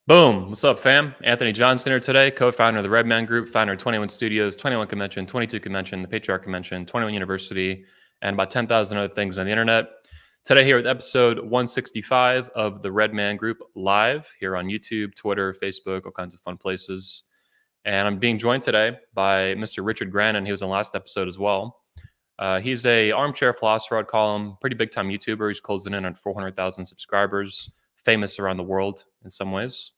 Boom. What's up, fam? Anthony Johnson here today, co-founder of the Redman Group, founder of 21 Studios, 21 Convention, 22 Convention, the Patriarch Convention, 21 University, and about 10,000 other things on the internet. Today here with episode 165 of the Redman Group live here on YouTube, Twitter, Facebook, all kinds of fun places. And I'm being joined today by Mr. Richard Grannon. He was on the last episode as well. He's a armchair philosopher, I'd call him. Pretty big time YouTuber. He's closing in on 400,000 subscribers, famous around the world in some ways.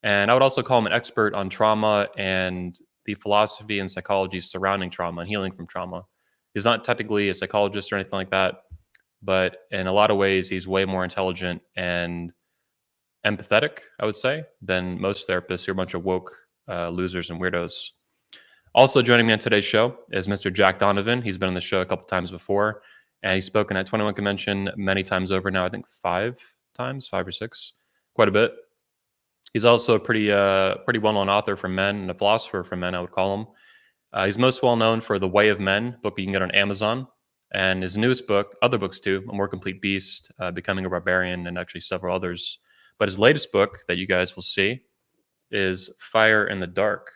And I would also call him an expert on trauma and the philosophy and psychology surrounding trauma and healing from trauma. He's not technically a psychologist or anything like that, but in a lot of ways, he's way more intelligent and empathetic, I would say, than most therapists who are a bunch of woke losers and weirdos. Also joining me on today's show is Mr. Jack Donovan. He's been on the show a couple times before, and he's spoken at 21 Convention many times over now. I think 5 or 6, quite a bit. He's also a pretty well-known author for men and a philosopher for men, I would call him. He's most well-known for The Way of Men, book you can get on Amazon, and his newest book, other books too, A More Complete Beast, Becoming a Barbarian, and actually several others. But his latest book that you guys will see is Fire in the Dark.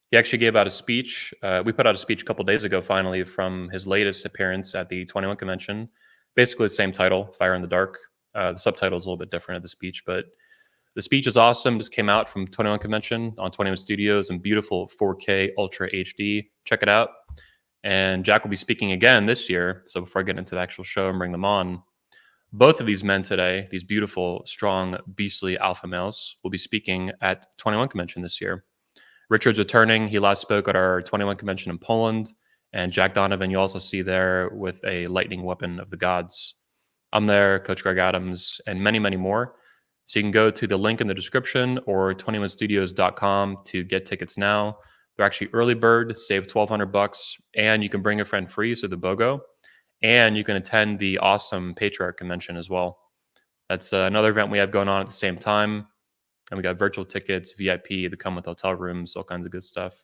He actually gave out a speech. We put out a speech a couple days ago, finally, from his latest appearance at the 21 Convention. Basically the same title, Fire in the Dark. The subtitle is a little bit different of the speech, but the speech is awesome. Just came out from 21 Convention on 21 Studios in beautiful 4K Ultra HD. Check it out. And Jack will be speaking again this year. So before I get into the actual show and bring them on, both of these men today, these beautiful, strong, beastly alpha males, will be speaking at 21 Convention this year. Richard's returning. He last spoke at our 21 Convention in Poland. And Jack Donovan, you also see there with a lightning weapon of the gods. I'm there, Coach Greg Adams, and many, many more. So you can go to the link in the description or 21studios.com to get tickets now. They're actually early bird, save $1,200, and you can bring a friend free, so the BOGO, and you can attend the awesome Patriarch Convention as well. That's another event we have going on at the same time. And we got virtual tickets, VIP, that come with hotel rooms, all kinds of good stuff.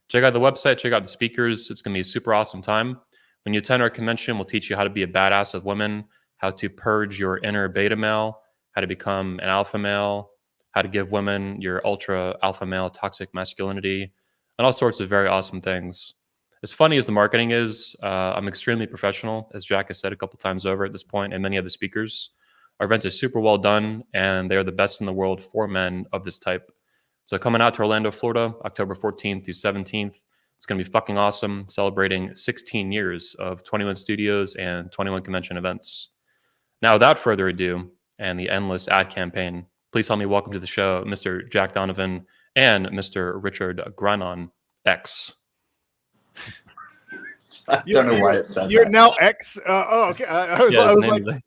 Check out the website, check out the speakers. It's going to be a super awesome time. When you attend our convention, we'll teach you how to be a badass with women, how to purge your inner beta male, how to become an alpha male, how to give women your ultra alpha male toxic masculinity, and all sorts of very awesome things. As funny as the marketing is, I'm extremely professional, as Jack has said a couple times over at this point, and many other speakers. Our events are super well done, and they are the best in the world for men of this type. So coming out to Orlando, Florida, October 14th through 17th. It's going to be fucking awesome, celebrating 16 years of 21 Studios and 21 Convention events. Now, without further ado, and the endless ad campaign, please help me welcome to the show Mr. Jack Donovan and Mr. Richard Grannon X. I don't know why it says you're X. Now X. Okay. I was like,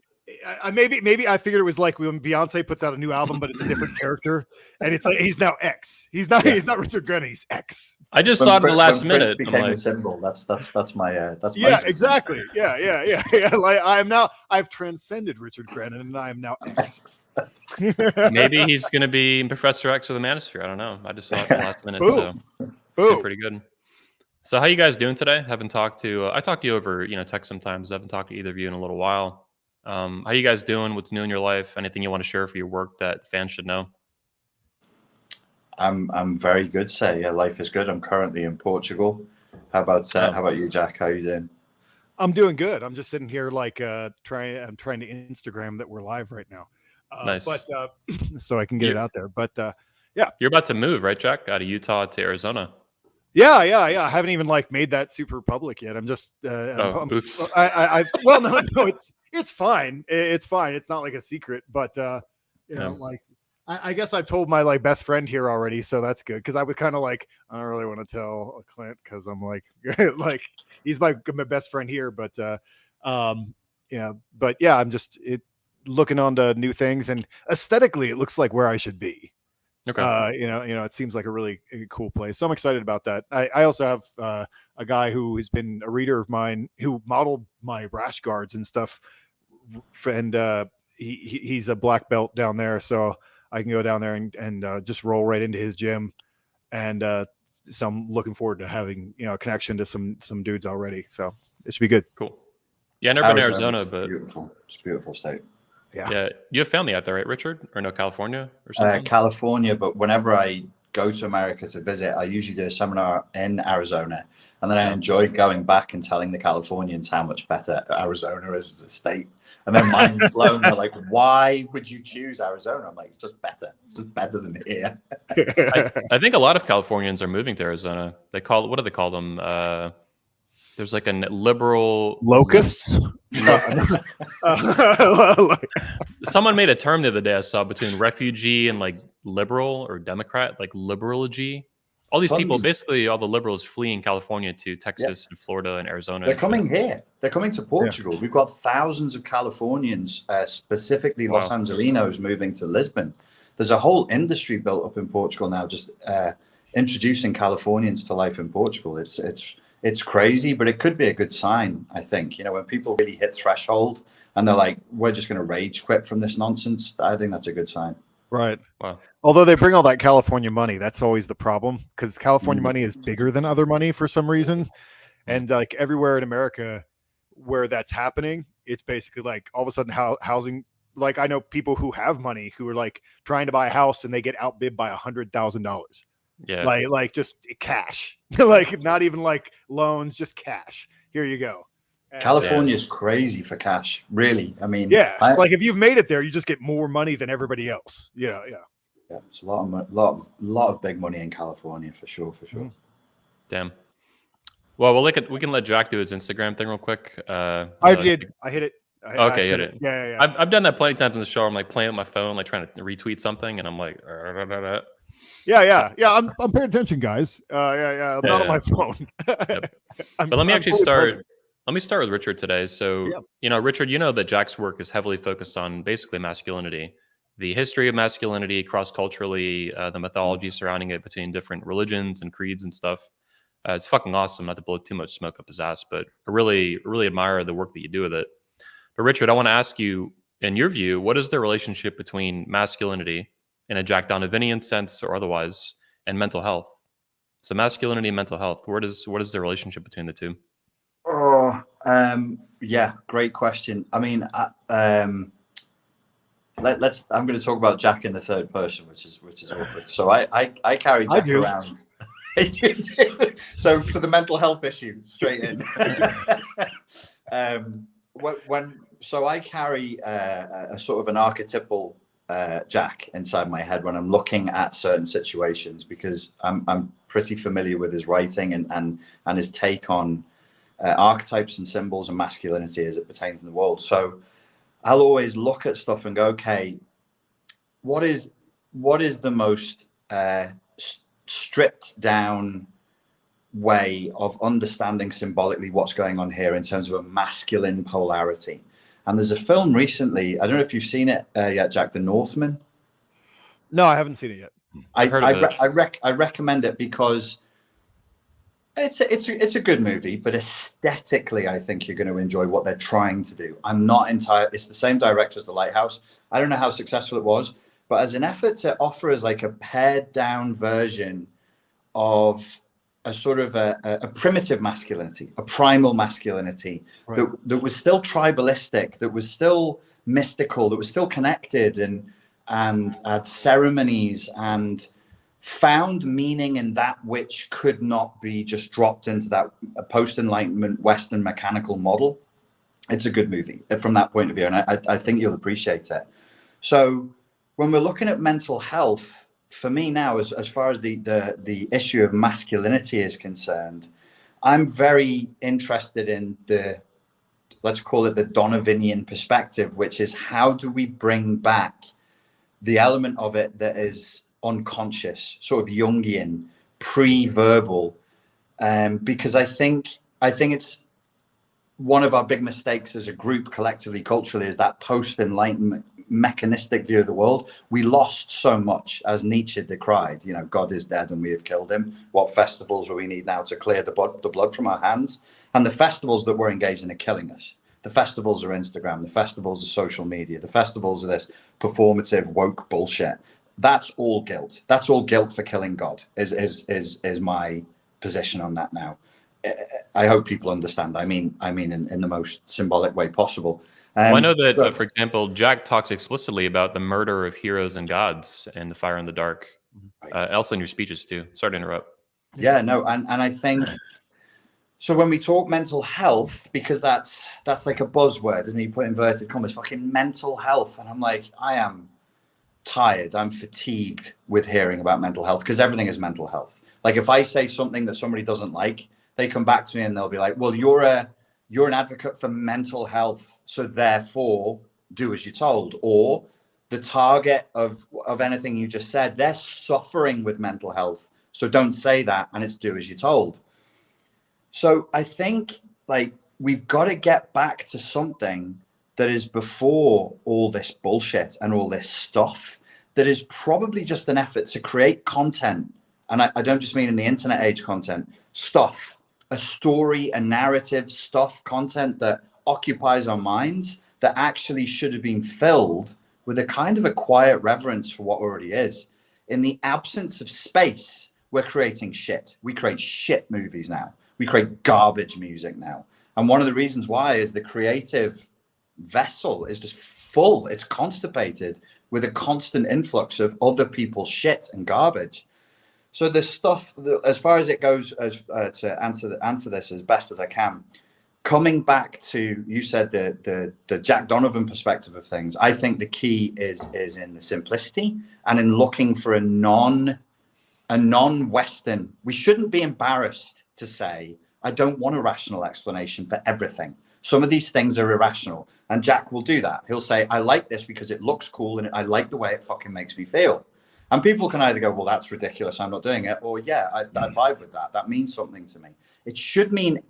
maybe I figured it was like when Beyonce puts out a new album, but it's a different character, and it's like he's now X. He's not Richard Grannon. He's X. I just saw it at the last minute. Became a symbol. That's my exactly. Yeah. Like I've transcended Richard Grannon, and I am now X. Maybe he's going to be Professor X of the Manosphere. I don't know. I just saw it at the last minute, so pretty good. So how you guys doing today? Haven't talked to I talk to you over text sometimes. I haven't talked to either of you in a little while. How you guys doing? What's new in your life? Anything you want to share for your work that fans should know? I'm very good, sir. Yeah, life is good. I'm currently in Portugal. How about you, Jack? How you doing? I'm doing good. I'm just sitting here like trying to Instagram that we're live right now. Nice. But so I can get it out there. But yeah. You're about to move, right, Jack? Out of Utah to Arizona. Yeah. I haven't even made that super public yet. I'm just oops. Well, no, it's fine. It's fine. It's not like a secret, but I guess I've told my best friend here already, so that's good. Because I was kind of I don't really want to tell Clint because I'm he's my best friend here, but I'm just looking on to new things, and aesthetically, it looks like where I should be. Okay. It seems like a really cool place, so I'm excited about that. I also have a guy who has been a reader of mine who modeled my rash guards and stuff, and he's a black belt down there, so I can go down there and just roll right into his gym. And so I'm looking forward to having, a connection to some dudes already. So it should be good. Cool. Yeah, I never been to Arizona, but beautiful. It's a beautiful state. Yeah. You have family out there, right, Richard? Or no, California or something? California, but whenever I go to America to visit, I usually do a seminar in Arizona, and then I enjoy going back and telling the Californians how much better Arizona is as a state. And then mind blown. They're like, "Why would you choose Arizona?" I'm like, "It's just better. It's just better than here." I think a lot of Californians are moving to Arizona. They call what do they call them? There's like a liberal Locusts. Someone made a term the other day I saw between refugee and like liberal or Democrat, like liberalogy. All these people, basically all the liberals fleeing California to Texas and Florida and Arizona. They're coming here. They're coming to Portugal. We've got thousands of Californians, specifically Los Angelinos, moving to Lisbon. There's a whole industry built up in Portugal now, just introducing Californians to life in Portugal. It's crazy, but it could be a good sign, I think. You know, when people really hit threshold and they're like, we're just going to rage quit from this nonsense, I think that's a good sign. Right. Wow. Although they bring all that California money, that's always the problem, because California money is bigger than other money for some reason. And like everywhere in America where that's happening, it's basically like all of a sudden housing. Like I know people who have money who are like trying to buy a house and they get outbid by $100,000. Yeah. Like just cash, like not even like loans, just cash. Here you go. California is crazy for cash, really. I mean, like if you've made it there, you just get more money than everybody else. Yeah. It's a lot of big money in California for sure. Damn. Well, we can let Jack do his Instagram thing real quick. I did. I hit it. Okay, you hit it. Yeah. I've done that plenty of times in the show. I'm like playing with my phone, like trying to retweet something, and I'm like, Yeah. I'm paying attention, guys. I'm not on my phone. Yep. But let me start. Let me start with Richard today. So, Richard, you know that Jack's work is heavily focused on basically masculinity, the history of masculinity cross-culturally, the mythology surrounding it between different religions and creeds and stuff. It's fucking awesome. Not to blow too much smoke up his ass, but I really, really admire the work that you do with it. But Richard, I want to ask you, in your view, what is the relationship between masculinity in a Jack Donovanian sense or otherwise and mental health? So masculinity and mental health, what is the relationship between the two? Yeah, great question. I mean, I'm going to talk about Jack in the third person, which is awkward. So I carry Jack around. So for the mental health issue, straight in. So I carry a sort of an archetypal Jack inside my head when I'm looking at certain situations, because I'm pretty familiar with his writing and his take on archetypes and symbols and masculinity as it pertains in the world. So I'll always look at stuff and go, okay, what is the most stripped down way of understanding symbolically what's going on here in terms of a masculine polarity? And there's a film recently, I don't know if you've seen it yet, Jack, The Northman. No, I haven't seen it yet. I recommend it because it's a good movie, but aesthetically, I think you're going to enjoy what they're trying to do. It's the same director as The Lighthouse. I don't know how successful it was, but as an effort to offer us like a pared down version of a sort of a primitive masculinity, a primal masculinity, right, that was still tribalistic, that was still mystical, that was still connected and had ceremonies and found meaning in that which could not be just dropped into that post-Enlightenment Western mechanical model. It's a good movie from that point of view, and I think you'll appreciate it. So when we're looking at mental health, for me now, as far as the issue of masculinity is concerned, I'm very interested in let's call it the Donovanian perspective, which is how do we bring back the element of it that is unconscious, sort of Jungian, pre-verbal, because I think it's one of our big mistakes as a group, collectively, culturally, is that post-Enlightenment mechanistic view of the world. We lost so much, as Nietzsche decried. You know, God is dead and we have killed him. What festivals do we need now to clear the blood from our hands? And the festivals that we're engaged in are killing us. The festivals are Instagram. The festivals are social media. The festivals are this performative woke bullshit. That's all guilt. That's all guilt for killing God. Is my position on that now. I hope people understand. I mean, in the most symbolic way possible. Well, I know that, So, for example, Jack talks explicitly about the murder of heroes and gods and the Fire in the Dark. Also in your speeches too. Sorry to interrupt. yeah, no, and I think so. When we talk mental health, because that's like a buzzword, isn't it? You put inverted commas, fucking mental health, and I'm like, I am tired. I'm fatigued with hearing about mental health because everything is mental health. Like if I say something that somebody doesn't like, they come back to me and they'll be like, well, you're an advocate for mental health, so therefore do as you're told. Or the target of anything you just said, they're suffering with mental health, so don't say that, and it's do as you're told. So I think like we've got to get back to something that is before all this bullshit and all this stuff, that is probably just an effort to create content. And I don't just mean in the internet age content, stuff, a story, a narrative, stuff, content that occupies our minds that actually should have been filled with a kind of a quiet reverence for what already is. In the absence of space, we're creating shit. We create shit movies now. We create garbage music now. And one of the reasons why is the creative vessel is just full. It's constipated with a constant influx of other people's shit and garbage. So the stuff, as far as it goes, as to answer this as best as I can, coming back to, you said the Jack Donovan perspective of things. I think the key is in the simplicity and in looking for a non-Western. We shouldn't be embarrassed to say, I don't want a rational explanation for everything. Some of these things are irrational, and Jack will do that. He'll say, I like this because it looks cool and I like the way it fucking makes me feel. And people can either go, well, that's ridiculous, I'm not doing it, or yeah, I vibe with that. That means something to me. It should mean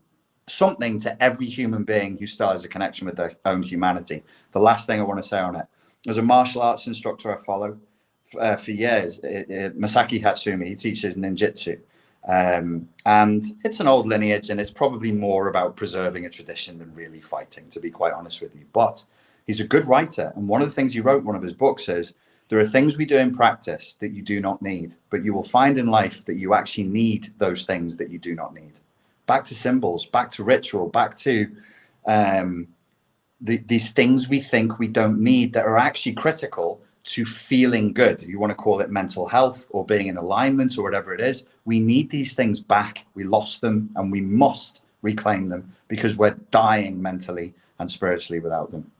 something to every human being who still has a connection with their own humanity. The last thing I want to say on it, there's a martial arts instructor I follow for years, Masaki Hatsumi. He teaches ninjutsu. And it's an old lineage, and it's probably more about preserving a tradition than really fighting, to be quite honest with you. But he's a good writer, and one of the things he wrote in one of his books is there are things we do in practice that you do not need, but you will find in life that you actually need those things that you do not need. Back to symbols, back to ritual, back to these things we think we don't need that are actually critical to feeling good. You want to call it mental health or being in alignment or whatever it is. We need these things back. We lost them, and we must reclaim them because we're dying mentally and spiritually without them.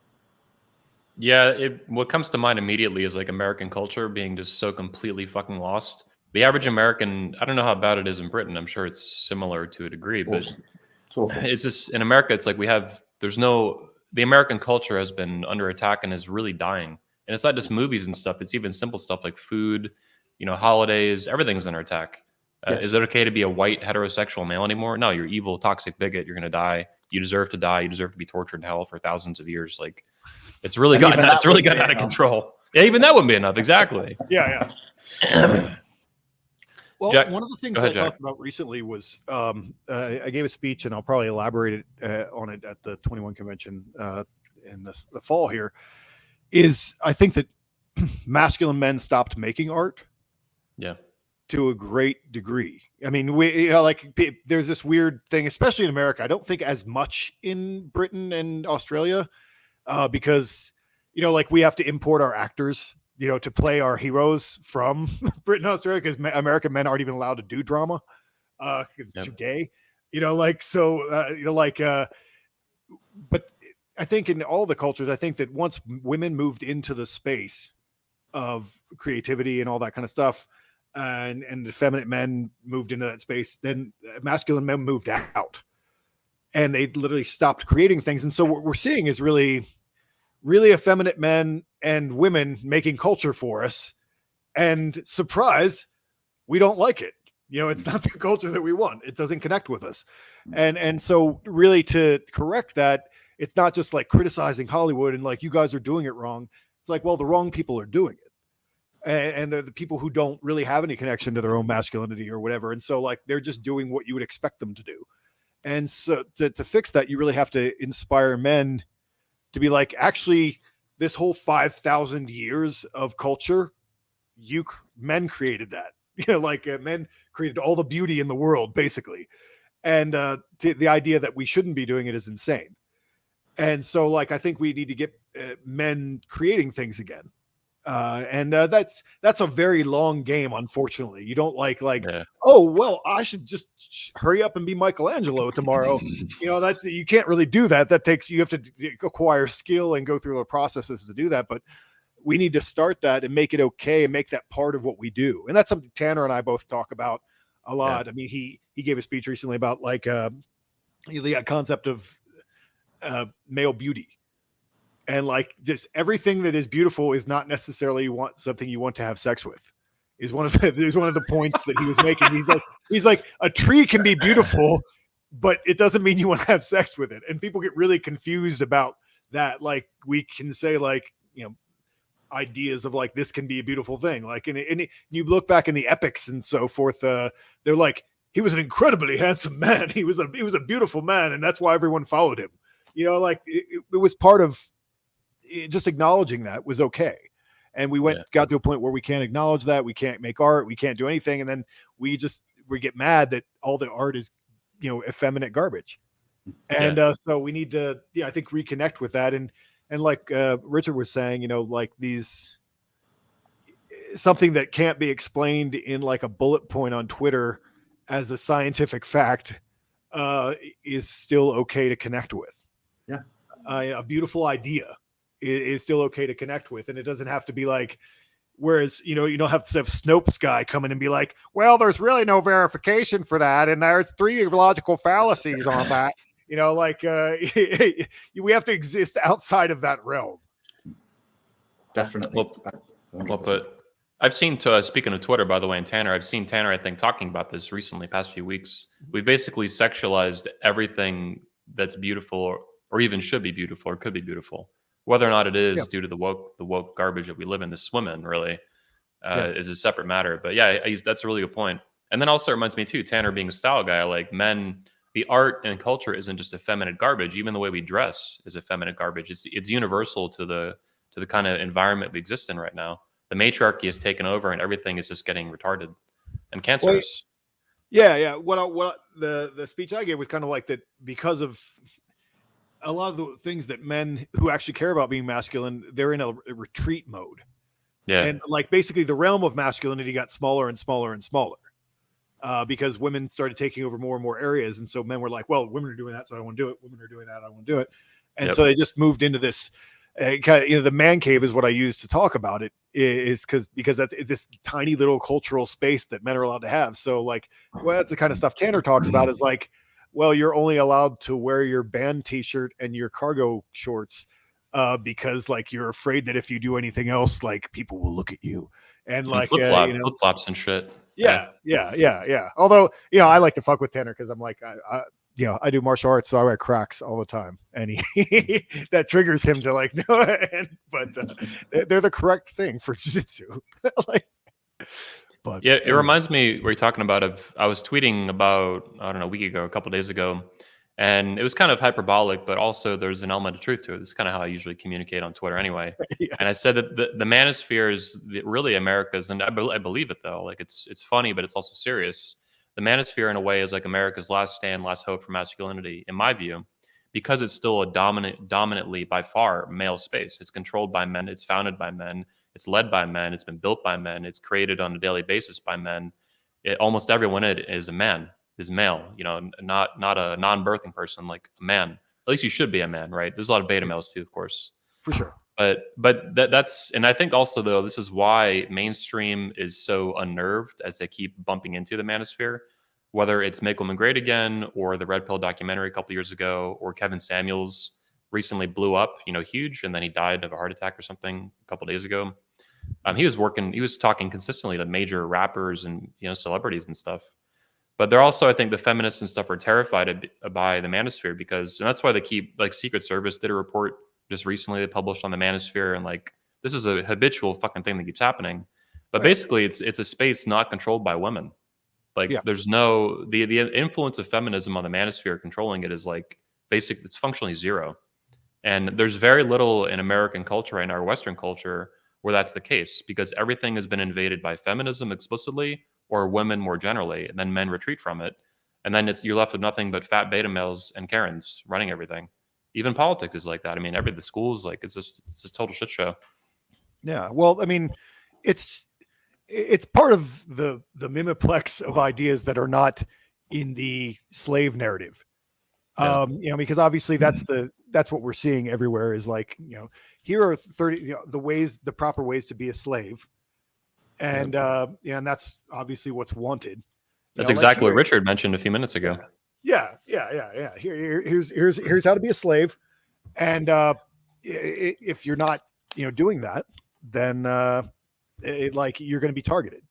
Yeah, what comes to mind immediately is like American culture being just so completely fucking lost. The average American, I don't know how bad it is in Britain. I'm sure it's similar to a degree, but it's just in America, it's like the American culture has been under attack and is really dying. And it's not just movies and stuff. It's even simple stuff like food, holidays, everything's under attack. Yes. Is it okay to be a white heterosexual male anymore? No, you're evil, toxic bigot. You're going to die. You deserve to die. You deserve to be tortured in hell for thousands of years. Like, it's really gotten out of control. Yeah, even that wouldn't be enough. Exactly. Yeah. Well, Jack, one of the things I talked about recently was I gave a speech, and I'll probably elaborate on it at the 21 convention in the fall here, is I think that masculine men stopped making art. Yeah. To a great degree. I mean, there's this weird thing, especially in America. I don't think as much in Britain and Australia, because, we have to import our actors, to play our heroes from Britain and Australia, because American men aren't even allowed to do drama because it's too gay, but I think in all the cultures, I think that once women moved into the space of creativity and all that kind of stuff, and the feminine men moved into that space, then masculine men moved out, and they literally stopped creating things. And so what we're seeing is really, really effeminate men and women making culture for us. And surprise, we don't like it. It's not the culture that we want. It doesn't connect with us. And so really to correct that, it's not just like criticizing Hollywood and like, you guys are doing it wrong. It's like, well, the wrong people are doing it. And they're the people who don't really have any connection to their own masculinity or whatever. And so like, they're just doing what you would expect them to do. And so to fix that, you really have to inspire men to be like, actually, this whole 5,000 years of culture, men created that. Men created all the beauty in the world, basically. And the idea that we shouldn't be doing it is insane. And so like I think we need to get men creating things again. And that's a very long game. Unfortunately, you don't like Yeah. oh well, I should just hurry up and be Michelangelo tomorrow. That's you can't really do that. That takes you have to acquire skill and go through the processes to do that. But we need to start that and make it okay and make that part of what we do. And that's something Tanner and I both talk about a lot. Yeah. I mean, he gave a speech recently about like the concept of male beauty. And like just everything that is beautiful is not necessarily something you want to have sex with. Is one of the points that he was making. He's like a tree can be beautiful, but it doesn't mean you want to have sex with it. And people get really confused about that. Like we can say like ideas of like this can be a beautiful thing. Like and you look back in the epics and so forth. They're like he was an incredibly handsome man. He was a beautiful man, and that's why everyone followed him. Like it was part of. Just acknowledging that was okay. And we got to a point where we can't acknowledge that. We can't make art. We can't do anything. And then we get mad that all the art is, effeminate garbage. And so we need to, I think reconnect with that. And like Richard was saying, like these, something that can't be explained in like a bullet point on Twitter as a scientific fact is still okay to connect with. Yeah. A beautiful idea is still okay to connect with. And it doesn't have to be like, whereas, you don't have to have Snopes guy come in and be like, well, there's really no verification for that. And there's 3 logical fallacies on that, we have to exist outside of that realm. Definitely. Well put. I've seen, speaking of Twitter, by the way, and Tanner, I've seen Tanner, I think, talking about this recently, past few weeks. We've basically sexualized everything that's beautiful or even should be beautiful or could be beautiful. Whether or not it is due to the woke garbage that we live in, the swimming really is a separate matter. But that's a really good point. And then also reminds me too, Tanner being a style guy, like men, the art and culture isn't just effeminate garbage. Even the way we dress is effeminate garbage. It's universal to the kind of environment we exist in right now. The matriarchy has taken over, and everything is just getting retarded and cancerous. Yeah. What the speech I gave was kind of like that because of a lot of the things that men who actually care about being masculine, they're in a retreat mode. Yeah. And like basically the realm of masculinity got smaller and smaller and smaller because women started taking over more and more areas. And so men were like, well, women are doing that, so I don't want to do it. Women are doing that, I don't want to do it. And so they just moved into this kind of, the man cave is what I use to talk about it is because that's this tiny little cultural space that men are allowed to have. So like, well, that's the kind of stuff Tanner talks about is like, well, you're only allowed to wear your band t-shirt and your cargo shorts because like you're afraid that if you do anything else, like people will look at you and like flip-flops and shit. Yeah. Although, I like to fuck with Tanner because I'm like, I do martial arts, so I wear Crocs all the time, and he that triggers him to like, no, but they're the correct thing for jiu-jitsu. But yeah, it reminds me where you're talking about I was tweeting about, I don't know, a week ago, a couple of days ago, and it was kind of hyperbolic, but also there's an element of truth to it. This is kind of how I usually communicate on Twitter anyway. Yes. And I said that the manosphere is really America's, and I believe it though. Like it's funny, but it's also serious. The manosphere in a way is like America's last stand, last hope for masculinity, in my view, because it's still a dominantly by far male space. It's controlled by men. It's founded by men. It's led by men. It's been built by men. It's created on a daily basis by men. Almost everyone in it is a man, is male. Not a non-birthing person, like a man. At least you should be a man, right? There's a lot of beta males too, of course, for sure. But that's, and I think also though this is why mainstream is so unnerved as they keep bumping into the manosphere. Whether it's Make Women Great Again or the Red Pill documentary a couple years ago, or Kevin Samuels recently blew up, huge, and then he died of a heart attack or something a couple days ago. He was talking consistently to major rappers and celebrities and stuff. But they're also, I think, the feminists and stuff are terrified by the manosphere and that's why they keep, like, Secret Service did a report just recently they published on the manosphere, and like this is a habitual fucking thing that keeps happening. But basically, it's a space not controlled by women. Like there's no the influence of feminism on the manosphere controlling it is like it's functionally zero. And there's very little in American culture and our Western culture where that's the case, because everything has been invaded by feminism explicitly or women more generally, and then men retreat from it. And then you're left with nothing but fat beta males and Karens running everything. Even politics is like that. I mean, the schools, like, it's just a total shit show. Yeah. Well, I mean, it's part of the mimiplex of ideas that are not in the slave narrative. Yeah. Because obviously that's what we're seeing everywhere is like, here are 30, the proper ways to be a slave. And, and that's obviously what's wanted. That's exactly what Richard mentioned a few minutes ago. Yeah. Here's how to be a slave. And, if you're not, doing that, then, you're going to be targeted.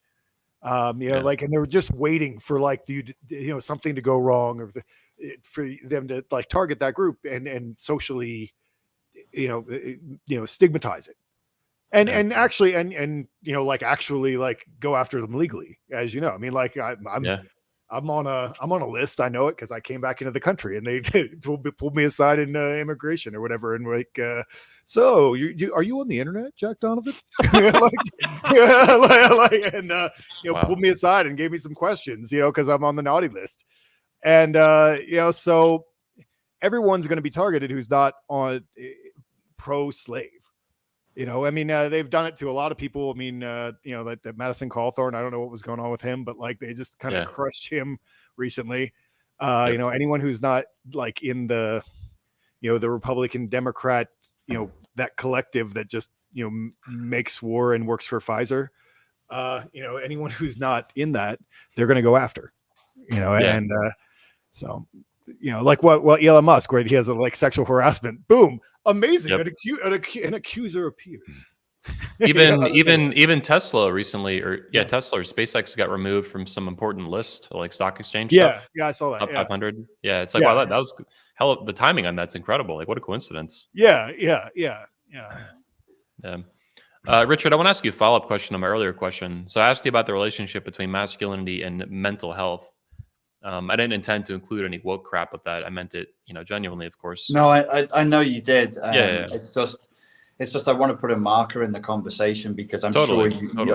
And they're just waiting for something to go wrong or for them to target that group and socially, stigmatize it. And actually go after them legally, as you know. I mean, I'm on a list. I know it because I came back into the country and they pulled me aside in immigration or whatever. And so you are you on the internet, Jack Donovan? Pulled me aside and gave me some questions, because I'm on the naughty list. And so everyone's going to be targeted who's not on pro-slave. They've done it to a lot of people. I mean, like the Madison Cawthorn, I don't know what was going on with him, but they just kind of crushed him recently. Anyone who's not in the, the Republican Democrat, that collective that just, makes war and works for Pfizer, anyone who's not in that, they're going to go after, and so, what Elon Musk, right? He has a sexual harassment. Boom. Amazing. An accuser appears. Even Tesla recently, Tesla or SpaceX got removed from some important list, like stock exchange stuff. Yeah, I saw that. Top 500. Yeah, it's like, wow, that was hell. The timing on that's incredible. Like, what a coincidence. Yeah. Richard, I want to ask you a follow-up question on my earlier question. So I asked you about the relationship between masculinity and mental health. I didn't intend to include any woke crap with that. I meant it, genuinely, of course. No, I know you did. Yeah. It's just I want to put a marker in the conversation because I'm Totally.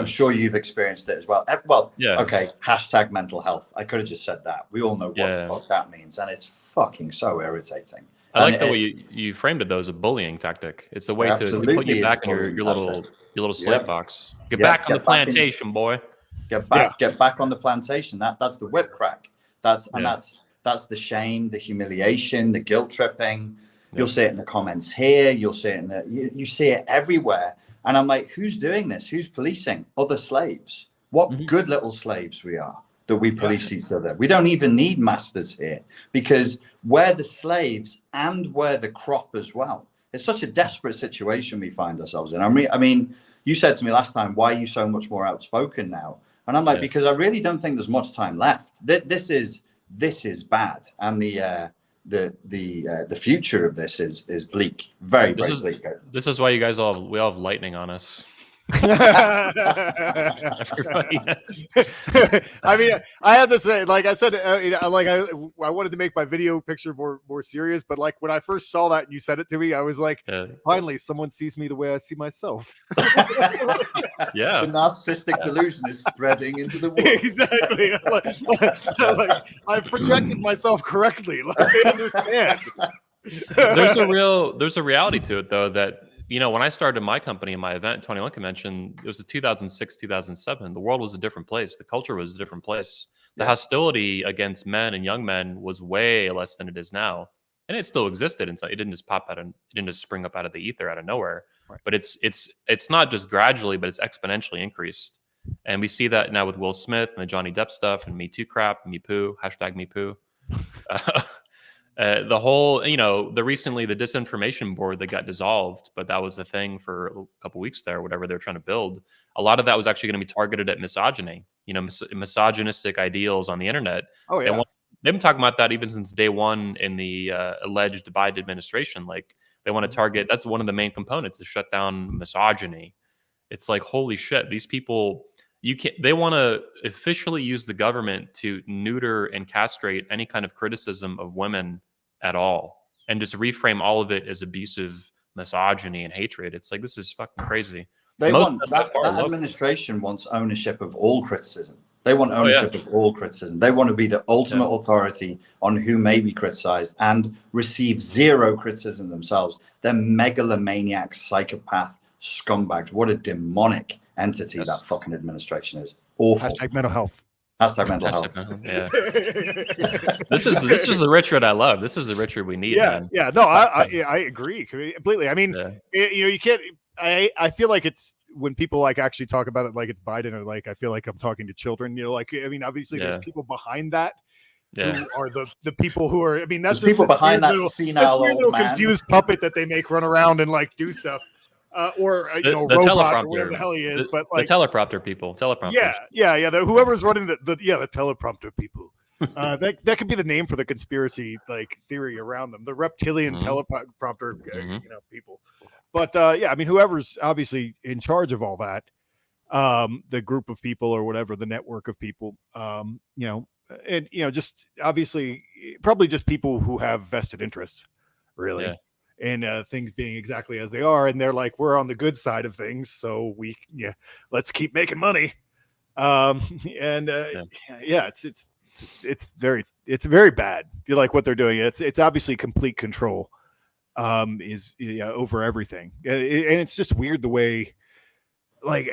sure you've experienced it as well. Well, yeah. Okay. # mental health. I could have just said that. We all know what the fuck that means, and it's fucking so irritating. I like the way you framed it though as a bullying tactic. It's a way to put you back in your little slave box. Get back on the plantation, boy. Get back on the plantation. That's the whip crack. That's the shame, the humiliation, the guilt tripping. You'll see it in the comments here. You'll see it you see it everywhere. And I'm like, who's doing this? Who's policing other slaves? What good little slaves we are that we police each other. We don't even need masters here because we're the slaves and we're the crop as well. It's such a desperate situation we find ourselves in. I mean, you said to me last time, why are you so much more outspoken now? And I'm like, because I really don't think there's much time left. This is bad, and the future of this is bleak, very bleak. This is why you guys we all have lightning on us. I mean, I have to say, like I said, I wanted to make my video picture more serious, but when I first saw that and you said it to me, I was like, finally, someone sees me the way I see myself. Yeah, the narcissistic delusion is spreading into the world. Exactly. I've projected myself correctly. I understand. There's a reality to it though that. When I started my company in my event, 21 Convention, it was 2006, 2007. The world was a different place. The culture was a different place. The hostility against men and young men was way less than it is now. And it still existed. And so it didn't just it didn't just spring up out of the ether, out of nowhere. Right. But it's not just gradually, but it's exponentially increased. And we see that now with Will Smith and the Johnny Depp stuff and Me Too crap, Me Poo, #MePoo. The whole, recently the disinformation board that got dissolved, but that was a thing for a couple weeks there, whatever they're trying to build. A lot of that was actually going to be targeted at misogyny, misogynistic ideals on the internet. Oh, yeah. They've been talking about that even since day one in the alleged Biden administration. Like they want to target, that's one of the main components to shut down misogyny. It's like, holy shit, these people, they want to officially use the government to neuter and castrate any kind of criticism of women at all and just reframe all of it as abusive misogyny and hatred. It's like, this is fucking crazy. That administration wants ownership of all criticism. They want ownership of all criticism. They want to be the ultimate authority on who may be criticized and receive zero criticism themselves. They're megalomaniacs, psychopath, scumbags. What a demonic entity that fucking administration is. Awful. Hashtag mental health. Hashtag mental health. Yeah. This is the Richard I love. This is the Richard we need. Yeah, man. yeah. No, I agree completely. I mean, you can't. I feel like it's when people like actually talk about it like it's Biden, or like I feel like I'm talking to children. Like I mean, obviously there's people behind that who are the people who are. I mean, that's there's people behind that senile little old man. confused puppet that they make run around and like do stuff. Or the robot or whatever the hell he is, but like the teleprompter people, teleprompters. Yeah. Whoever's running the teleprompter people. That could be the name for the conspiracy like theory around them, the reptilian teleprompter people. But I mean, whoever's obviously in charge of all that, the group of people or whatever, the network of people, just obviously probably just people who have vested interests, really. Yeah. And things being exactly as they are, and they're like, we're on the good side of things, so let's keep making money. It's very bad. You like what they're doing? It's obviously complete control, over everything, and it's just weird the way, like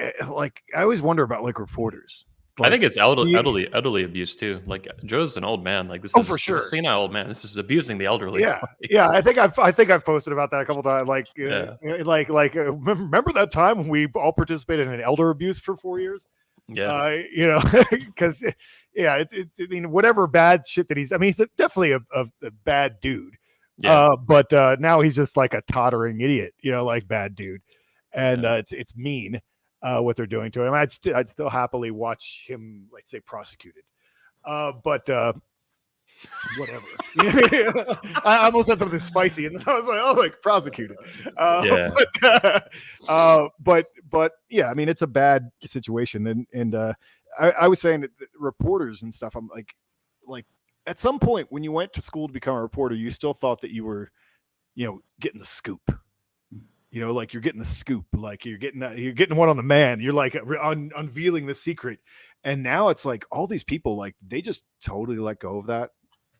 I always wonder about like reporters. Like, I think it's elderly abuse too. Like Joe's an old man. Like this is for sure. This is a senile old man. This is abusing the elderly. Yeah. I think I've posted about that a couple times. Remember that time when we all participated in elder abuse for 4 years? Yeah. Because I mean, whatever bad shit that he's definitely a bad dude. Yeah. But now he's just like a tottering idiot. Like bad dude, and it's mean. What they're doing to him. I'd still happily watch him, like, say, prosecuted. But whatever. I almost said something spicy, and then I was like, "Oh, like prosecuted." But yeah, I mean, it's a bad situation, and I was saying that reporters and stuff. I'm like at some point when you went to school to become a reporter, you still thought that you were, getting the scoop. Like you're getting the scoop, like you're getting one on the man. You're like unveiling the secret, and now it's like all these people, like they just totally let go of that.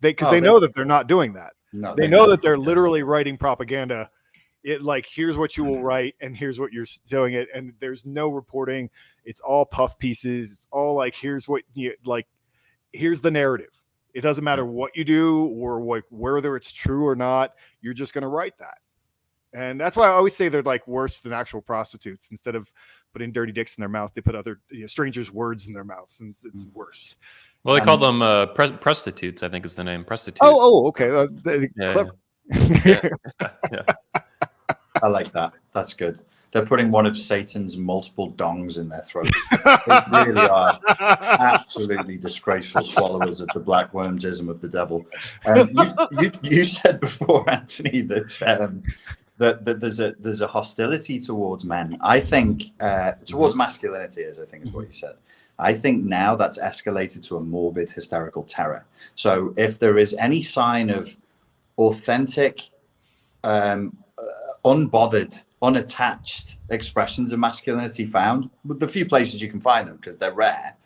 They know that they're not doing that. No, they know that they're literally writing propaganda. It like here's what you will write, and here's what you're doing it, and there's no reporting. It's all puff pieces. It's all like here's what you like. Here's the narrative. It doesn't matter what you do or whether it's true or not. You're just going to write that. And that's why I always say they're like worse than actual prostitutes. Instead of putting dirty dicks in their mouth, they put other strangers' words in their mouths, and it's worse. Well, they call them prostitutes, I think is the name. Prostitute. Oh, okay. Clever. Yeah. I like that. That's good. They're putting one of Satan's multiple dongs in their throats. They really are absolutely disgraceful swallowers of the black wormsism of the devil. You said before, Anthony, that there's a hostility towards men. I think towards masculinity, as I think is what you said. I think now that's escalated to a morbid hysterical terror. So if there is any sign of authentic, unbothered, unattached expressions of masculinity found, with the few places you can find them because they're rare,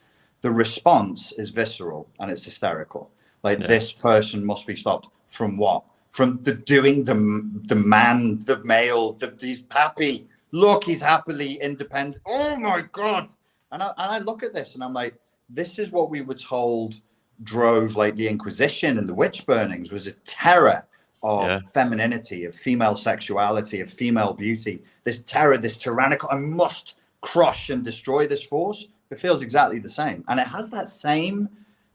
the response is visceral and it's hysterical. Like this person must be stopped from what? From doing the man, the male, he's happy. Look, he's happily independent. Oh my God. And I look at this and I'm like, this is what we were told drove like the Inquisition and the witch burnings, was a terror of femininity, of female sexuality, of female beauty. This terror, this tyrannical, I must crush and destroy this force. It feels exactly the same. And it has that same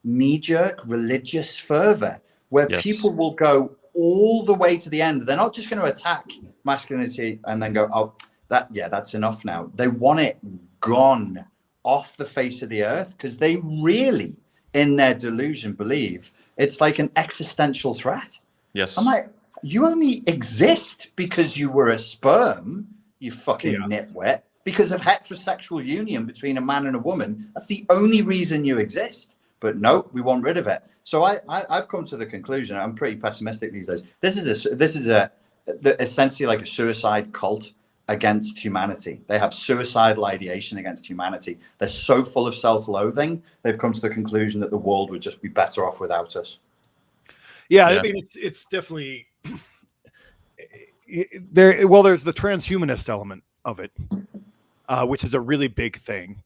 knee-jerk religious fervor where people will go all the way to the end. They're not just going to attack masculinity and then go, oh, that's enough now. They want it gone off the face of the earth because they really, in their delusion, believe it's like an existential threat. Yes. I'm like, you only exist because you were a sperm, you fucking nitwit, because of heterosexual union between a man and a woman. That's the only reason you exist. But no, we want rid of it. So I've come to the conclusion. I'm pretty pessimistic these days. This is essentially like a suicide cult. against humanity. They have suicidal ideation against humanity. They're so full of self-loathing, they've come to the conclusion that the world would just be better off without us. Yeah, I mean, it's definitely there. Well, there's the transhumanist element of it, which is a really big thing,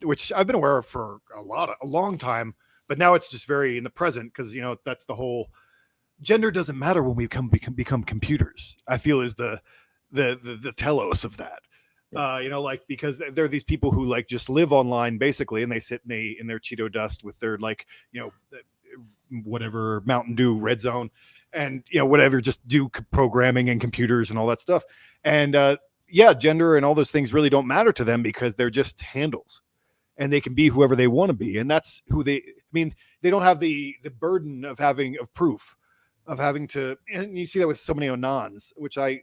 which I've been aware of for a long time, but now it's just very in the present because, you know, that's the whole gender doesn't matter when we become computers. I feel is the telos of that. You know, like, because there are these people who like just live online basically, and they sit in their Cheeto dust with their, like, you know, whatever Mountain Dew Red Zone, and, you know, whatever, just do programming and computers and all that stuff. And yeah, gender and all those things really don't matter to them because they're just handles, and they can be whoever they want to be, and that's who they. I mean, they don't have the burden of proof of having to. And you see that with so many Anons, which I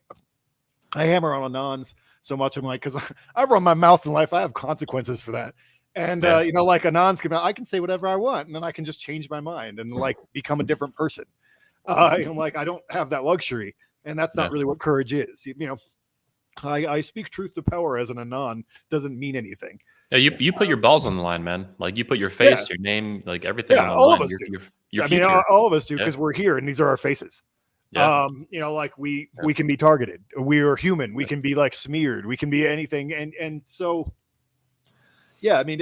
hammer on Anons so much. I'm like, because I run my mouth in life, I have consequences for that. And you know, like Anons I can say whatever I want, and then I can just change my mind and like become a different person. I'm like, I don't have that luxury, and that's not really what courage is. You know, I speak truth to power as an Anon doesn't mean anything. Yeah, you put your balls on the line, man. Like, you put your face, your name, like everything on the all line. Of us Your I future. mean, all of us do, because we're here and these are our faces. You know, like we can be targeted. We are human. We can be like smeared. We can be anything. And so, yeah, I mean,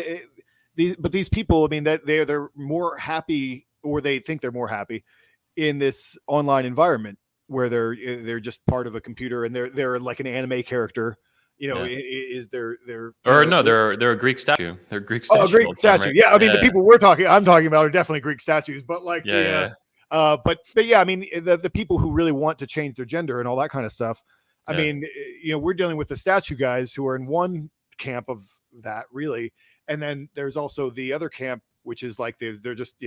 but these people, I mean, that they're more happy, or they think they're more happy in this online environment where they're just part of a computer, and they're like an anime character. You know, is they're or no, they're a Greek statue. They're Greek statue. Oh, Greek statue. Right? Yeah, I mean, the people I'm talking about are definitely Greek statues, but like, but yeah, I mean, the people who really want to change their gender and all that kind of stuff. I mean, you know, we're dealing with the statue guys who are in one camp of that, really, and then there's also the other camp, which is like they're just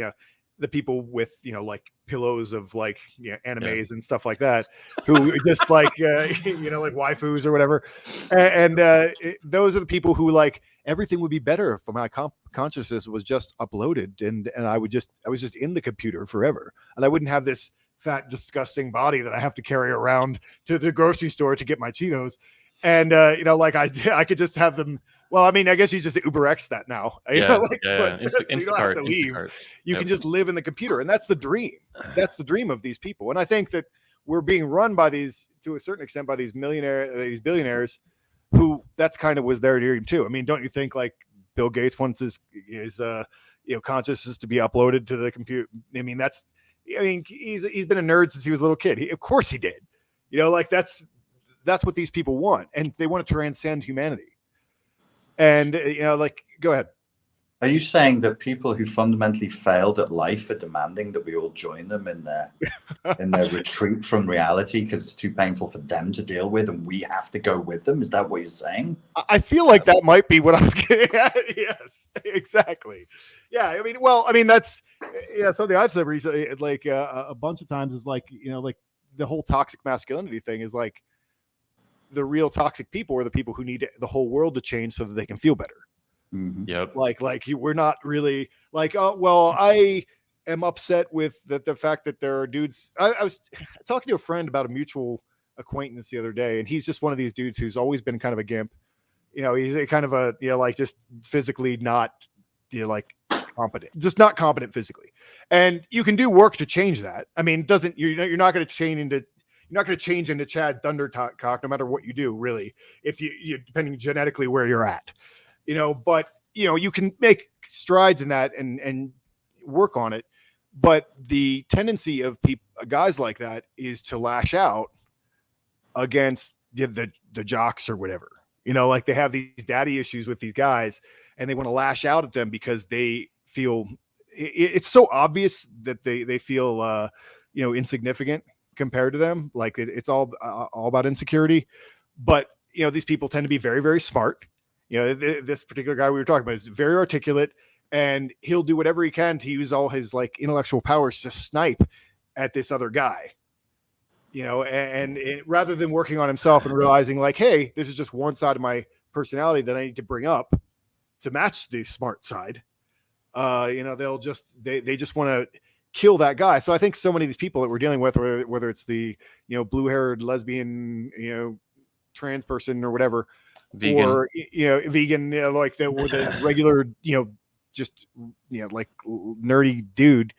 the people with, you know, like pillows of like, you know, animes and stuff like that, who just like, you know, like waifus or whatever. And those are the people who like, everything would be better if my consciousness was just uploaded, and I was just in the computer forever, and I wouldn't have this fat, disgusting body that I have to carry around to the grocery store to get my Cheetos. And, you know, like I could just have them. Well, I mean, I guess you just Uber X that now. You know, like, Instacart. You don't have to leave. You can just live in the computer, and that's the dream. That's the dream of these people. And I think that we're being run by these, to a certain extent, by these billionaires, who that's kind of was their dream too. I mean, don't you think like Bill Gates wants his you know, consciousness to be uploaded to the computer? I mean, he's been a nerd since he was a little kid. Of course he did. You know, like that's what these people want, and they want to transcend humanity. And, you know, like, go ahead. Are you saying that people who fundamentally failed at life are demanding that we all join them in their retreat from reality because it's too painful for them to deal with, and we have to go with them? Is that what you're saying? I feel like that might be what I was getting at. Yes, exactly. Yeah, I mean, well, I mean, that's something I've said recently, like a bunch of times, is like, you know, like the whole toxic masculinity thing is like, the real toxic people are the people who need the whole world to change so that they can feel better. Mm-hmm. Yep. We're not really like, oh, well, I am upset with the fact that there are dudes. I was talking to a friend about a mutual acquaintance the other day, and he's just one of these dudes who's always been kind of a gimp. You know, he's kind of a, you know, like just physically not, you know, like competent, just not competent physically. And you can do work to change that. I mean, you're not going to change into Chad Thundercock no matter what you do, really, if you depending genetically where you're at, you know. But, you know, you can make strides in that and work on it. But the tendency of guys like that is to lash out against the jocks or whatever, you know, like they have these daddy issues with these guys, and they want to lash out at them because they feel it's so obvious that they feel you know, insignificant compared to them. Like it's all about insecurity. But, you know, these people tend to be very, very smart. You know, this particular guy we were talking about is very articulate, and he'll do whatever he can to use all his like intellectual powers to snipe at this other guy, you know, and rather than working on himself and realizing like, hey, this is just one side of my personality that I need to bring up to match the smart side. You know, they just want to kill that guy. So I think so many of these people that we're dealing with, whether it's the, you know, blue-haired lesbian, you know, trans person or whatever, Vegan. or vegan, like the or the regular, just like nerdy dude,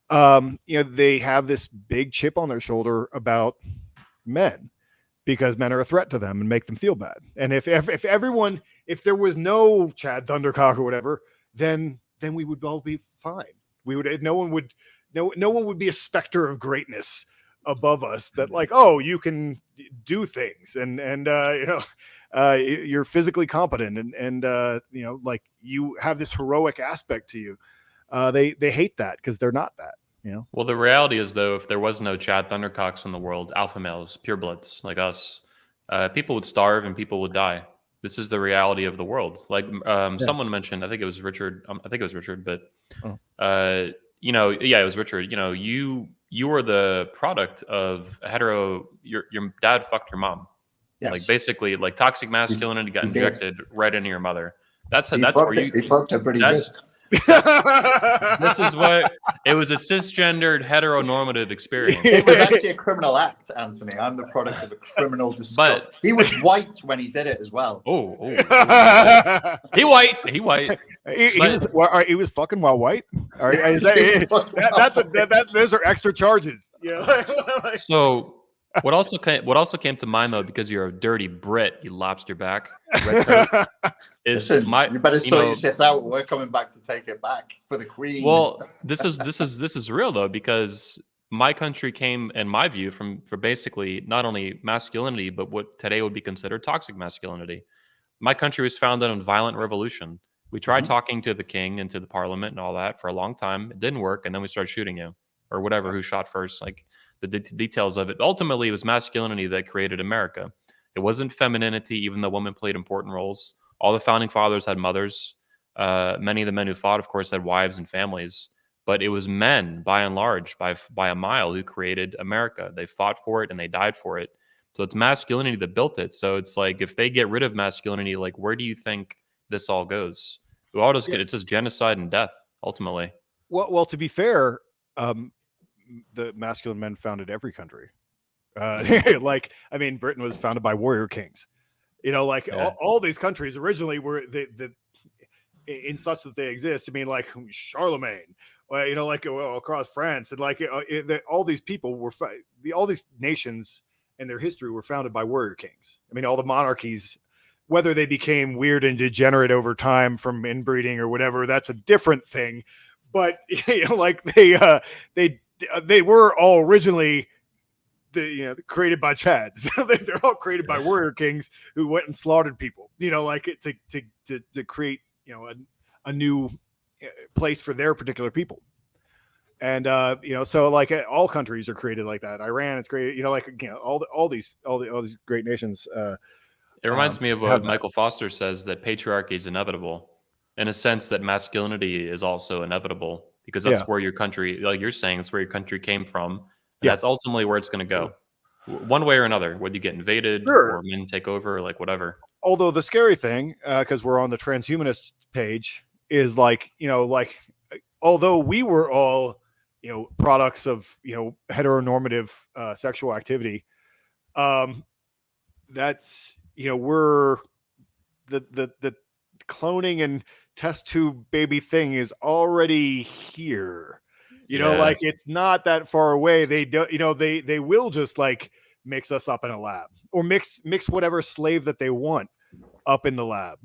they have this big chip on their shoulder about men because men are a threat to them and make them feel bad. And if there was no Chad Thundercock or whatever, then we would all be fine. No one would be a specter of greatness above us that like, oh, you can do things and you're physically competent and like you have this heroic aspect to you. They hate that because they're not that. Well, the reality is, though, if there was no Chad Thundercocks in the world, alpha males, purebloods like us, people would starve and people would die. This is the reality of the world. Like someone mentioned, I think it was Richard. But it was Richard. You were the product of a hetero. Your dad fucked your mom. Yes. Like basically, like toxic masculinity got injected right into your mother. He fucked her pretty good. This is what it was, a cisgendered heteronormative experience. It was actually a criminal act, Anthony. I'm the product of a criminal disgust. But he was white when he did it as well. He white. He was fucking while white. All right, those are extra charges. So what also came to mind, though, because you're a dirty Brit, you lobster back, red coat, is you better sort your shit out. We're coming back to take it back for the Queen. Well, this is real, though, because my country came, in my view, for basically not only masculinity, but what today would be considered toxic masculinity. My country was founded on violent revolution. We tried talking to the king and to the parliament and all that for a long time. It didn't work, and then we started shooting you or whatever. Who shot first? Like the details of it. Ultimately, it was masculinity that created America. It wasn't femininity, even though women played important roles. All the founding fathers had mothers. Many of the men who fought, of course, had wives and families. But it was men, by and large, by a mile, who created America. They fought for it and they died for it. So it's masculinity that built it. So it's like, if they get rid of masculinity, like, where do you think this all goes? It's just genocide and death, ultimately. Well, to be fair, the masculine men founded every country. Britain was founded by warrior kings. All these countries originally were in such that they exist. I mean, like Charlemagne, across France, and all these people all these nations and their history were founded by warrior kings. I mean, all the monarchies, whether they became weird and degenerate over time from inbreeding or whatever, that's a different thing. But they were all originally created by Chads. They're all created by warrior kings who went and slaughtered people, to create, a new place for their particular people. And, so all countries are created like that. Iran is created, all these great nations. It reminds me of what Michael Foster says, that patriarchy is inevitable, in a sense that masculinity is also inevitable, because that's where your country, like you're saying, it's where your country came from. And that's ultimately where it's going to go, one way or another, whether you get invaded or men take over, or like whatever. Although the scary thing, because we're on the transhumanist page, is although we were all, products of, heteronormative sexual activity, that's, we're the cloning and test tube baby thing is already here. It's not that far away. They do, they will just mix us up in a lab, or mix whatever slave that they want up in the lab.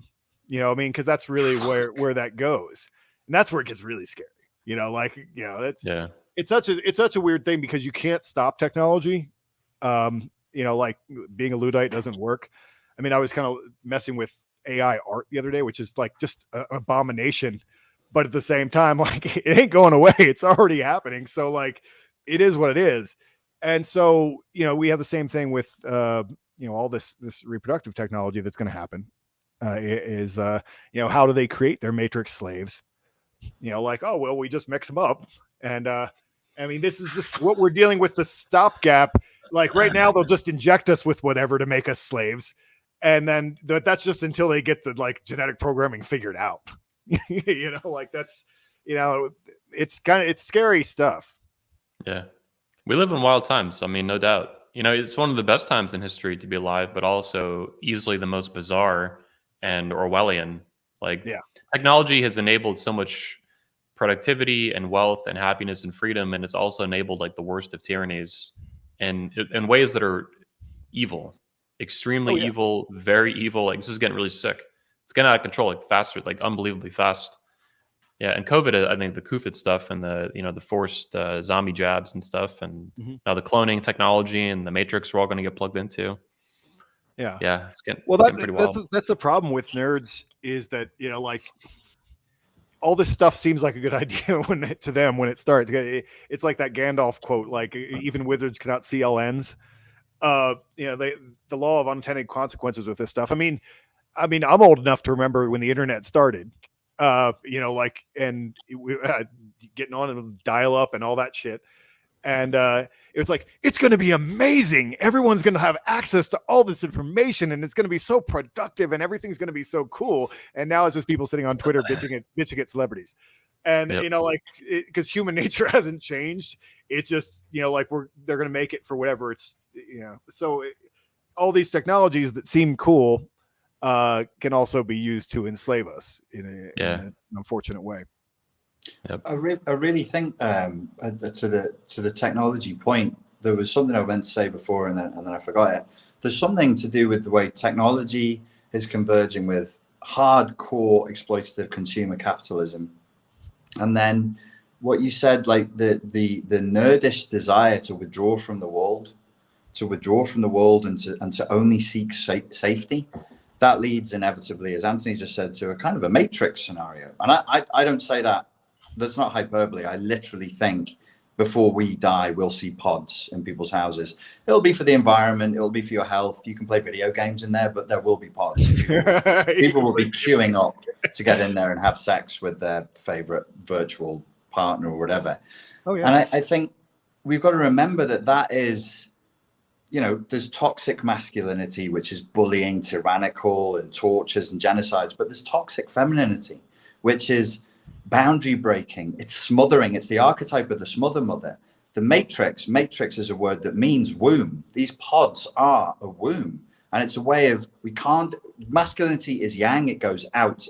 Because that's really where that goes, and that's where it gets really scary. It's such a weird thing, because you can't stop technology. Being a Luddite doesn't work. I mean, I was kind of messing with AI art the other day, which is just an abomination, but at the same time, it ain't going away. It's already happening. So it is what it is. And so, we have the same thing with, all this reproductive technology that's going to happen. How do they create their matrix slaves? We just mix them up. And, this is just what we're dealing with, the stopgap. Right now, they'll just inject us with whatever to make us slaves. And then that's just until they get the genetic programming figured out. That's, it's scary stuff. Yeah. We live in wild times. I mean, no doubt. It's one of the best times in history to be alive, but also easily the most bizarre and Orwellian. Like, technology has enabled so much productivity and wealth and happiness and freedom, and it's also enabled like the worst of tyrannies and in ways that are evil, extremely evil, very evil. Like, this is getting really sick. It's getting out of control, like faster, like unbelievably fast. Yeah, and COVID, I think the COVID stuff and the forced zombie jabs and stuff, and now the cloning technology and the Matrix we're all going to get plugged into. Yeah, it's getting pretty wild. That's the problem with nerds is that like all this stuff seems like a good idea to them when it starts. It's like that Gandalf quote, like even wizards cannot see LNs. The law of unintended consequences with this stuff. I mean, I'm old enough to remember when the internet started. And we getting on and dial up and all that shit. And it was like, it's going to be amazing. Everyone's going to have access to all this information and it's going to be so productive and everything's going to be so cool. And now it's just people sitting on Twitter bitching at celebrities. And, because human nature hasn't changed. It's just, they're going to make it for whatever it's, all these technologies that seem cool can also be used to enslave us in an unfortunate way. Yep. I really think to the technology point, there was something I meant to say before and then I forgot it. There's something to do with the way technology is converging with hardcore exploitative consumer capitalism, and then what you said, like the nerdish desire to withdraw from the world, and to only seek safety. That leads inevitably, as Anthony just said, to a kind of a Matrix scenario. And I don't say that. That's not hyperbole. I literally think before we die, we'll see pods in people's houses. It'll be for the environment. It'll be for your health. You can play video games in there, but there will be pods. People will be queuing up to get in there and have sex with their favorite virtual partner or whatever. Oh, yeah. And I think we've got to remember that is, there's toxic masculinity, which is bullying, tyrannical, and tortures and genocides. But there's toxic femininity, which is boundary breaking. It's smothering. It's the archetype of the smother mother. The matrix is a word that means womb. These pods are a womb. And it's a way of, masculinity is yang. It goes out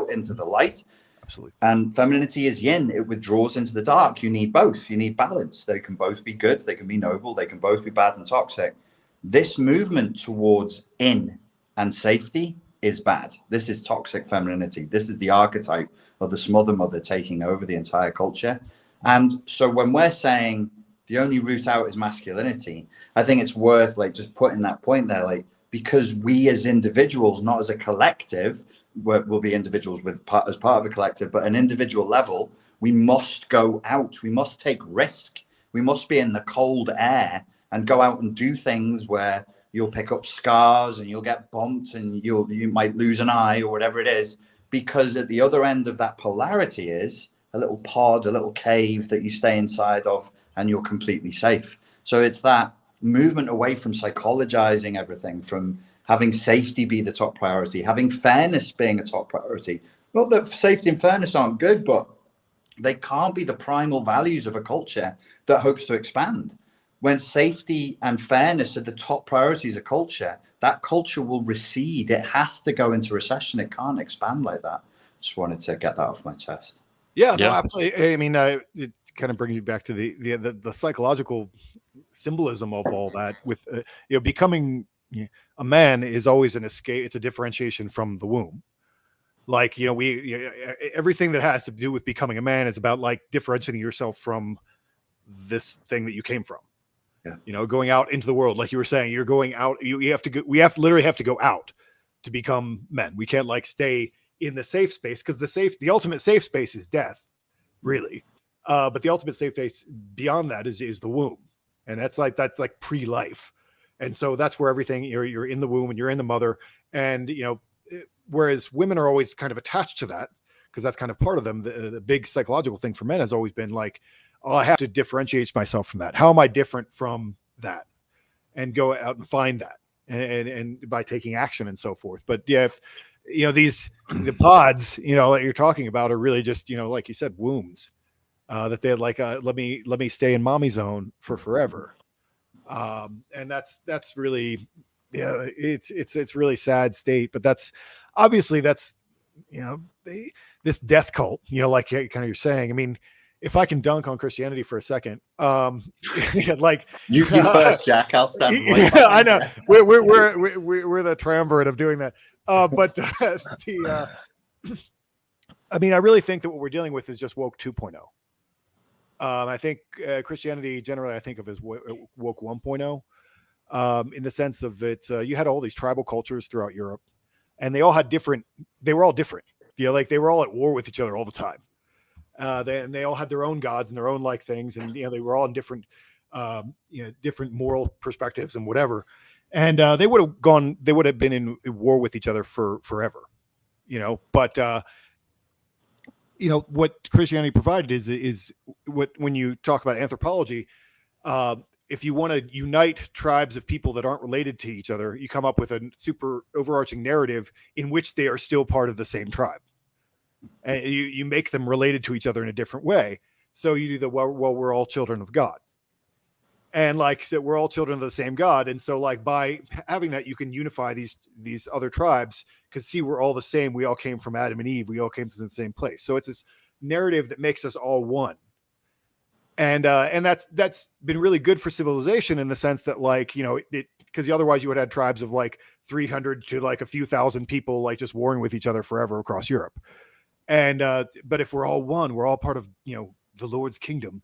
into the light. Absolutely. And femininity is yin. It withdraws into the dark. You need both. You need balance. They can both be good. They can be noble. They can both be bad and toxic. This movement towards in and safety is bad. This is toxic femininity. This is the archetype of the smother mother taking over the entire culture. And so when we're saying the only route out is masculinity, I think it's worth just putting that point there, because we as individuals, not as a collective, we'll be individuals as part of a collective, but an individual level, we must go out. We must take risk. We must be in the cold air and go out and do things where you'll pick up scars and you'll get bumped and you might lose an eye or whatever it is, because at the other end of that polarity is a little pod, a little cave that you stay inside of and you're completely safe. So it's that movement away from psychologizing everything, from having safety be the top priority, having fairness being a top priority. Not that safety and fairness aren't good, but they can't be the primal values of a culture that hopes to expand. When safety and fairness are the top priorities of culture, that culture will recede. It has to go into recession. It can't expand like that. Just wanted to get that off my chest. Yeah, no, absolutely. I mean, it kind of brings you back to the psychological symbolism of all that. With becoming a man is always an escape. It's a differentiation from the womb. Everything that has to do with becoming a man is about differentiating yourself from this thing that you came from. Yeah. Going out into the world, like you were saying, you're going out. You have to go. We literally have to go out to become men. We can't stay in the safe space, because the ultimate safe space is death, really. But the ultimate safe space beyond that is the womb, and that's like pre-life, and so that's where everything you're in the womb and you're in the mother, and whereas women are always kind of attached to that because that's kind of part of them. The big psychological thing for men has always been oh, I have to differentiate myself from that. How am I different from that? And go out and find that, and by taking action and so forth. But if the pods, that you're talking about are really just, like you said, wombs, that they're let me stay in mommy zone for forever. And that's really, yeah, it's really sad state, but that's obviously this death cult, like kind of you're saying. I mean, if I can dunk on Christianity for a second, like you first, Jack. I'll stand right yeah, I know you. we're the triumvirate of doing that. But I mean, I really think that what we're dealing with is just woke 2.0. I think Christianity generally I think of as woke 1.0, in the sense of you had all these tribal cultures throughout Europe, and they were all different. Like they were all at war with each other all the time. They all had their own gods and their own like things, and they were all in different different moral perspectives and whatever. And they would have been in war with each other for forever, but what Christianity provided is what, when you talk about anthropology, if you want to unite tribes of people that aren't related to each other, you come up with a super overarching narrative in which they are still part of the same tribe. And you make them related to each other in a different way. So you do we're all children of God. And like so we're all children of the same God. And so like by having that, you can unify these other tribes, because see, we're all the same. We all came from Adam and Eve. We all came to the same place. So it's this narrative that makes us all one. And that's been really good for civilization in the sense that like, because otherwise you would have tribes of like 300 to like a few thousand people, like just warring with each other forever across Europe. And, but if we're all one, we're all part of, the Lord's kingdom.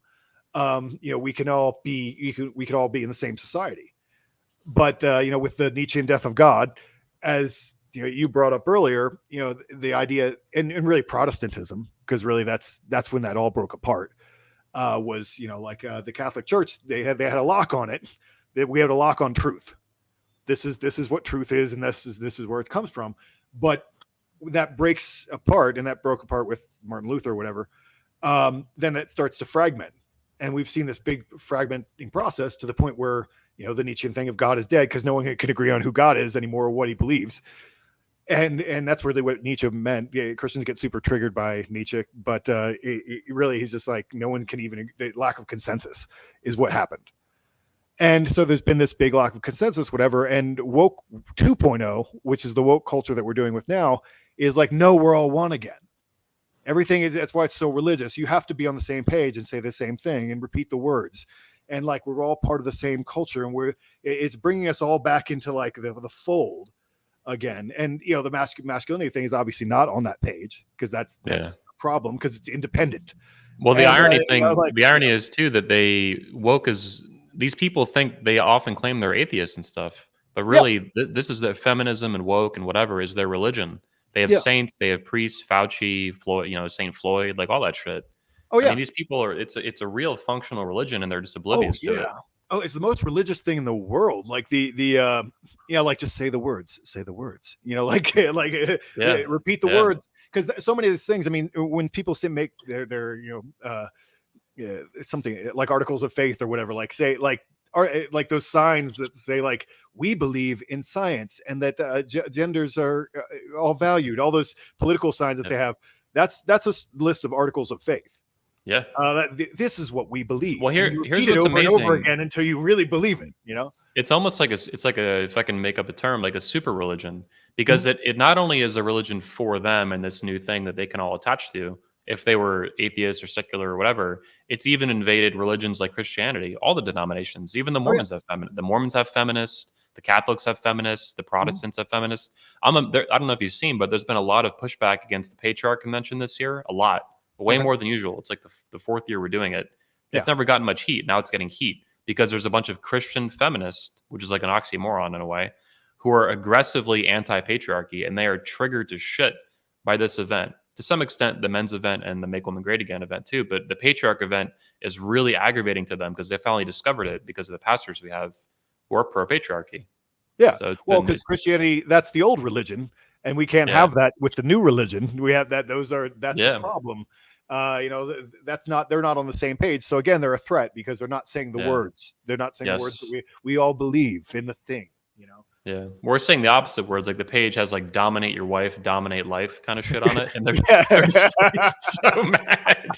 We can all be, we could all be in the same society. But, with the Nietzschean death of God, as you brought up earlier, the idea and really Protestantism, because really that's when that all broke apart, was, the Catholic Church, they had a lock on it, that we had a lock on truth. This is what truth is. And this is where it comes from. But that breaks apart, and that broke apart with Martin Luther or whatever. Then it starts to fragment. And we've seen this big fragmenting process to the point where, the Nietzschean thing of God is dead, because no one can agree on who God is anymore or what he believes. And that's really what Nietzsche meant. Yeah, Christians get super triggered by Nietzsche, but really he's just like, no one can even, the lack of consensus is what happened. And so there's been this big lack of consensus, whatever. And woke 2.0, which is the woke culture that we're doing with now, is like, no, we're all one again. Everything is, that's why it's so religious. You have to be on the same page and say the same thing and repeat the words. And like, we're all part of the same culture, and it's bringing us all back into like the fold again. And, the masculinity thing is obviously not on that page, because that's a problem, because it's independent. Well, the irony is too, that these people think, they often claim they're atheists and stuff, but really this is that feminism and woke and whatever is their religion. They have saints, they have priests, Fauci, Floyd, St. Floyd, like all that shit. Oh yeah, I mean, these people are. It's a real functional religion, and they're just oblivious to it. Oh, it's the most religious thing in the world. Like like just say the words, repeat the words, because so many of these things. I mean, when people make their something like articles of faith or whatever, like say like those signs that say like, we believe in science and that genders are all valued, all those political signs that they have, that's a list of articles of faith. Yeah. This is what we believe. Well, here's what's over amazing. And over again until you really believe it, It's almost like if I can make up a term, like a super religion, because it not only is a religion for them and this new thing that they can all attach to, if they were atheist or secular or whatever, it's even invaded religions like Christianity, all the denominations, even the Mormons have feminists. The Mormons have feminists, the Catholics have feminists, the Protestants have feminists. I don't know if you've seen, but there's been a lot of pushback against the Patriarch Convention this year, a lot, way more than usual. It's like the fourth year we're doing it. It's never gotten much heat. Now it's getting heat because there's a bunch of Christian feminists, which is like an oxymoron in a way, who are aggressively anti-patriarchy, and they are triggered to shit by this event. To some extent, the men's event and the Make Women Great Again event too, but the patriarch event is really aggravating to them because they finally discovered it because of the pastors we have who are pro-patriarchy. Yeah, so because Christianity, that's the old religion, and we can't have that with the new religion. We have that; that's the problem. They're not on the same page. So again, they're a threat because they're not saying the words. They're not saying the words that we all believe in the thing. Yeah, we're saying the opposite words. Like the page has like "dominate your wife, dominate life" kind of shit on it, and they're, they're just like, so mad.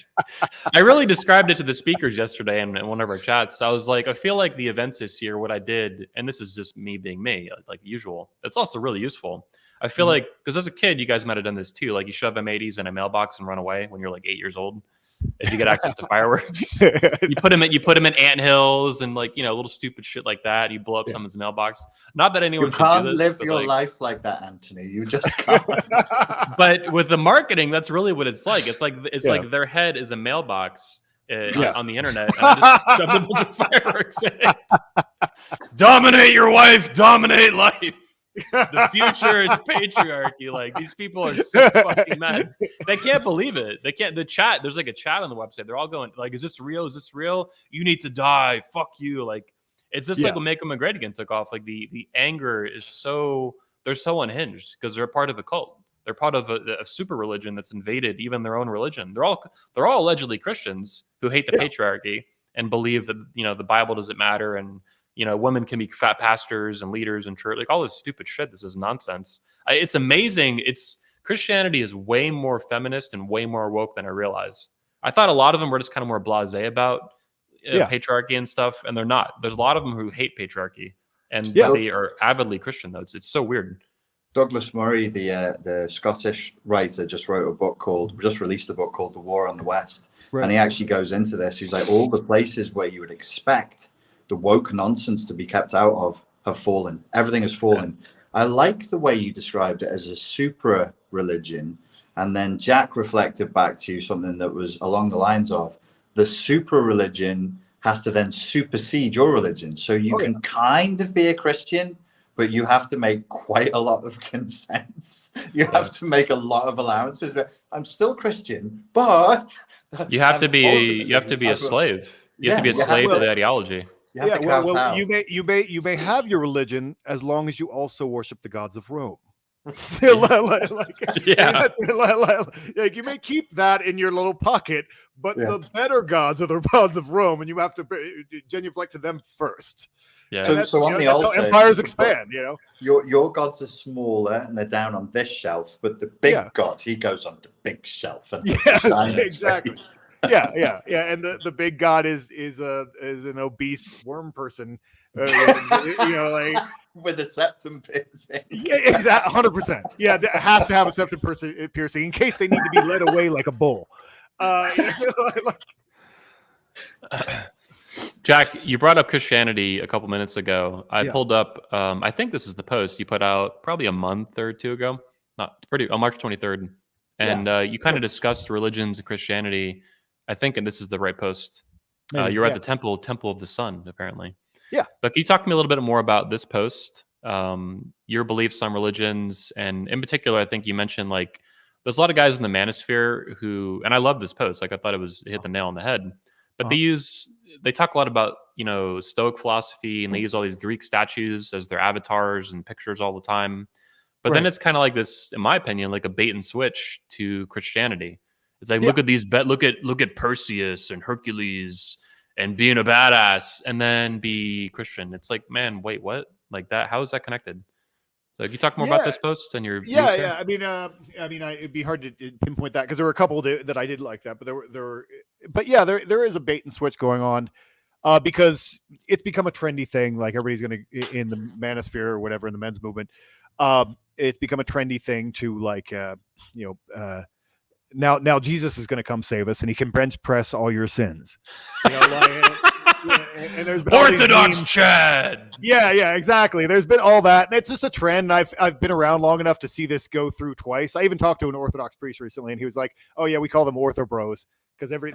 I really described it to the speakers yesterday in one of our chats. I was like, I feel like the events this year, what I did, and this is just me being me, like usual. It's also really useful. I feel like because as a kid, you guys might have done this too. Like you shove M80s in a mailbox and run away when you're like 8 years old. If you get access to fireworks, you put them in anthills and like little stupid shit like that. You blow up someone's mailbox. Not that anyone You should can't do this, live but, your like, life like that, Anthony. You just can't. But with the marketing, that's really what it's like. It's like their head is a mailbox on the internet, and I just shoved a bunch of fireworks in it. Dominate your wife, dominate life. The future is patriarchy. Like these people are so fucking mad. They can't believe it. They can't. The chat. There's like a chat on the website. They're all going like, "Is this real? Is this real? You need to die. Fuck you." Like it's just like when Make 'Em Great Again took off. Like the anger is so they're so unhinged because they're a part of a cult. They're part of a super religion that's invaded even their own religion. They're all allegedly Christians who hate the patriarchy and believe that the Bible doesn't matter and women can be fat pastors and leaders in church, like all this stupid shit. This is nonsense. It's amazing. Christianity is way more feminist and way more woke than I realized. I thought a lot of them were just kind of more blasé about patriarchy and stuff, and they're not. There's a lot of them who hate patriarchy, and they are avidly Christian, though. It's so weird. Douglas Murray, the Scottish writer, just released a book called The War on the West. Right. And he actually goes into this. He's like, all the places where you would expect the woke nonsense to be kept out of have fallen. Everything has fallen. Yeah. I like the way you described it as a supra religion. And then Jack reflected back to something that was along the lines of the supra religion has to then supersede your religion. So you can kind of be a Christian, but you have to make quite a lot of consents. You have to make a lot of allowances. I'm still Christian, but you have to be a slave. You have to be a slave to the ideology. You may have your religion as long as you also worship the gods of Rome. Like you may keep that in your little pocket, but the better gods are the gods of Rome, and you have to genuflect to them first. Yeah. So on the altar, empires expand. Your gods are smaller and they're down on this shelf, but the big god, he goes on the big shelf. And exactly. Yeah, and the big god is an obese worm person, like with a septum piercing. Yeah, exactly, 100%. Yeah, it has to have a septum piercing in case they need to be led away like a bull. Jack, you brought up Christianity a couple minutes ago. I pulled up. I think this is the post you put out probably a month or two ago. On March 23rd, and you kind of discussed religions and Christianity. I think, and this is the right post. You're at the temple of the sun, apparently. Yeah. But can you talk to me a little bit more about this post, your beliefs on religions, and in particular, I think you mentioned like there's a lot of guys in the Manosphere who, and I love this post. Like I thought it hit the nail on the head. But they talk a lot about Stoic philosophy, and they use all these Greek statues as their avatars and pictures all the time. But then it's kind of like this, in my opinion, like a bait and switch to Christianity. It's like look at Perseus and Hercules and being a badass, and then be Christian. It's like, man, wait, what? Like that? How is that connected? So, can you talk more about this post and your views here? I mean, it'd be hard to pinpoint that because there were a couple that I did like that, but there is a bait and switch going on because it's become a trendy thing. Like everybody's going to in the Manosphere or whatever in the men's movement. It's become a trendy thing to like, now Jesus is going to come save us, and he can bench press all your sins. And there's been Orthodox Chad. Yeah, exactly. There's been all that, and it's just a trend. I've been around long enough to see this go through twice. I even talked to an Orthodox priest recently, and he was like, "Oh yeah, we call them Ortho Bros because every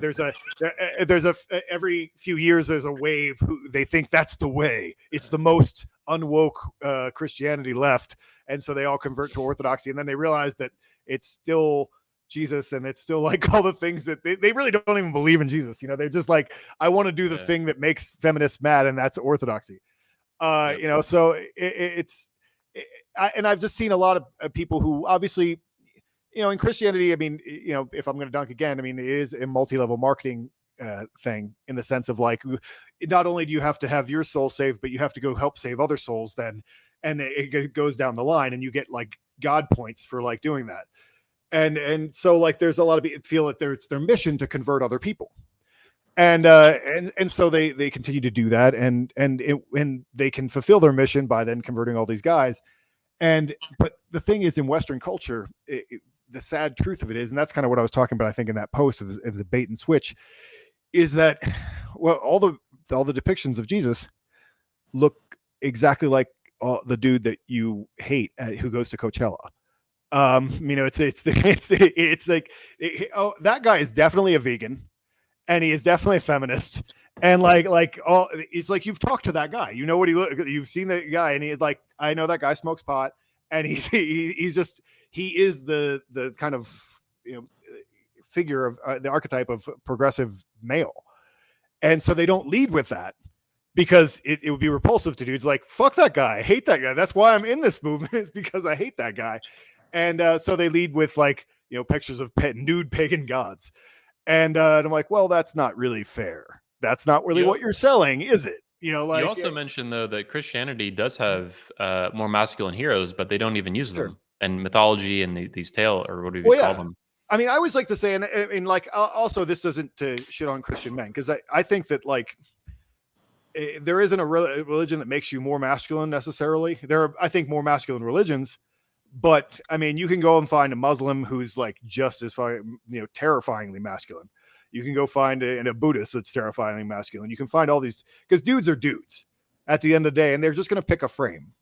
few years there's a wave who they think that's the way. It's the most unwoke Christianity left, and so they all convert to Orthodoxy, and then they realize that it's still Jesus, and it's still like all the things that they really don't even believe in Jesus. They're just like, I want to do the thing that makes feminists mad, and that's orthodoxy. So and I've just seen a lot of people who obviously, in Christianity, I mean, if I'm going to dunk again, I mean, it is a multi-level marketing thing in the sense of like, not only do you have to have your soul saved, but you have to go help save other souls then. and it goes down the line, and you get like God points for like doing that. And so like there's a lot of people feel that it's their mission to convert other people. And so they continue to do that, and they can fulfill their mission by then converting all these guys. But the thing is, in Western culture, the sad truth of it is, and that's kind of what I was talking about, I think, in that post of the bait and switch, is that, well, all the depictions of Jesus look exactly like the dude that you hate who goes to Coachella. It's like, that guy is definitely a vegan, and he is definitely a feminist. And it's like, you've talked to that guy, you know what you've seen the guy, and he's like, I know that guy smokes pot, and he is the kind of, figure of the archetype of progressive male. And so they don't lead with that, because it would be repulsive to dudes like, fuck that guy, I hate that guy. That's why I'm in this movement, is because I hate that guy. And so they lead with like, pictures of nude pagan gods. And I'm like, well, that's not really fair. That's not really what you're selling, is it? You also mentioned, though, that Christianity does have more masculine heroes, but they don't even use Sure. them. And mythology and these tale, or what do you call them? I mean, I always like to say, and like, also, this doesn't shit on Christian men, because I think that like there isn't a religion that makes you more masculine necessarily. There are, I think, more masculine religions, but I mean, you can go and find a Muslim who's like just as terrifyingly masculine. You can go find a Buddhist that's terrifyingly masculine. You can find all these, because dudes are dudes at the end of the day, and they're just going to pick a frame.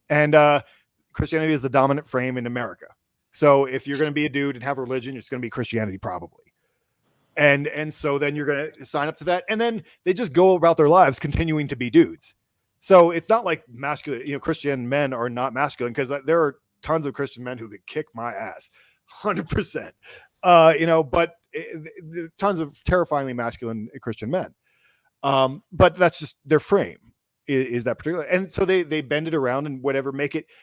And Christianity is the dominant frame in America. So if you're going to be a dude and have a religion, it's going to be Christianity probably. And so then you're going to sign up to that. And then they just go about their lives continuing to be dudes. So it's not like masculine, Christian men are not masculine, because there are tons of Christian men who could kick my ass 100%. But tons of terrifyingly masculine Christian men. But that's just their frame is that particular. And so they bend it around and whatever,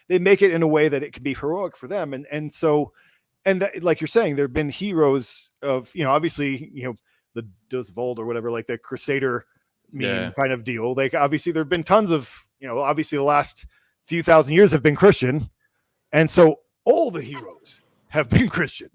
they make it in a way that it can be heroic for them. And so, that, like you're saying, there've been heroes of, obviously, the Dusvold or whatever, like the Crusader meme kind of deal. Like, obviously there've been tons of, obviously the last few thousand years have been Christian. And so all the heroes have been Christian.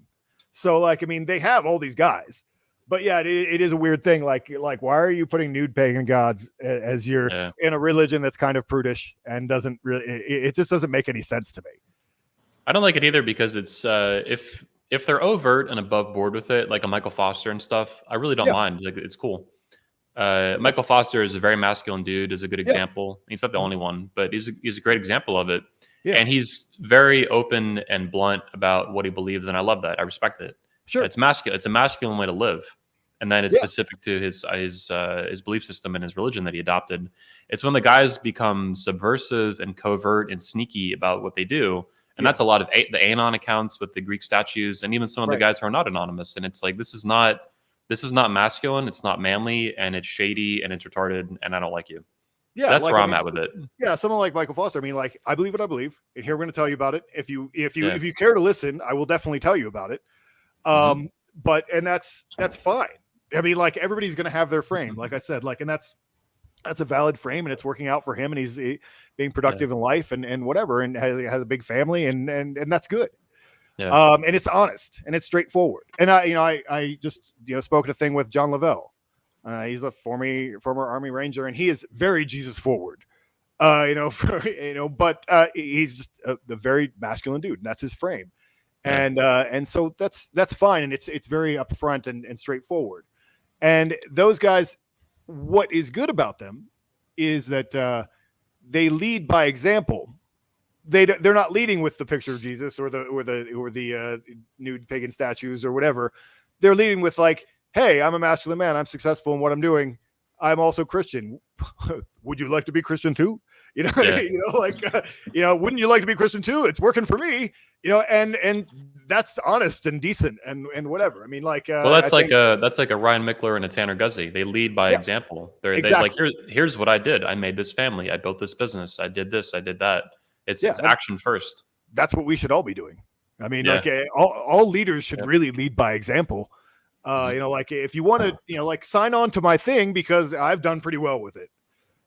So like, I mean, they have all these guys, but yeah, it is a weird thing. Like, why are you putting nude pagan gods as you're in a religion that's kind of prudish and doesn't really, it just doesn't make any sense to me. I don't like it either, because it's, if they're overt and above board with it, like a Michael Foster and stuff, I really don't mind. Like, it's cool. Michael Foster is a very masculine dude, is a good example. He's not the only one, but he's a great example of it. Yeah. And he's very open and blunt about what he believes, and I love that. I respect it. Sure, it's masculine. It's a masculine way to live, and then it's specific to his belief system and his religion that he adopted. It's when the guys become subversive and covert and sneaky about what they do, and that's a lot of the Anon accounts with the Greek statues, and even some of the guys who are not anonymous. And it's like, this is not masculine. It's not manly, and it's shady, and it's retarded, and I don't like you. Yeah, that's where I'm at with it. Yeah, someone like Michael Foster. I mean, like, I believe what I believe, and here we're going to tell you about it. If you care to listen, I will definitely tell you about it. But that's fine. I mean, like, everybody's going to have their frame, like I said, like, and that's a valid frame, and it's working out for him, and he's being productive in life and whatever, and has a big family, and that's good. Yeah. And it's honest and it's straightforward. And I just spoke at a thing with John Lavelle. He's a former Army Ranger, and he is very Jesus forward. But he's just the very masculine dude, and that's his frame. And so that's fine, and it's very upfront and straightforward. And those guys, what is good about them is that they lead by example. They're not leading with the picture of Jesus or the nude pagan statues or whatever. They're leading with like, hey, I'm a masculine man. I'm successful in what I'm doing. I'm also Christian. Would you like to be Christian too? Wouldn't you like to be Christian too? It's working for me. And that's honest and decent and whatever. I mean, like, well, that's like a Ryan Mickler and a Tanner Guzzi. They lead by example. They like, here's what I did. I made this family. I built this business. I did this. I did that. It's action first. That's what we should all be doing. I mean, like, all leaders should really lead by example. Like, if you want to, like, sign on to my thing because I've done pretty well with it.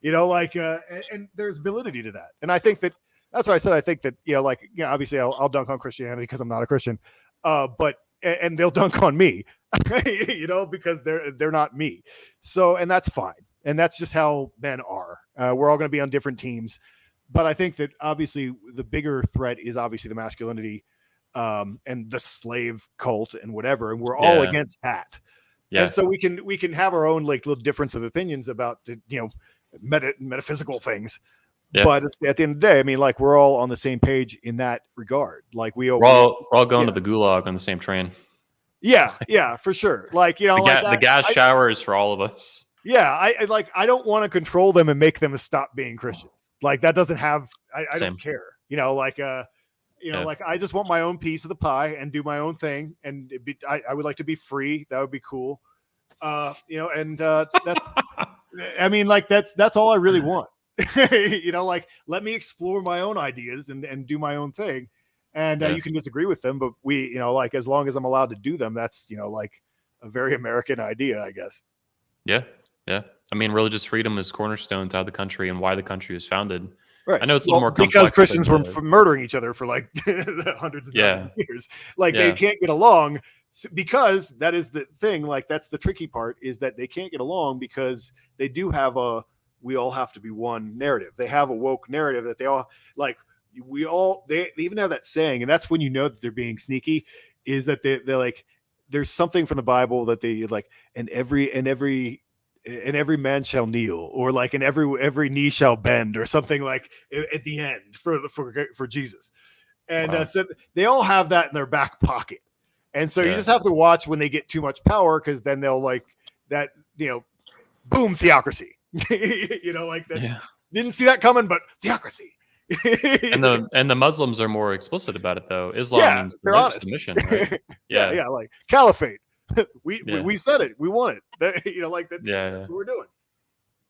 And there's validity to that. And I think that that's why I said I think that obviously I'll dunk on Christianity because I'm not a Christian, but and they'll dunk on me, because they're not me. So and that's fine, and that's just how men are. We're all going to be on different teams, but I think that obviously the bigger threat is obviously the masculinity, and the slave cult and whatever, and we're all against that. Yeah. And so we can have our own like little difference of opinions about the metaphysical things. Yeah. But at the end of the day, I mean, like we're all on the same page in that regard. Like we're all going to the gulag on the same train. Yeah, for sure. Like the gas shower is for all of us. Yeah, I don't want to control them and make them stop being Christians. Like that doesn't have. I don't care. Like I just want my own piece of the pie and do my own thing. And I would like to be free. That would be cool. And that's. I mean, like that's all I really want. Like let me explore my own ideas and do my own thing. And you can disagree with them, but we, like as long as I'm allowed to do them, that's like a very American idea, I guess. Yeah. I mean, religious freedom is cornerstone to how the country and why the country was founded. Right. I know it's a little more complex because Christians were murdering each other for like hundreds of years. Like they can't get along because that is the thing. Like that's the tricky part is that they can't get along because they do have we all have to be one narrative. They have a woke narrative that they all like. They even have that saying, and that's when you know that they're being sneaky. Is that they're like, there's something from the Bible that they like, and every man shall kneel, or like, and every knee shall bend, or something like at the end for Jesus. And so they all have that in their back pocket, and so you just have to watch when they get too much power, because then they'll like that, boom, theocracy. Like that. Didn't see that coming, but theocracy. and the Muslims are more explicit about it, though. Islam means they're honest. Submission, right? yeah, like caliphate. we said it. We want it. Like that's what we're doing.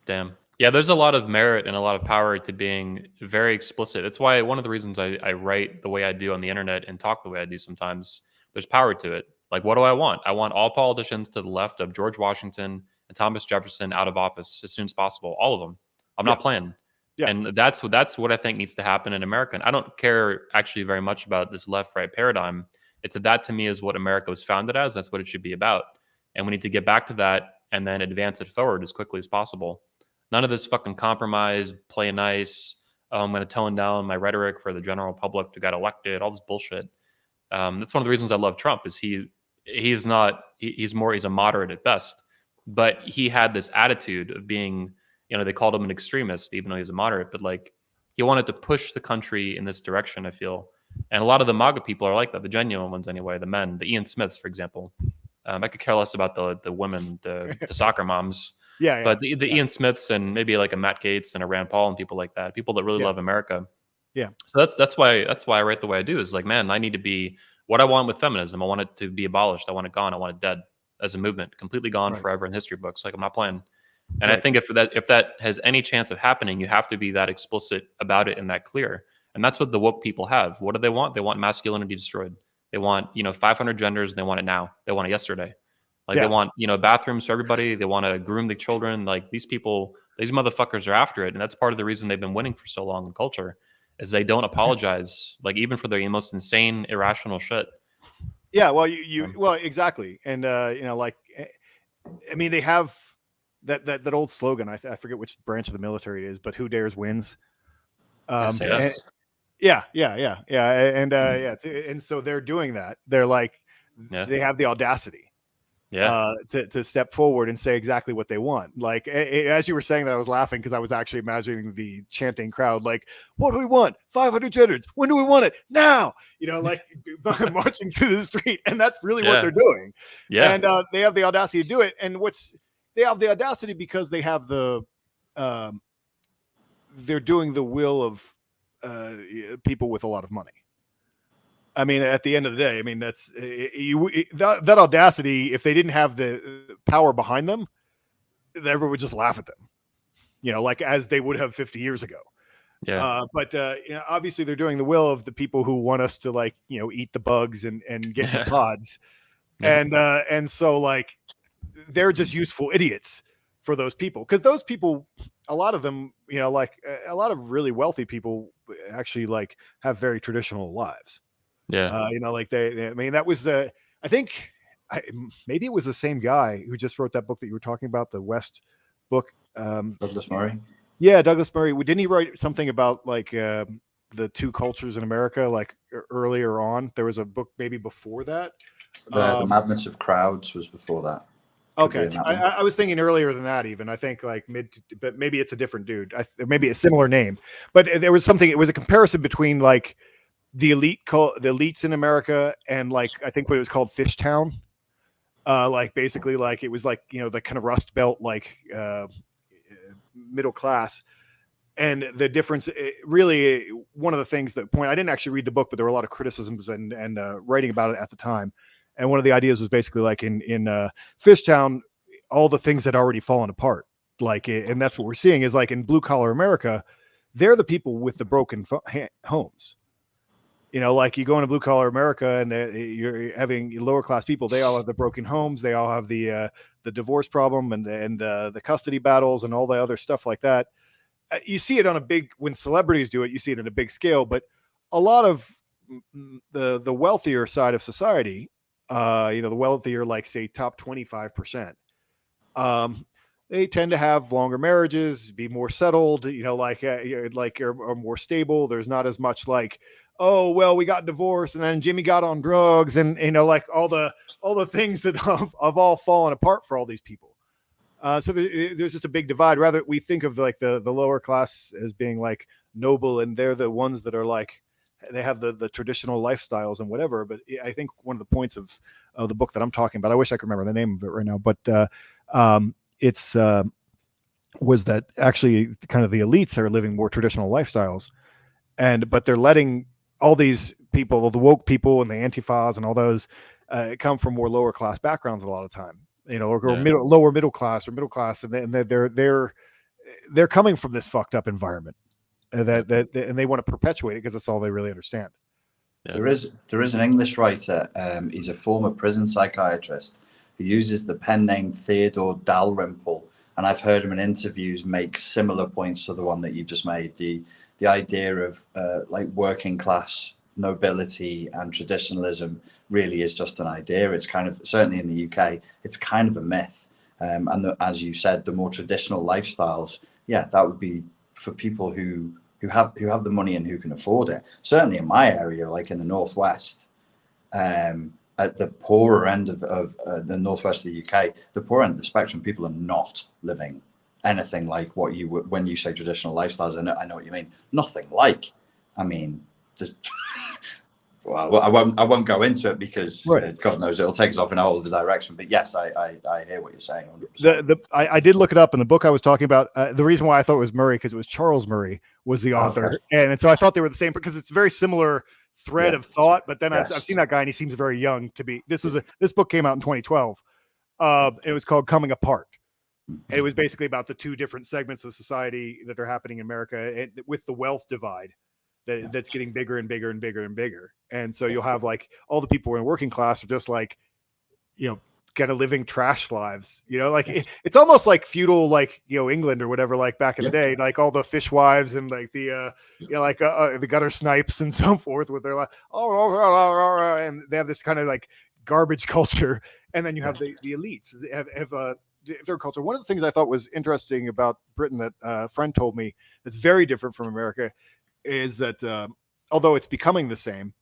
Damn. Yeah, there's a lot of merit and a lot of power to being very explicit. That's why one of the reasons I write the way I do on the internet and talk the way I do sometimes. There's power to it. Like, what do I want? I want all politicians to the left of George Washington and Thomas Jefferson out of office as soon as possible. All of them. I'm not playing. Yeah. And that's what I think needs to happen in America. And I don't care actually very much about this left-right paradigm. That to me is what America was founded as. That's what it should be about. And we need to get back to that and then advance it forward as quickly as possible. None of this fucking compromise, play nice. I'm going to tone down my rhetoric for the general public to get elected. All this bullshit. That's one of the reasons I love Trump. Is he's a moderate at best, but he had this attitude of being, they called him an extremist, even though he's a moderate. But like, he wanted to push the country in this direction, I feel. And a lot of the MAGA people are like that, the genuine ones anyway. The men, the Ian Smiths, for example. I could care less about the women, the soccer moms. Yeah. But the Ian Smiths and maybe like a Matt Gaetz and a Rand Paul and people like that, people that really love America. Yeah. So that's why I write the way I do. Is like, man, I need to be what I want with feminism. I want it to be abolished. I want it gone. I want it dead as a movement, completely gone forever in history books. Like, I'm not playing. And I think if that has any chance of happening, you have to be that explicit about it and that clear. And that's what the woke people have. What do they want? They want masculinity destroyed. They want 500 genders. And they want it now. They want it yesterday. Like they want bathrooms for everybody. They want to groom the children. Like these motherfuckers are after it. And that's part of the reason they've been winning for so long in culture, is they don't apologize, like even for their most insane, irrational shit. Yeah, well, well, exactly. And like, I mean, they have that old slogan. I forget which branch of the military it is, but who dares wins. Yes. And so they're doing that. They're like, they have the audacity. To step forward and say exactly what they want. Like as you were saying that, I was laughing because I was actually imagining the chanting crowd. Like, what do we want? 500 genders. When do we want it? Now. Like marching through the street, and that's really what they're doing. Yeah, and they have the audacity to do it. And they have the audacity because they have the they're doing the will of people with a lot of money. I mean, at the end of the day, I mean, that's that audacity. If they didn't have the power behind them, everyone would just laugh at them, like as they would have 50 years ago. Yeah. But obviously they're doing the will of the people who want us to eat the bugs and get the pods. And so like, they're just useful idiots for those people. Cause those people a lot of them, like a lot of really wealthy people actually like have very traditional lives. Yeah. Like I mean, that was I think maybe it was the same guy who just wrote that book that you were talking about, the West book. Douglas Murray. Yeah, Douglas Murray. Didn't he write something about like the two cultures in America, like earlier on? There was a book maybe before that. The Madness of Crowds was before that. Okay, I was thinking earlier than that. Even I think like but maybe it's a different dude. Maybe a similar name, but there was something. It was a comparison between like the elites in America and like I think what it was called Fishtown. Like basically like it was like the kind of Rust Belt like middle class. And the difference, really, one of the things I didn't actually read the book, but there were a lot of criticisms and writing about it at the time. And one of the ideas was basically like in Fishtown, all the things had already fallen apart. Like, and that's what we're seeing is like in blue collar America, they're the people with the broken homes. Like you go into blue collar America and you're having lower class people. They all have the broken homes. They all have the divorce problem and the custody battles and all the other stuff like that. You see it when celebrities do it, you see it on a big scale, but a lot of the wealthier side of society, the wealthier, like say top 25%, they tend to have longer marriages, be more settled, are more stable. There's not as much like, oh, well, we got divorced and then Jimmy got on drugs and, like all the things that have all fallen apart for all these people. So there's just a big divide. Rather, we think of like the lower class as being like noble, and they're the ones that are like they have the traditional lifestyles and whatever. But I think one of the points of the book that I'm talking about, I wish I could remember the name of it right now, but it's was that actually kind of the elites are living more traditional lifestyles, but they're letting all these people, the woke people and the antifas and all those, come from more lower class backgrounds a lot of time. Or lower middle class or middle class, and they're coming from this fucked up environment, and they want to perpetuate it because that's all they really understand. Yeah. There is an English writer. He's a former prison psychiatrist who uses the pen name Theodore Dalrymple, and I've heard him in interviews make similar points to the one that you just made. The idea of like working class nobility and traditionalism really is just an idea. It's kind of, certainly in the UK, it's kind of a myth. As you said, the more traditional lifestyles, that would be for people who have the money and who can afford it. Certainly in my area, like in the Northwest, at the poorer end of the Northwest of the UK, the poorer end of the spectrum, people are not living anything like what you would when you say traditional lifestyles. I know what you mean. Nothing like. I mean, well, I won't go into it because God knows it'll take us off in a whole other direction. But yes, I hear what you're saying. 100%. I did look it up in the book I was talking about. The reason why I thought it was Murray because it was Charles Murray was the author, and so I thought they were the same because it's a very similar thread of thought. But then I've seen that guy and he seems very young to be. This book came out in 2012. It was called Coming Apart. And it was basically about the two different segments of society that are happening in America with the wealth divide. That's getting bigger and bigger and bigger and bigger. And so you'll have like all the people in working class are just like, kind of living trash lives, like it's almost like feudal, like, England or whatever, like back in the day, like all the fishwives and like the, the gutter snipes and so forth with their like, and they have this kind of like garbage culture. And then you have the elites have their culture. One of the things I thought was interesting about Britain that a friend told me that's very different from America is that although it's becoming the same,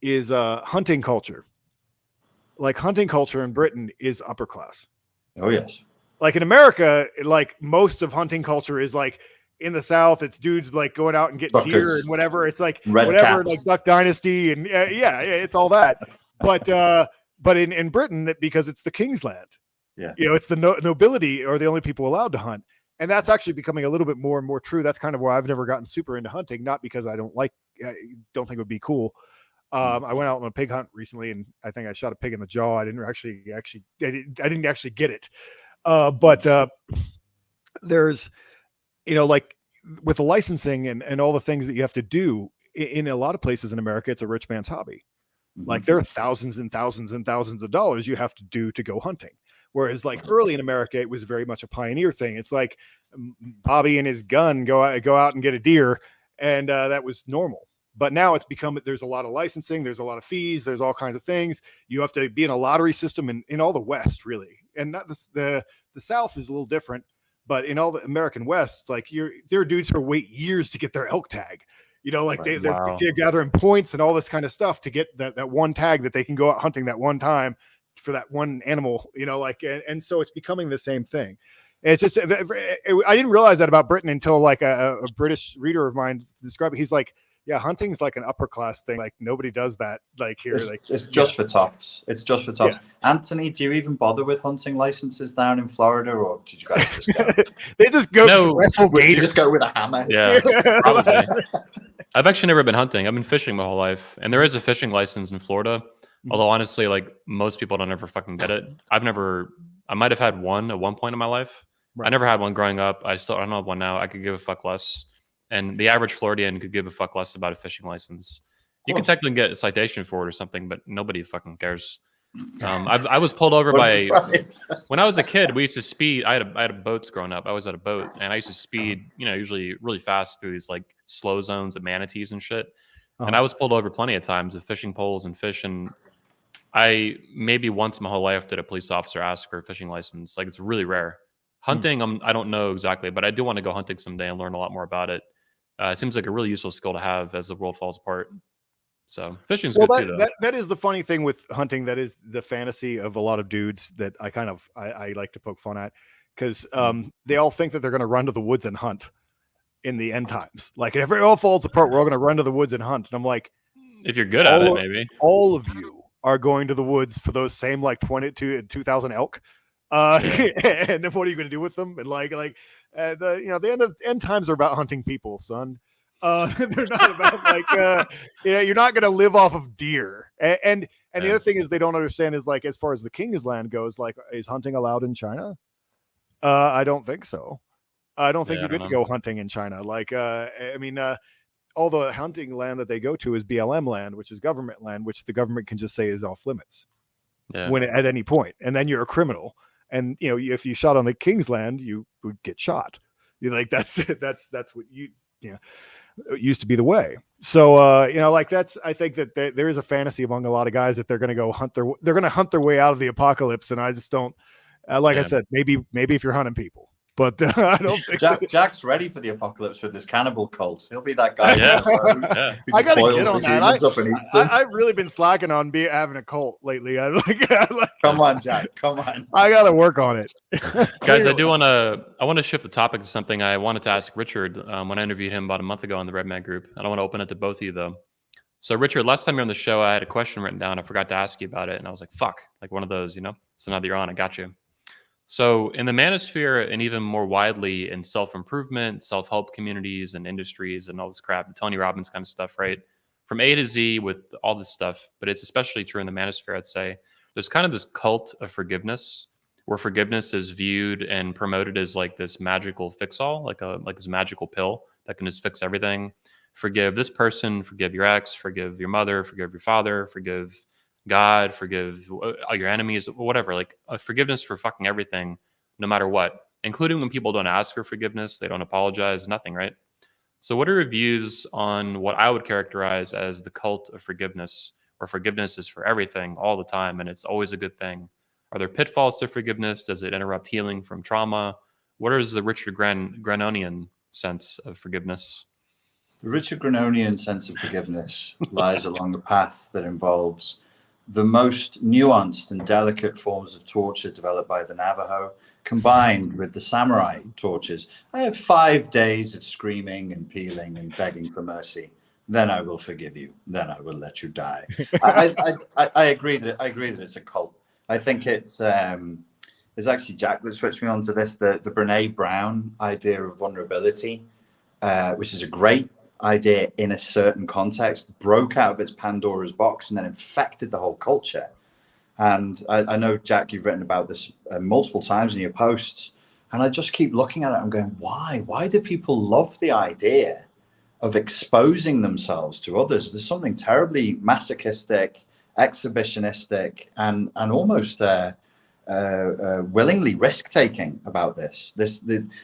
is hunting culture. Like hunting culture in Britain is upper class. Oh yes. Like in America, like most of hunting culture is like in the South, it's dudes like going out and getting deer and whatever. It's like whatever, like Duck Dynasty and it's all that. But in Britain, because it's the king's land, it's the nobility are the only people allowed to hunt. And that's actually becoming a little bit more and more true. That's kind of why I've never gotten super into hunting, not because I don't think it would be cool. I went out on a pig hunt recently, and I think I shot a pig in the jaw. I didn't actually get it. But there's, like with the licensing and all the things that you have to do in a lot of places in America, it's a rich man's hobby. Like there are thousands and thousands and thousands of dollars you have to do to go hunting. Whereas like early in America, it was very much a pioneer thing. It's like Bobby and his gun go out and get a deer, and that was normal. But now it's become, there's a lot of licensing, there's a lot of fees, there's all kinds of things. You have to be in a lottery system in all the West, really. And not the South is a little different, but in all the American West, it's like there are dudes who wait years to get their elk tag. Like they're gathering points and all this kind of stuff to get that one tag that they can go out hunting that one time for that one animal, and so it's becoming the same thing. And it's just, I didn't realize that about Britain until like a British reader of mine described it. He's like, yeah, hunting's like an upper class thing. Like nobody does that. Like here, it's just for toffs. It's just for toffs. Yeah. Anthony, do you even bother with hunting licenses down in Florida, or did you guys just go? They just go to wrestle gators. You just go with a hammer. Yeah, probably. I've actually never been hunting. I've been fishing my whole life, and there is a fishing license in Florida. Although honestly, like most people don't ever fucking get it. I might have had one at one point in my life. Right. I never had one growing up. I don't have one now. I could give a fuck less. And the average Floridian could give a fuck less about a fishing license. You can technically get a citation for it or something, but nobody fucking cares. I was pulled over by when I was a kid. We used to speed. I had a boats growing up. I was at a boat, and I used to speed, usually really fast through these like slow zones of manatees and shit. And I was pulled over plenty of times with fishing poles and fish. And I maybe once in my whole life did a police officer ask for a fishing license. Like it's really rare. Hunting, I don't know exactly, but I do want to go hunting someday and learn a lot more about it. It seems like a really useful skill to have as the world falls apart. So fishing's good too, though. That is the funny thing with hunting. That is the fantasy of a lot of dudes that I like to poke fun at, because they all think that they're going to run to the woods and hunt in the end times. Like if it all falls apart, we're all going to run to the woods and hunt. And I'm like, if you're good at it, maybe all of you are going to the woods for those same like 2,000 elk. And then what are you going to do with them? And the end times are about hunting people, son. They're not about like, you're not going to live off of deer. And the other thing is they don't understand is like, as far as the King's land goes, like, is hunting allowed in China? I don't think so. I don't think you're good to go hunting in China. Like, all the hunting land that they go to is BLM land, which is government land, which the government can just say is off limits at any point. And then you're a criminal. And, if you shot on the King's land, you would get shot. That's what it used to be the way. So, I think that there is a fantasy among a lot of guys that they're going to go hunt their way out of the apocalypse. And I just don't, I said, maybe if you're hunting people, but I don't think Jack's ready for the apocalypse with this cannibal cult. He'll be that guy. I got to get on that. I've really been slacking on having a cult lately. Come on, Jack. Come on. I got to work on it. Guys, I want to shift the topic to something I wanted to ask Richard when I interviewed him about a month ago on the Red Man group. I don't want to open it to both of you though. So Richard, last time you were on the show, I had a question written down. I forgot to ask you about it. And I was like, fuck, like one of those, So now that you're on, I got you. So in the Manosphere, and even more widely in self-improvement, self-help communities and industries and all this crap, the Tony Robbins kind of stuff, right? From A to Z with all this stuff, but it's especially true in the Manosphere, I'd say. There's kind of this cult of forgiveness, where forgiveness is viewed and promoted as like this magical fix-all, like this magical pill that can just fix everything. Forgive this person, forgive your ex, forgive your mother, forgive your father, forgive God, forgive all your enemies, whatever. Like forgiveness for fucking everything, no matter what, including when people don't ask for forgiveness, they don't apologize, nothing, right? So what are your views on what I would characterize as the cult of forgiveness, where forgiveness is for everything all the time and it's always a good thing? Are there pitfalls to forgiveness? Does it interrupt healing from trauma? What is the Richard Grannonian sense of forgiveness? The Richard Grannonian sense of forgiveness lies along the path that involves the most nuanced and delicate forms of torture developed by the Navajo, combined with the samurai tortures. I have 5 days of screaming and peeling and begging for mercy. Then I will forgive you. Then I will let you die. I agree that it's a cult. I think it's actually Jack that switched me onto this. The Brene Brown idea of vulnerability, which is a great idea in a certain context, broke out of its Pandora's box and then infected the whole culture. And I know, Jack, you've written about this multiple times in your posts, and I just keep looking at it. I'm going, why do people love the idea of exposing themselves to others? There's something terribly masochistic exhibitionistic, and almost willingly risk-taking about this.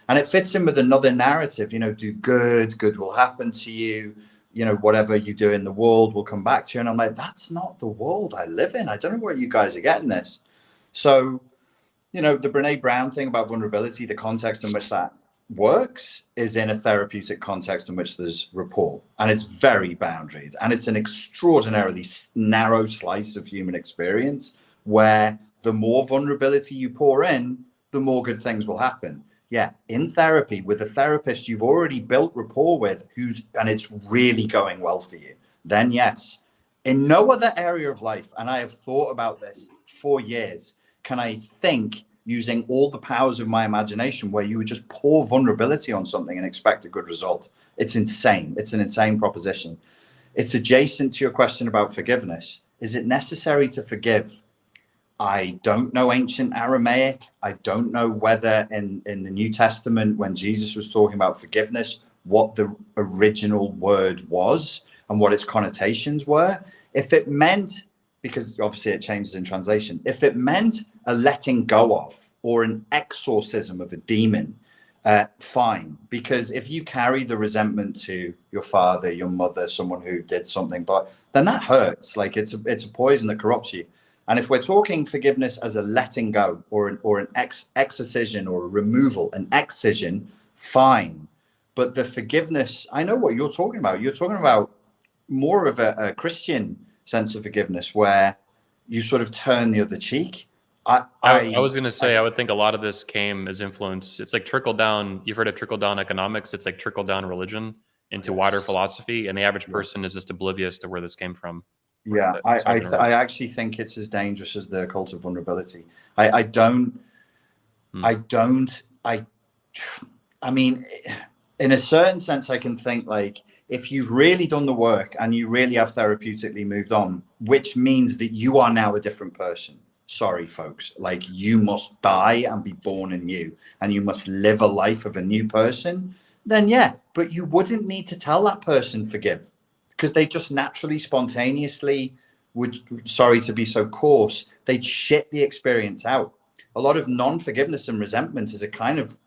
And it fits in with another narrative, you know, do good will happen to you, you know, whatever you do in the world will come back to you. And I'm like, that's not the world I live in. I don't know where you guys are getting this. So, you know, the Brene Brown thing about vulnerability, the context in which that works is in a therapeutic context in which there's rapport, and it's very boundaried, and it's an extraordinarily narrow slice of human experience where the more vulnerability you pour in, the more good things will happen. Yeah, in therapy with a therapist you've already built rapport with, and it's really going well for you, then yes. In no other area of life, and I have thought about this for years, can I think using all the powers of my imagination where you would just pour vulnerability on something and expect a good result. It's insane. It's an insane proposition. It's adjacent to your question about forgiveness. Is it necessary to forgive? I don't know ancient Aramaic. I don't know whether in the New Testament, when Jesus was talking about forgiveness, what the original word was and what its connotations were. If it meant, because obviously it changes in translation, if it meant a letting go of or an exorcism of a demon, fine. Because if you carry the resentment to your father, your mother, someone who did something, but then that hurts. Like it's a poison that corrupts you. And if we're talking forgiveness as a letting go or an excision or a removal, an excision, fine. But the forgiveness, I know what you're talking about. You're talking about more of a Christian sense of forgiveness where you sort of turn the other cheek. I was going to say, I would think a lot of this came as influence. It's like trickle down. You've heard of trickle down economics. It's like trickle down religion into wider philosophy. And the average person is just oblivious to where this came from. Yeah, I actually think it's as dangerous as the cult of vulnerability. I mean, in a certain sense, I can think like, if you've really done the work and you really have therapeutically moved on, which means that you are now a different person. Sorry, folks, like you must die and be born anew and you must live a life of a new person, then yeah, but you wouldn't need to tell that person forgive because they just naturally, spontaneously would, sorry to be so coarse, they'd shit the experience out. A lot of non-forgiveness and resentment is a kind of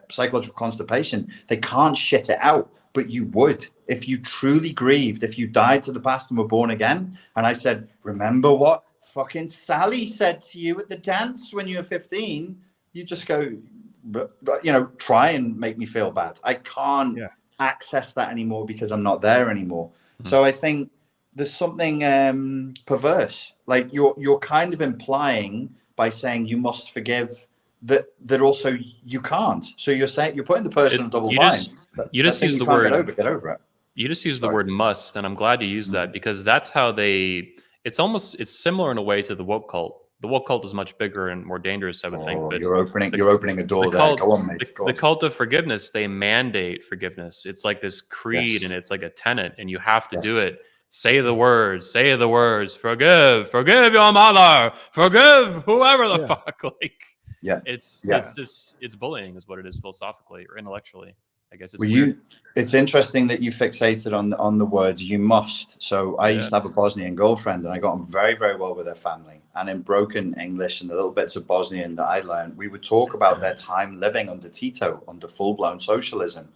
psychological constipation. They can't shit it out. But you would, if you truly grieved, if you died to the past and were born again. And I said, remember what fucking Sally said to you at the dance when you were 15? You just go, you know, try and make me feel bad. I can't access that anymore because I'm not there anymore. Mm-hmm. So I think there's something perverse. Like you're kind of implying by saying you must forgive that also you can't. So you're saying you're putting the person on double bind. You just use the word get over it. You just use the word must, and I'm glad you used that because that's how it's similar in a way to the woke cult. The woke cult is much bigger and more dangerous, I would think. But you're opening a door there. Go on, mate. The cult of forgiveness, they mandate forgiveness. It's like this creed and it's like a tenet, and you have to do it. Say the words, forgive your mother, forgive whoever the fuck. Like it's bullying is what it is philosophically or intellectually. I guess it's interesting that you fixated on the words you must. So I used to have a Bosnian girlfriend and I got on very, very well with her family. And in broken English and the little bits of Bosnian that I learned, we would talk about their time living under Tito, under full-blown socialism.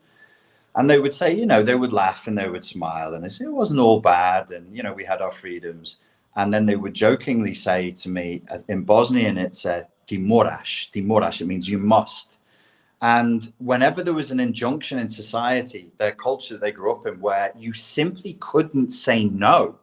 And they would say, you know, they would laugh and they would smile and they say it wasn't all bad. And, you know, we had our freedoms. And then they would jokingly say to me, in Bosnian, it said, ti moraš, it means you must. And whenever there was an injunction in society, their culture they grew up in, where you simply couldn't say no,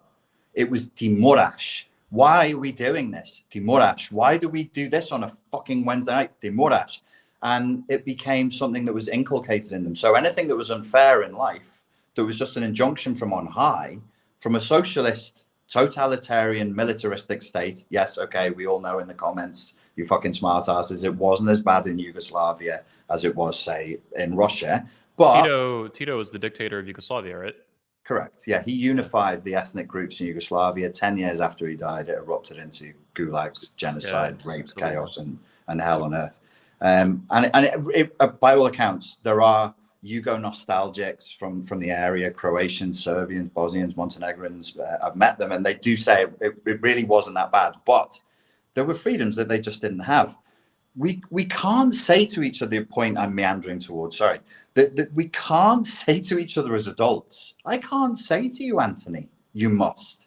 it was ti moraš. Why are we doing this? Ti moraš. Why do we do this on a fucking Wednesday night? Ti moraš. And it became something that was inculcated in them. So anything that was unfair in life, that was just an injunction from on high, from a socialist, totalitarian, militaristic state. Yes, okay, we all know in the comments, you fucking smart asses, it wasn't as bad in Yugoslavia as it was, say, in Russia. But Tito was the dictator of Yugoslavia, right? Correct. Yeah, he unified the ethnic groups in Yugoslavia. 10 years after he died, it erupted into gulags, genocide, rape, chaos, and hell on earth. And by all accounts, there are Yugo nostalgics from the area, Croatians, Serbians, Bosnians, Montenegrins. I've met them, and they do say it really wasn't that bad, but there were freedoms that they just didn't have. We can't say to each other, the point I'm meandering towards, sorry, that we can't say to each other as adults, I can't say to you, Anthony, you must.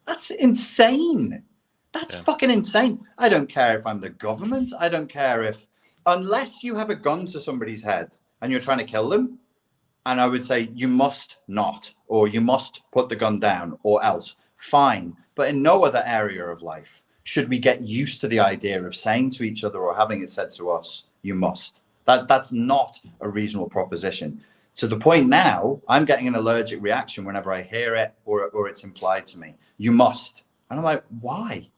That's insane. That's fucking insane. I don't care if I'm the government. I don't care if, unless you have a gun to somebody's head and you're trying to kill them, and I would say you must not, or you must put the gun down, or else, fine. But in no other area of life should we get used to the idea of saying to each other or having it said to us, you must. That's not a reasonable proposition. To the point now, I'm getting an allergic reaction whenever I hear it or it's implied to me. You must. And I'm like, why?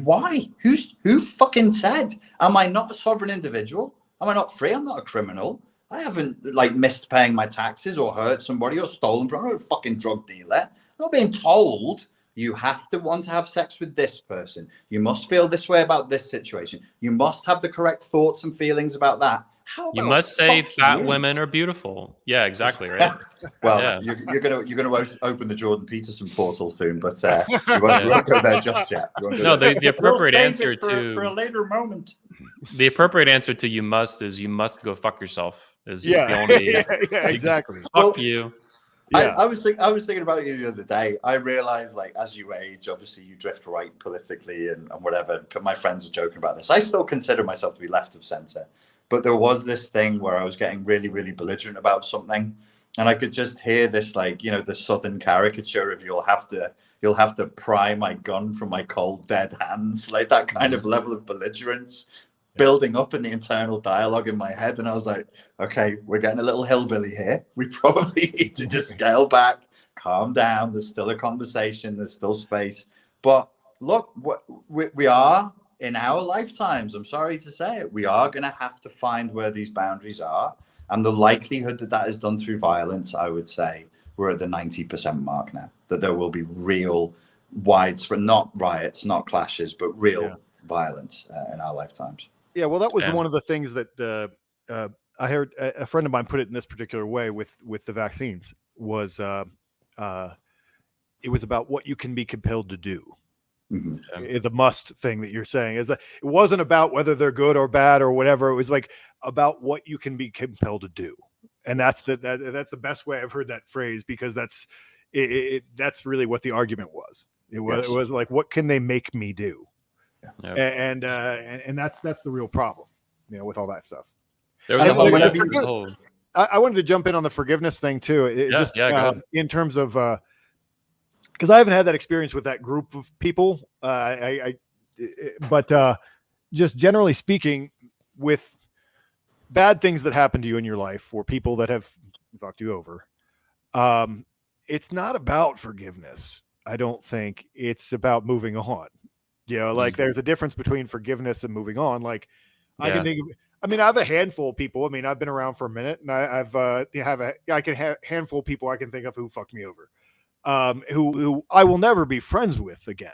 Why? Who fucking said? Am I not a sovereign individual? Am I not free? I'm not a criminal. I haven't missed paying my taxes or hurt somebody or stolen from. I'm not a fucking drug dealer. I'm not being told you have to want to have sex with this person. You must feel this way about this situation. You must have the correct thoughts and feelings about that. You must say fat women are beautiful. Yeah, exactly, right? Well, you're gonna open the Jordan Peterson portal soon, but we won't go there just yet. No, the appropriate answer for a later moment. The appropriate answer to you must is you must go fuck yourself. Is the only exactly. Fuck you. Yeah. I was thinking about you the other day. I realized, as you age, obviously you drift right politically and whatever. But my friends are joking about this. I still consider myself to be left of center. But there was this thing where I was getting really, really belligerent about something. And I could just hear this, the Southern caricature of you'll have to pry my gun from my cold, dead hands, that kind of level of belligerence building up in the internal dialogue in my head. And I was like, okay, we're getting a little hillbilly here. We probably need to just scale back, calm down. There's still a conversation. There's still space. But look, we are in our lifetimes, I'm sorry to say it, we are going to have to find where these boundaries are. And the likelihood that is done through violence, I would say we're at the 90% mark now, that there will be real widespread, not riots, not clashes, but real violence in our lifetimes. Yeah, well, that was one of the things that I heard a friend of mine put it in this particular way with the vaccines was it was about what you can be compelled to do. Mm-hmm. The must thing that you're saying is that it wasn't about whether they're good or bad or whatever. It was about what you can be compelled to do. And that's the best way I've heard that phrase, because that's really what the argument was. It was like, what can they make me do? Yeah. And that's the real problem, with all that stuff. There was I wanted to jump in on the forgiveness thing too. In terms of, because I haven't had that experience with that group of people. But just generally speaking, with bad things that happen to you in your life or people that have fucked you over, it's not about forgiveness. I don't think it's about moving on. There's a difference between forgiveness and moving on. I can think of, I have a handful of people. I've been around for a minute, and I have a handful of people I can think of who fucked me over, who I will never be friends with again.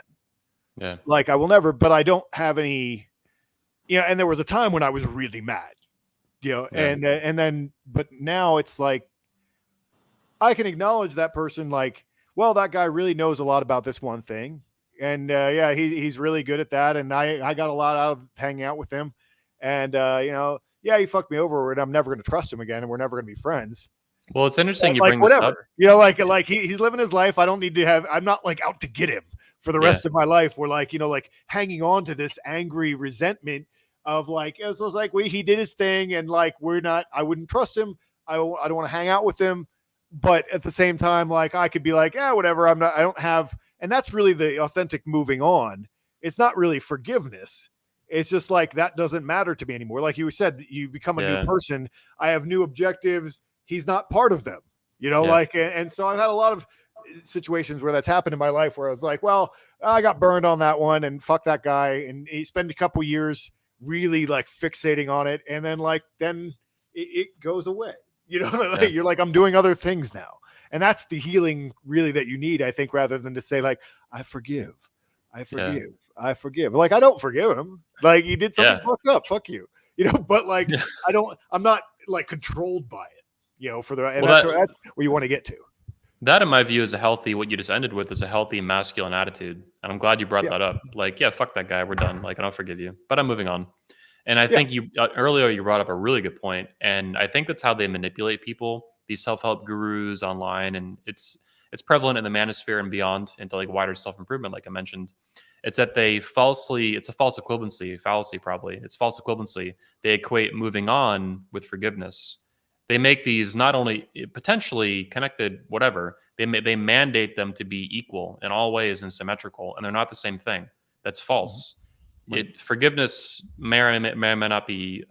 Yeah. I will never, but I don't have any, and there was a time when I was really mad, and then, but now it's I can acknowledge that person, well, that guy really knows a lot about this one thing. And he's really good at that. And I got a lot out of hanging out with him. And, he fucked me over, and I'm never going to trust him again. And we're never going to be friends. Well, it's interesting you bring this up. He's living his life. I don't need to I'm not out to get him for the rest of my life. We're hanging on to this angry resentment of he did his thing, and I wouldn't trust him. I don't want to hang out with him. But at the same time, I could be whatever. I don't have. And that's really the authentic moving on. It's not really forgiveness. It's just that doesn't matter to me anymore. Like you said, you become a new person. I have new objectives. He's not part of them, and so I've had a lot of situations where that's happened in my life where I was well, I got burned on that one, and fuck that guy. And he spent a couple years really fixating on it. And then then it goes away, you're I'm doing other things now. And that's the healing really that you need, I think, rather than to say I forgive. I don't forgive him. He did something fucked up. Fuck you. But I'm not controlled by it. for the and Well, that's where you want to get to. That, in my view, is a healthy. What you just ended with is a healthy masculine attitude, and I'm glad you brought that up. Like, yeah, fuck that guy, we're done. Like, I don't forgive you, but I'm moving on. And I think you earlier you brought up a really good point, and I think that's how they manipulate people. These self-help gurus online, and it's prevalent in the manosphere and beyond into like wider self-improvement, like I mentioned. It's that it's a false equivalency, fallacy probably. It's false equivalency. They equate moving on with forgiveness. They make these not only potentially connected, whatever, they mandate them to be equal in all ways and symmetrical, and they're not the same thing. That's false. Right. Forgiveness may or may not be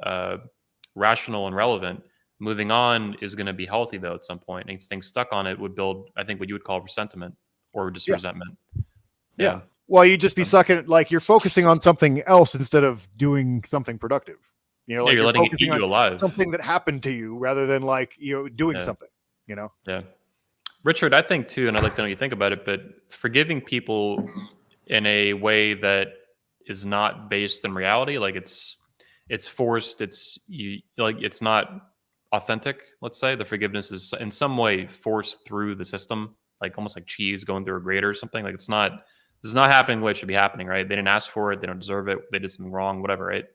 rational and relevant. Moving on is going to be healthy, though, at some point. And staying stuck on it would build, I think, what you would call resentment or just resentment. Yeah. Well, you just be sucking, like you're focusing on something else instead of doing something productive. Like you're letting it eat you alive. Something that happened to you rather than like, doing something, Yeah. Richard, I think too, and I'd like to know what you think about it, but forgiving people in a way that is not based in reality, like it's forced, it's not authentic. Let's say the forgiveness is in some way forced through the system, like almost like cheese going through a grater or something. Like this is not happening the way it should be happening, right? They didn't ask for it, they don't deserve it, they did something wrong, whatever, right?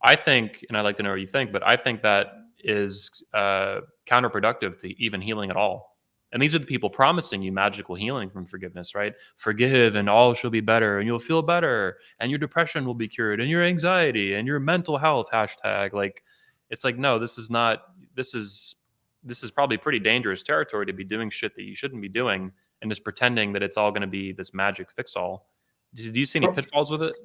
I think, and I'd like to know what you think, but I think that is counterproductive to even healing at all. And these are the people promising you magical healing from forgiveness, right? Forgive and all shall be better and you'll feel better and your depression will be cured and your anxiety and your mental health hashtag. Like, it's like, no, this is probably pretty dangerous territory to be doing shit that you shouldn't be doing and just pretending that it's all going to be this magic fix all. Do you see any pitfalls with it?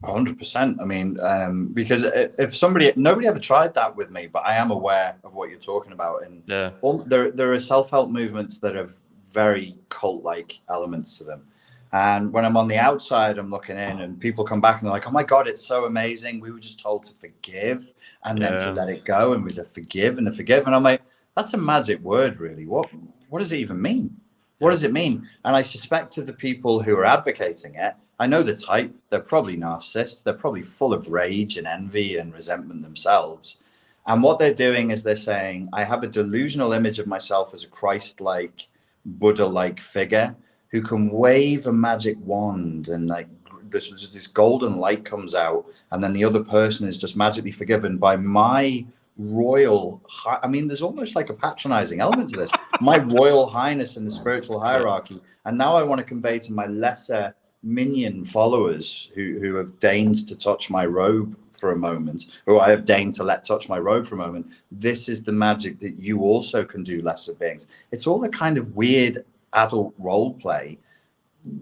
100%. I mean, because if nobody ever tried that with me, but I am aware of what you're talking about. And there are self-help movements that have very cult-like elements to them. And when I'm on the outside, I'm looking in and people come back and they're like, oh my God, it's so amazing. We were just told to forgive and then to let it go and we to forgive and to forgive. And I'm like, that's a magic word, really. What does it even mean? What does it mean? And I suspect to the people who are advocating it, I know the type, they're probably narcissists. They're probably full of rage and envy and resentment themselves. And what they're doing is they're saying, I have a delusional image of myself as a Christ-like, Buddha-like figure who can wave a magic wand and like this golden light comes out. And then the other person is just magically forgiven by my royal, I mean, there's almost like a patronizing element to this. My royal highness in the spiritual hierarchy. And now I want to convey to my lesser minion followers who have deigned to touch my robe for a moment, or I have deigned to let touch my robe for a moment. This is the magic that you also can do, lesser beings. It's all a kind of weird adult role play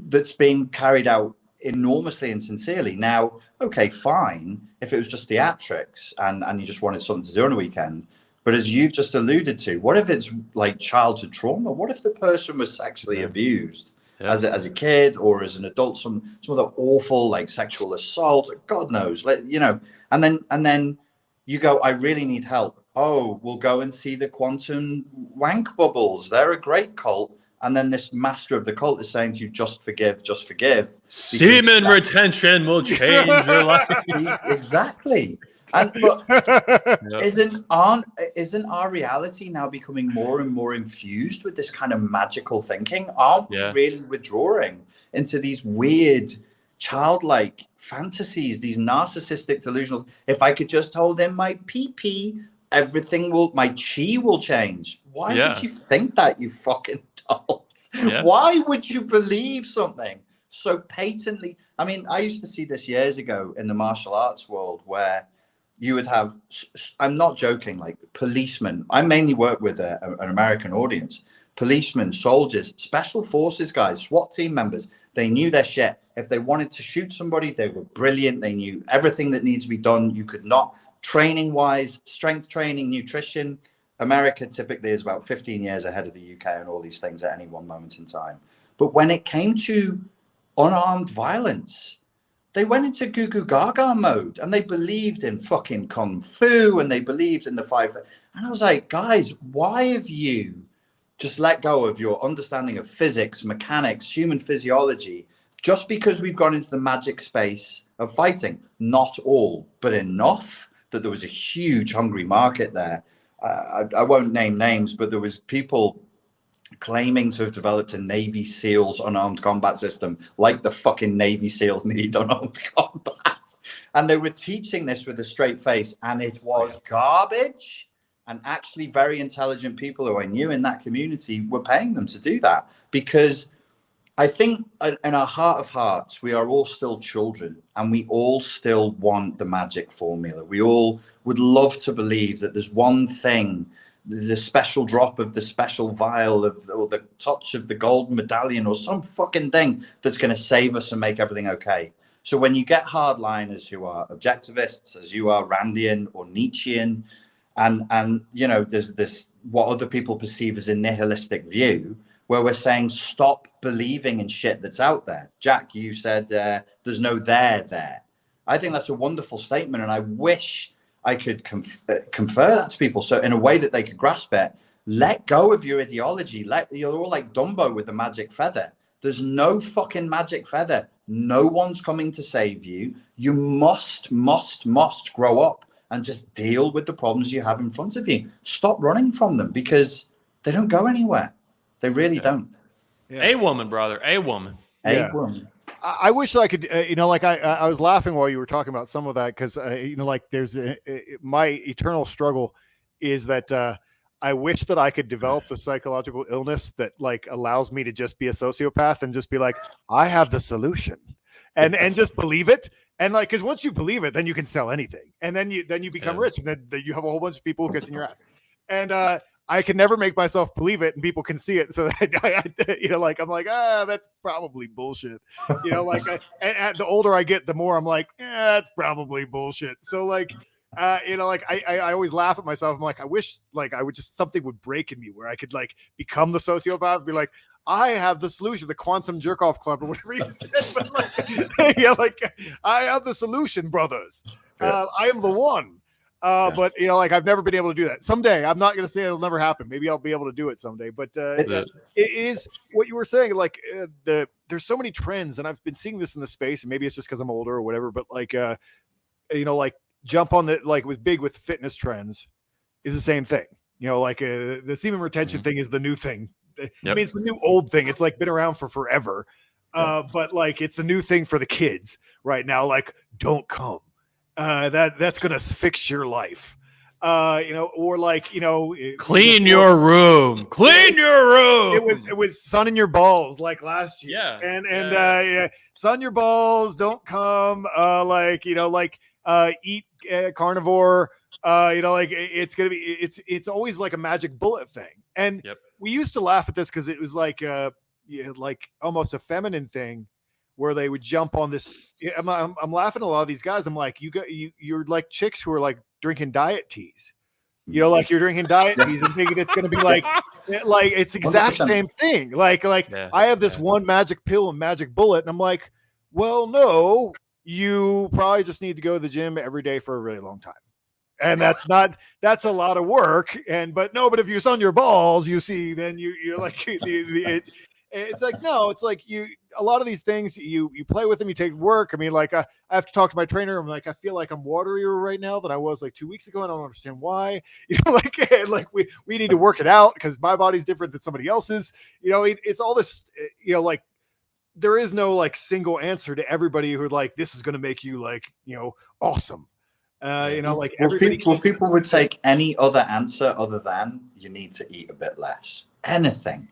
that's being carried out enormously and sincerely. Now, okay, fine, if it was just theatrics and you just wanted something to do on a weekend. But as you've just alluded to, what if it's like childhood trauma? What if the person was sexually abused as a kid or as an adult, some of the awful like sexual assault, God knows, and then you go, I really need help. Oh, we'll go and see the quantum wank bubbles. They're a great cult. And then this master of the cult is saying to you, just forgive, just forgive. Semen retention will change your life. Exactly. And but isn't our reality now becoming more and more infused with this kind of magical thinking? Aren't we really withdrawing into these weird childlike fantasies, these narcissistic delusional, if I could just hold in my pee-pee, my chi will change. Why would you think that, you fucking dolls? Why would you believe something so patently? I mean, I used to see this years ago in the martial arts world where you would have, I'm not joking, like policemen. I mainly work with an American audience. Policemen, soldiers, special forces guys, SWAT team members, they knew their shit. If they wanted to shoot somebody, they were brilliant. They knew everything that needs to be done. You could not, training wise, strength training, nutrition. America typically is about 15 years ahead of the UK on all these things at any one moment in time. But when it came to unarmed violence, they went into goo goo gaga mode and they believed in fucking kung fu and they believed in the five. And I was like, guys, why have you just let go of your understanding of physics, mechanics, human physiology, just because we've gone into the magic space of fighting? Not all, but enough that there was a huge hungry market there. I won't name names, but there was people claiming to have developed a Navy SEALs unarmed combat system, like the fucking Navy SEALs need unarmed combat. And they were teaching this with a straight face, and it was garbage. And actually, very intelligent people who I knew in that community were paying them to do that, because I think in our heart of hearts, we are all still children, and we all still want the magic formula. We all would love to believe that there's one thing, the special drop of the special vial or the touch of the gold medallion or some fucking thing that's going to save us and make everything okay. So when you get hardliners who are objectivists, as you are, Randian or Nietzschean, and you know, there's this what other people perceive as a nihilistic view, where we're saying stop believing in shit that's out there. Jack, you said there's no there. I think that's a wonderful statement, and I wish I could confer that to people, so in a way that they could grasp it. Let go of your ideology. You're all like Dumbo with the magic feather. There's no fucking magic feather. No one's coming to save you. You must grow up and just deal with the problems you have in front of you. Stop running from them, because they don't go anywhere. They really don't. Yeah. A woman, brother. A woman. A woman. I wish I could, you know, like I was laughing while you were talking about some of that, because, you know, like there's my eternal struggle is that I wish that I could develop the psychological illness that like allows me to just be a sociopath and just be like, I have the solution, and just believe it. And like, because once you believe it, then you can sell anything, and then you become rich, and then you have a whole bunch of people kissing your ass. And I can never make myself believe it, and people can see it. So that you know, like I'm like, that's probably bullshit. You know, like, and the older I get, the more I'm like, that's probably bullshit. So like, you know, like I always laugh at myself. I'm like, I wish like I would just something would break in me where I could like become the sociopath, and be like, I have the solution, the quantum jerk off club or whatever you said. But like, yeah, like I have the solution, brothers. I am the one. But you know, like I've never been able to do that. Someday, I'm not going to say it'll never happen. Maybe I'll be able to do it someday. But it is what you were saying. Like there's so many trends, and I've been seeing this in the space, and maybe it's just because I'm older or whatever. But like, you know, like jump on the like with fitness trends is the same thing. You know, like the semen retention thing is the new thing. Yep. I mean, it's the new old thing. It's like been around for forever. But like it's the new thing for the kids right now. Like, don't come. That's gonna fix your life, you know, or like, you know, clean your room. It was sun in your balls like last year, and sun your balls, don't come, like, you know, like eat carnivore, you know, like it's gonna be it's always like a magic bullet thing, and we used to laugh at this because it was like like almost a feminine thing, where they would jump on this. I'm laughing at a lot of these guys. I'm like, you're like chicks who are like drinking diet teas. You know, like you're drinking diet teas and thinking it's going to be like it's the exact 100%. Same thing. Like I have this one magic pill and magic bullet, and I'm like, well, no, you probably just need to go to the gym every day for a really long time. And that's a lot of work. But if you're on your balls, you see, then you're like, it's like, no, it's like a lot of these things you play with them, you take work. I mean, like I have to talk to my trainer. I'm like, I feel like I'm waterier right now than I was like 2 weeks ago. I don't understand why. You know, like we need to work it out because my body's different than somebody else's. You know, it's all this. You know, like there is no like single answer to everybody who like this is going to make you like, you know, awesome. You know, like people would take any other answer other than you need to eat a bit less. Anything.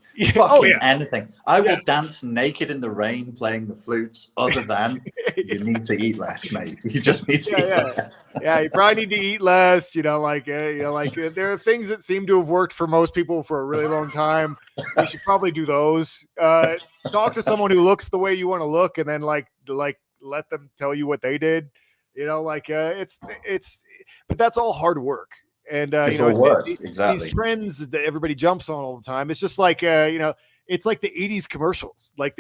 Anything. I will dance naked in the rain playing the flutes other than you need to eat less, mate. You just need to eat less. Yeah, you probably need to eat less, you know, like there are things that seem to have worked for most people for a really long time. You should probably do those. Talk to someone who looks the way you want to look, and then like let them tell you what they did. You know, like but that's all hard work. And you know, these trends that everybody jumps on all the time. It's just like you know, it's like the 80s commercials, like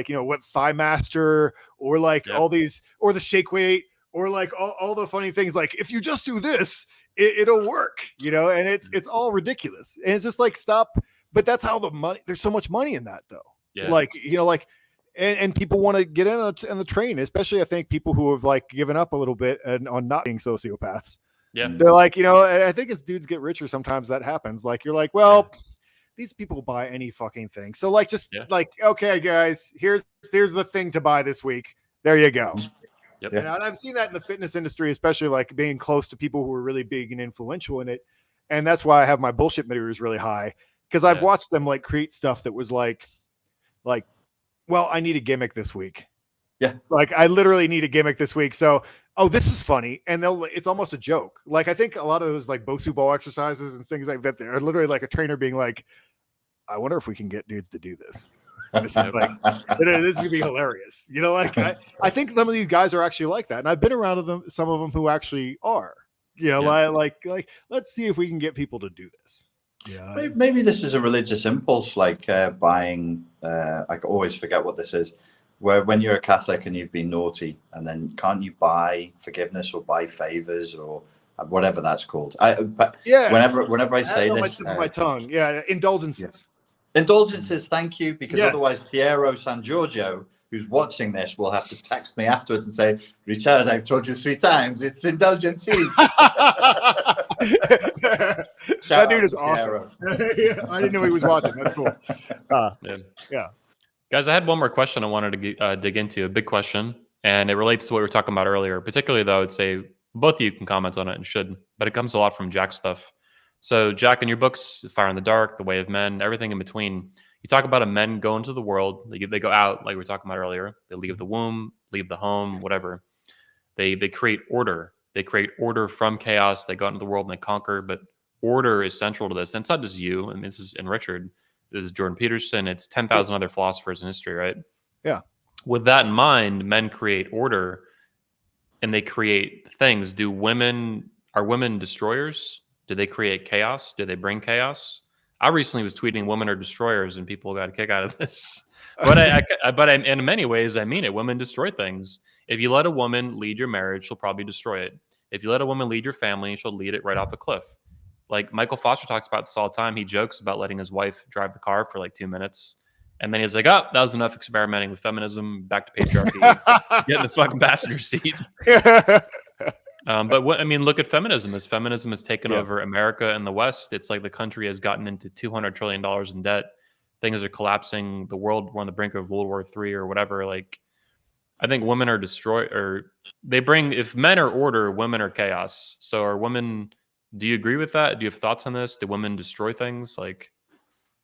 you know, what Thigh Master, or like all these, or the shake weight, or like all the funny things. Like if you just do this, it'll work, you know. And it's all ridiculous. And it's just like stop. But that's how the money. There's so much money in that, though. Yeah. Like, you know, like. And people want to get in on the train, especially I think people who have like given up a little bit on not being sociopaths. Yeah. They're like, I think as dudes get richer, sometimes that happens. Like, you're like, well, these people buy any fucking thing. So like, just like, okay, guys, here's the thing to buy this week. There you go. Yep. And I've seen that in the fitness industry, especially like being close to people who are really big and influential in it. And that's why I have my bullshit meters really high, because I've watched them like create stuff that was like, well, I need a gimmick this week. Yeah. Like, I literally need a gimmick this week. So, this is funny. And it's almost a joke. Like, I think a lot of those like Bosu ball exercises and things like that, they're literally like a trainer being like, I wonder if we can get dudes to do this. And this is like, this is gonna be hilarious. Like I think some of these guys are actually like that. And I've been around them, some of them who actually are, like, let's see if we can get people to do this. Yeah. Maybe this is a religious impulse, like buying, I always forget what this is, where when you're a Catholic and you've been naughty, and then can't you buy forgiveness or buy favors or whatever that's called. But whenever I say this, my tongue. Indulgences. Indulgences, thank you, because otherwise Piero San Giorgio, who's watching this, will have to text me afterwards and say, Richard, I've told you 3 times, it's indulgences. That dude is awesome. I didn't know he was watching. That's cool. Yeah. Guys, I had one more question I wanted to dig into, a big question, and it relates to what we were talking about earlier. Particularly, though, I would say both of you can comment on it and should, but it comes a lot from Jack's stuff. So, Jack, in your books, Fire in the Dark, The Way of Men, everything in between, you talk about a men go into the world. They go out, like we were talking about earlier. They leave the womb, leave the home, whatever. They create order. They create order from chaos. They go out into the world and they conquer. But order is central to this. And it's not just you. And this is in Richard. This is Jordan Peterson. It's 10,000 other philosophers in history, right? Yeah. With that in mind, men create order and they create things. Are women destroyers? Do they create chaos? Do they bring chaos? I recently was tweeting women are destroyers and people got a kick out of this. But in many ways, I mean it. Women destroy things. If you let a woman lead your marriage, she'll probably destroy it. If you let a woman lead your family, she'll lead it right off a cliff. Like Michael Foster talks about this all the time. He jokes about letting his wife drive the car for like 2 minutes. And then he's like, that was enough experimenting with feminism. Back to patriarchy. Get in the fucking passenger seat. But look at feminism. As feminism has taken over America and the West, it's like the country has gotten into $200 trillion in debt. Things are collapsing. The world, we're on the brink of World War III or whatever. Like, I think women are destroyed, or if men are order, women are chaos. So are women, do you agree with that? Do you have thoughts on this? Do women destroy things? Like,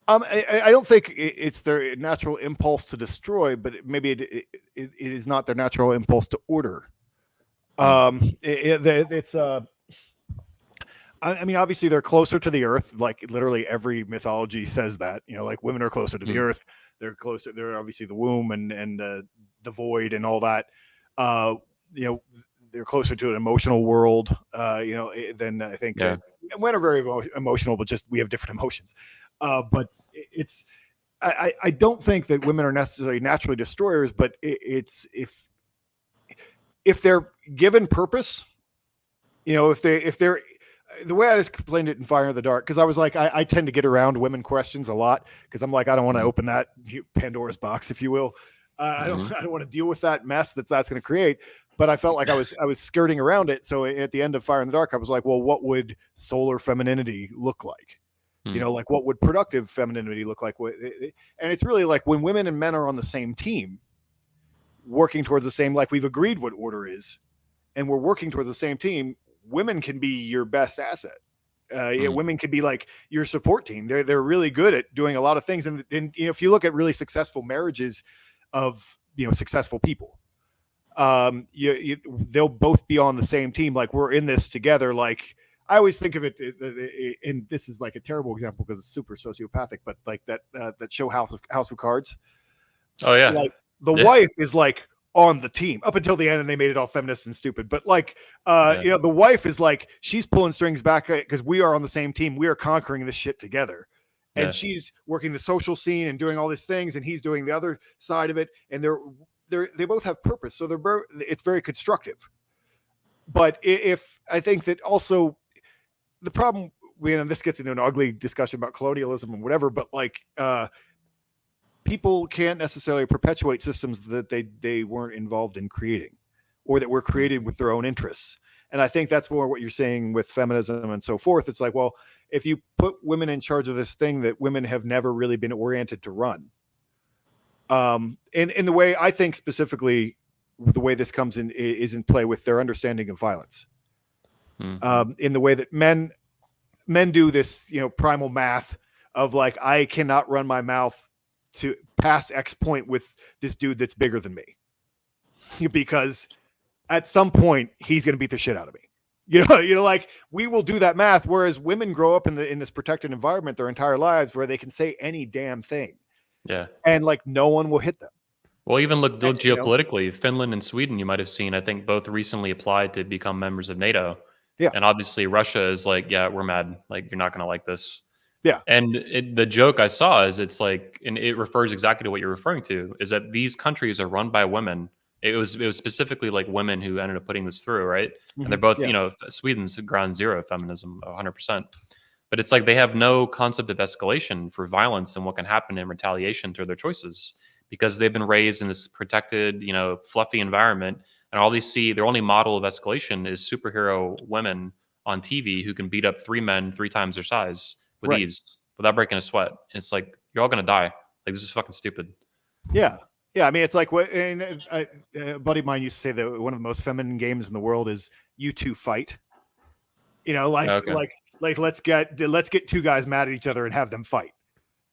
I don't think it's their natural impulse to destroy, but maybe it is not their natural impulse to order. Obviously they're closer to the earth. Like literally every mythology says that, like women are closer to the earth. They're closer. They're obviously the womb and the void and all that. They're closer to an emotional world, than I think. Men are very emotional, but just we have different emotions. But I don't think that women are necessarily naturally destroyers, but it's if they're given purpose, if they're the way I explained it in Fire in the Dark, because I was like, I tend to get around women questions a lot because I'm like, I don't want to open that Pandora's box, if you will. I don't want to deal with that mess that's going to create. But I felt like I was skirting around it. So at the end of Fire in the Dark, I was like, well, what would solar femininity look like? Like what would productive femininity look like? And it's really like when women and men are on the same team, working towards the same, like we've agreed what order is, and we're working towards the same team, women can be your best asset. Women can be like your support team. They're really good at doing a lot of things. And if you look at really successful marriages of, successful people, they'll both be on the same team. Like we're in this together. Like I always think of it, and this is like a terrible example because it's super sociopathic, but like that show House of Cards. Oh yeah. Like the wife is like on the team up until the end, and they made it all feminist and stupid. But like, the wife is like, she's pulling strings back because we are on the same team. We are conquering this shit together. And she's working the social scene and doing all these things, and he's doing the other side of it. And they both have purpose. So it's very constructive. But if I think that also the problem, this gets into an ugly discussion about colonialism and whatever, but like, people can't necessarily perpetuate systems that they weren't involved in creating, or that were created with their own interests. And I think that's more what you're saying with feminism and so forth. It's like, well, if you put women in charge of this thing that women have never really been oriented to run, in the way I think specifically the way this comes in is in play with their understanding of violence. In the way that men do this, primal math of like, I cannot run my mouth to past X point with this dude that's bigger than me, because at some point he's going to beat the shit out of me. Like we will do that math. Whereas women grow up in this protected environment their entire lives where they can say any damn thing. Yeah. And like no one will hit them. Well, even look geopolitically, Finland and Sweden, you might have seen, I think both recently applied to become members of NATO. Yeah. And obviously Russia is like, yeah, we're mad. Like, you're not going to like this. Yeah. And the joke I saw is it's like, and it refers exactly to what you're referring to, is that these countries are run by women. It was specifically like women who ended up putting this through, right? And they're both, Sweden's ground zero feminism, 100%. But it's like they have no concept of escalation for violence and what can happen in retaliation to their choices, because they've been raised in this protected, fluffy environment. And all they see, their only model of escalation is superhero women on TV who can beat up 3 men 3 times their size with ease without breaking a sweat. And it's like, you're all going to die. Like, this is fucking stupid. Yeah. Yeah. I mean, it's like, and a buddy of mine used to say that one of the most feminine games in the world is you two fight. Like let's get 2 guys mad at each other and have them fight.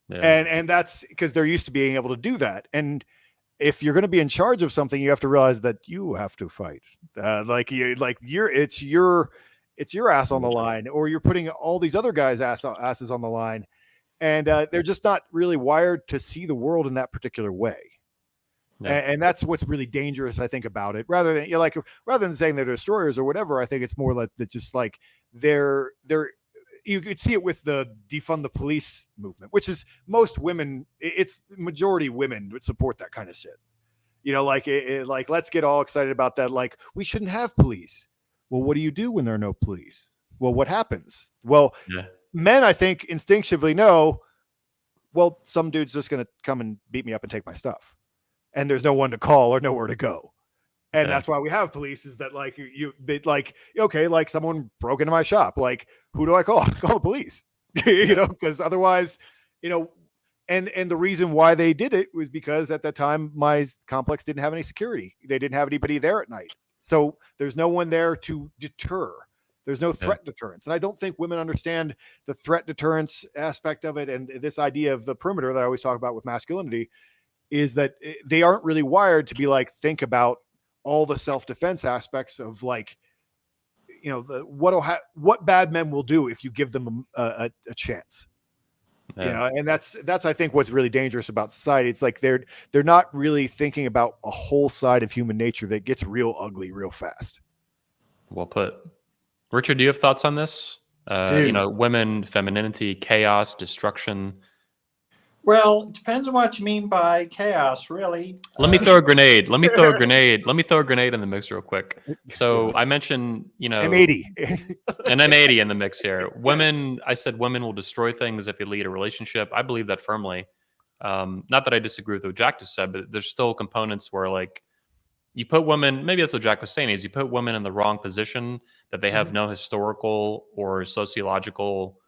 Yeah. And that's because they're used to being able to do that. And if you're going to be in charge of something, you have to realize that you have to fight. It's your ass on the line, or you're putting all these other guys' asses on the line, and they're just not really wired to see the world in that particular way. Yeah. And that's what's really dangerous, I think, about it. Rather than saying they're destroyers or whatever, I think it's more like that, just like they're. You could see it with the defund the police movement, which is most women. It's majority women would support that kind of shit. Like let's get all excited about that. Like, we shouldn't have police. Well, what do you do when there are no police? Well, what happens? Well, men, I think, instinctively know, well, some dude's just going to come and beat me up and take my stuff. And there's no one to call or nowhere to go. And that's why we have police, is that like someone broke into my shop. Like, who do I call? Call the police, because otherwise, and the reason why they did it was because at that time, my complex didn't have any security. They didn't have anybody there at night. So there's no one there to deter. There's no threat deterrence. And I don't think women understand the threat deterrence aspect of it. And this idea of the perimeter that I always talk about with masculinity is that they aren't really wired to be like, think about all the self-defense aspects of like, what bad men will do if you give them a chance. And that's I think what's really dangerous about society. It's like they're not really thinking about a whole side of human nature that gets real ugly real fast. Well put. Richard, do you have thoughts on this? Women, femininity, chaos, destruction. Well, it depends on what you mean by chaos, really. Let me throw a grenade. Let me throw a grenade in the mix real quick. So I mentioned, M80. an M80 in the mix here. I said women will destroy things if they lead a relationship. I believe that firmly. Not that I disagree with what Jack just said, but there's still components where like you put women, maybe that's what Jack was saying, is you put women in the wrong position, that they have no historical or sociological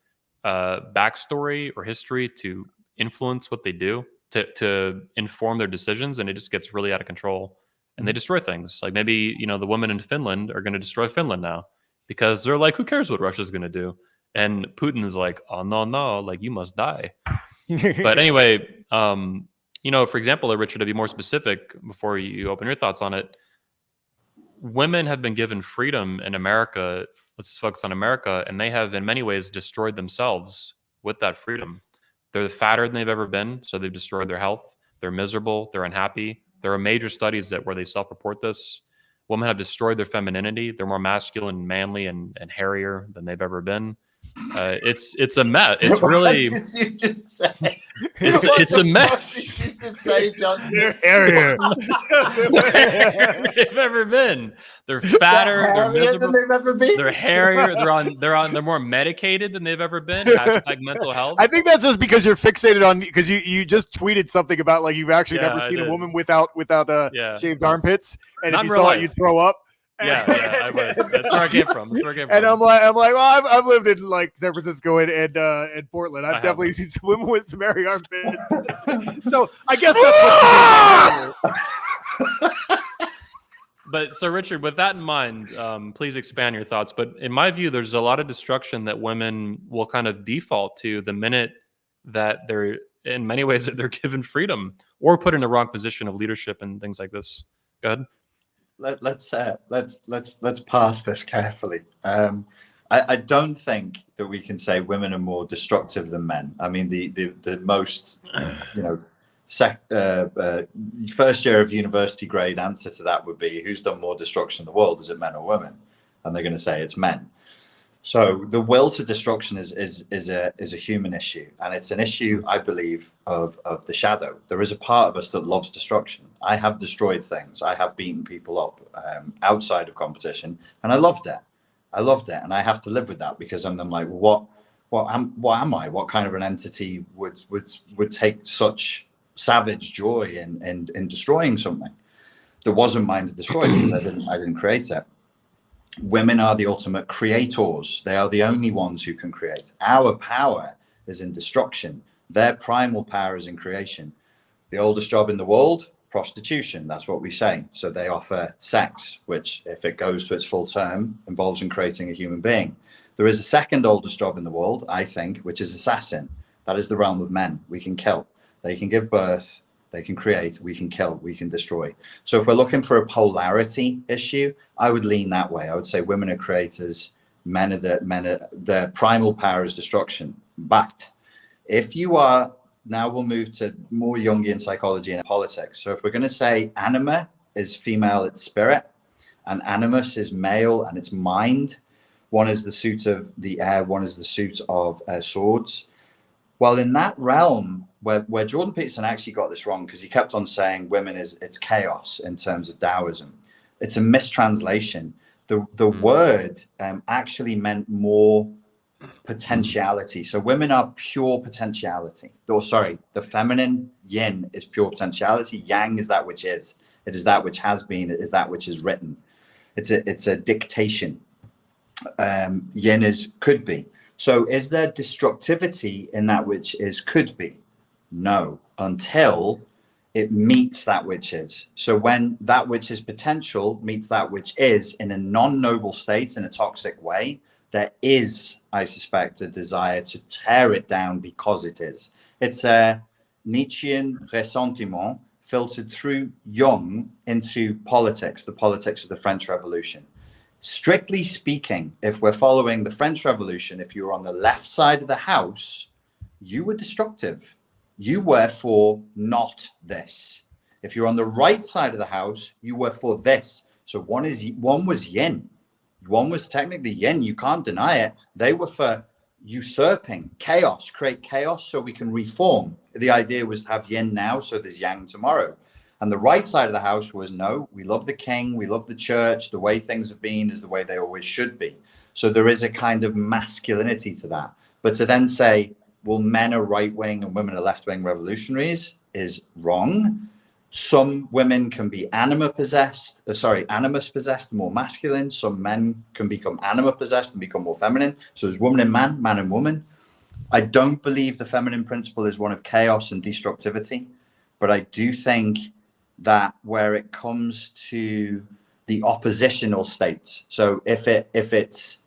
backstory or history to influence what they do, to inform their decisions, and it just gets really out of control, and they destroy things. Like maybe the women in Finland are going to destroy Finland now because they're like, who cares what Russia's going to do? And Putin is like, oh no, like you must die. But anyway, for example, Richard, to be more specific before you open your thoughts on it, women have been given freedom in America. Let's focus on America, and they have in many ways destroyed themselves with that freedom. They're fatter than they've ever been, so they've destroyed their health. They're miserable. They're unhappy. There are major studies where they self-report this. Women have destroyed their femininity. They're more masculine, manly, and hairier than they've ever been. It's a mess. It's really. What did you just say? It's a mess. What did you just say, Johnson? They're hairier. They've ever been. They're fatter. They're miserable. Than they've ever been. They're hairier. They're more medicated than they've ever been. Hashtag mental health. I think that's just because you're fixated on, because you just tweeted something about like you've actually never seen a woman without shaved armpits, and if you saw it, you'd throw up. Yeah, I would. That's where I came from. And I'm like, well, I've lived in like San Francisco and Portland. I've definitely seen some women with some hairy armpits. So I guess that's what you do. But so, Richard, with that in mind, please expand your thoughts. But in my view, there's a lot of destruction that women will kind of default to the minute that they're, in many ways, that they're given freedom or put in a wrong position of leadership and things like this. Go ahead. Let's pass this carefully. I don't think that we can say women are more destructive than men. I mean, the most, first year of university grade answer to that would be, who's done more destruction in the world? Is it men or women? And they're going to say it's men. So the will to destruction is a human issue, and it's an issue, I believe, of the shadow. There is a part of us that loves destruction. I have destroyed things. I have beaten people up outside of competition, and I loved it. And I have to live with that, because I'm like, what am I? What kind of an entity would take such savage joy in destroying something that wasn't mine to destroy, because I didn't create it. Women are the ultimate creators. They are the only ones who can create. Our power is in destruction. Their primal power is in creation. The oldest job in the world, prostitution. That's what we say. So they offer sex, which, if it goes to its full term, involves in creating a human being. There is a second oldest job in the world, I think, which is assassin. That is the realm of men. We can kill. They can give birth. They can create, we can kill, we can destroy. So if we're looking for a polarity issue, I would lean that way. I would say women are creators, their primal power is destruction. But if you are, now we'll move to more Jungian psychology and politics. So if we're going to say anima is female, it's spirit, and animus is male and it's mind, one is the suit of the air, one is the suit of swords. Well, in that realm, where Jordan Peterson actually got this wrong, because he kept on saying women it's chaos in terms of Taoism. It's a mistranslation. The word actually meant more potentiality. So women are pure potentiality. Or sorry, the feminine yin is pure potentiality. Yang is that which is. It is that which has been. It is that which is written. It's a dictation. Yin is could be. So is there destructivity in that which is could be? No, until it meets that which is. So when that which is potential meets that which is in a non-noble state, in a toxic way, there is, I suspect, a desire to tear it down because it is. It's a Nietzschean ressentiment filtered through Jung into politics, the politics of the French Revolution. Strictly speaking, if we're following the French Revolution, if you're on the left side of the house, you were destructive. You were for not this. If you're on the right side of the house, you were for this. So one was yin. One was technically yin. You can't deny it. They were for usurping chaos, create chaos so we can reform. The idea was to have yin now, so there's yang tomorrow. And the right side of the house was, no, we love the king, we love the church, the way things have been is the way they always should be. So there is a kind of masculinity to that. But to then say, well, men are right-wing and women are left-wing revolutionaries is wrong. Some women can be animus possessed, more masculine. Some men can become anima possessed and become more feminine. So there's woman and man, man and woman. I don't believe the feminine principle is one of chaos and destructivity, but I do think that where it comes to the oppositional states, so if it's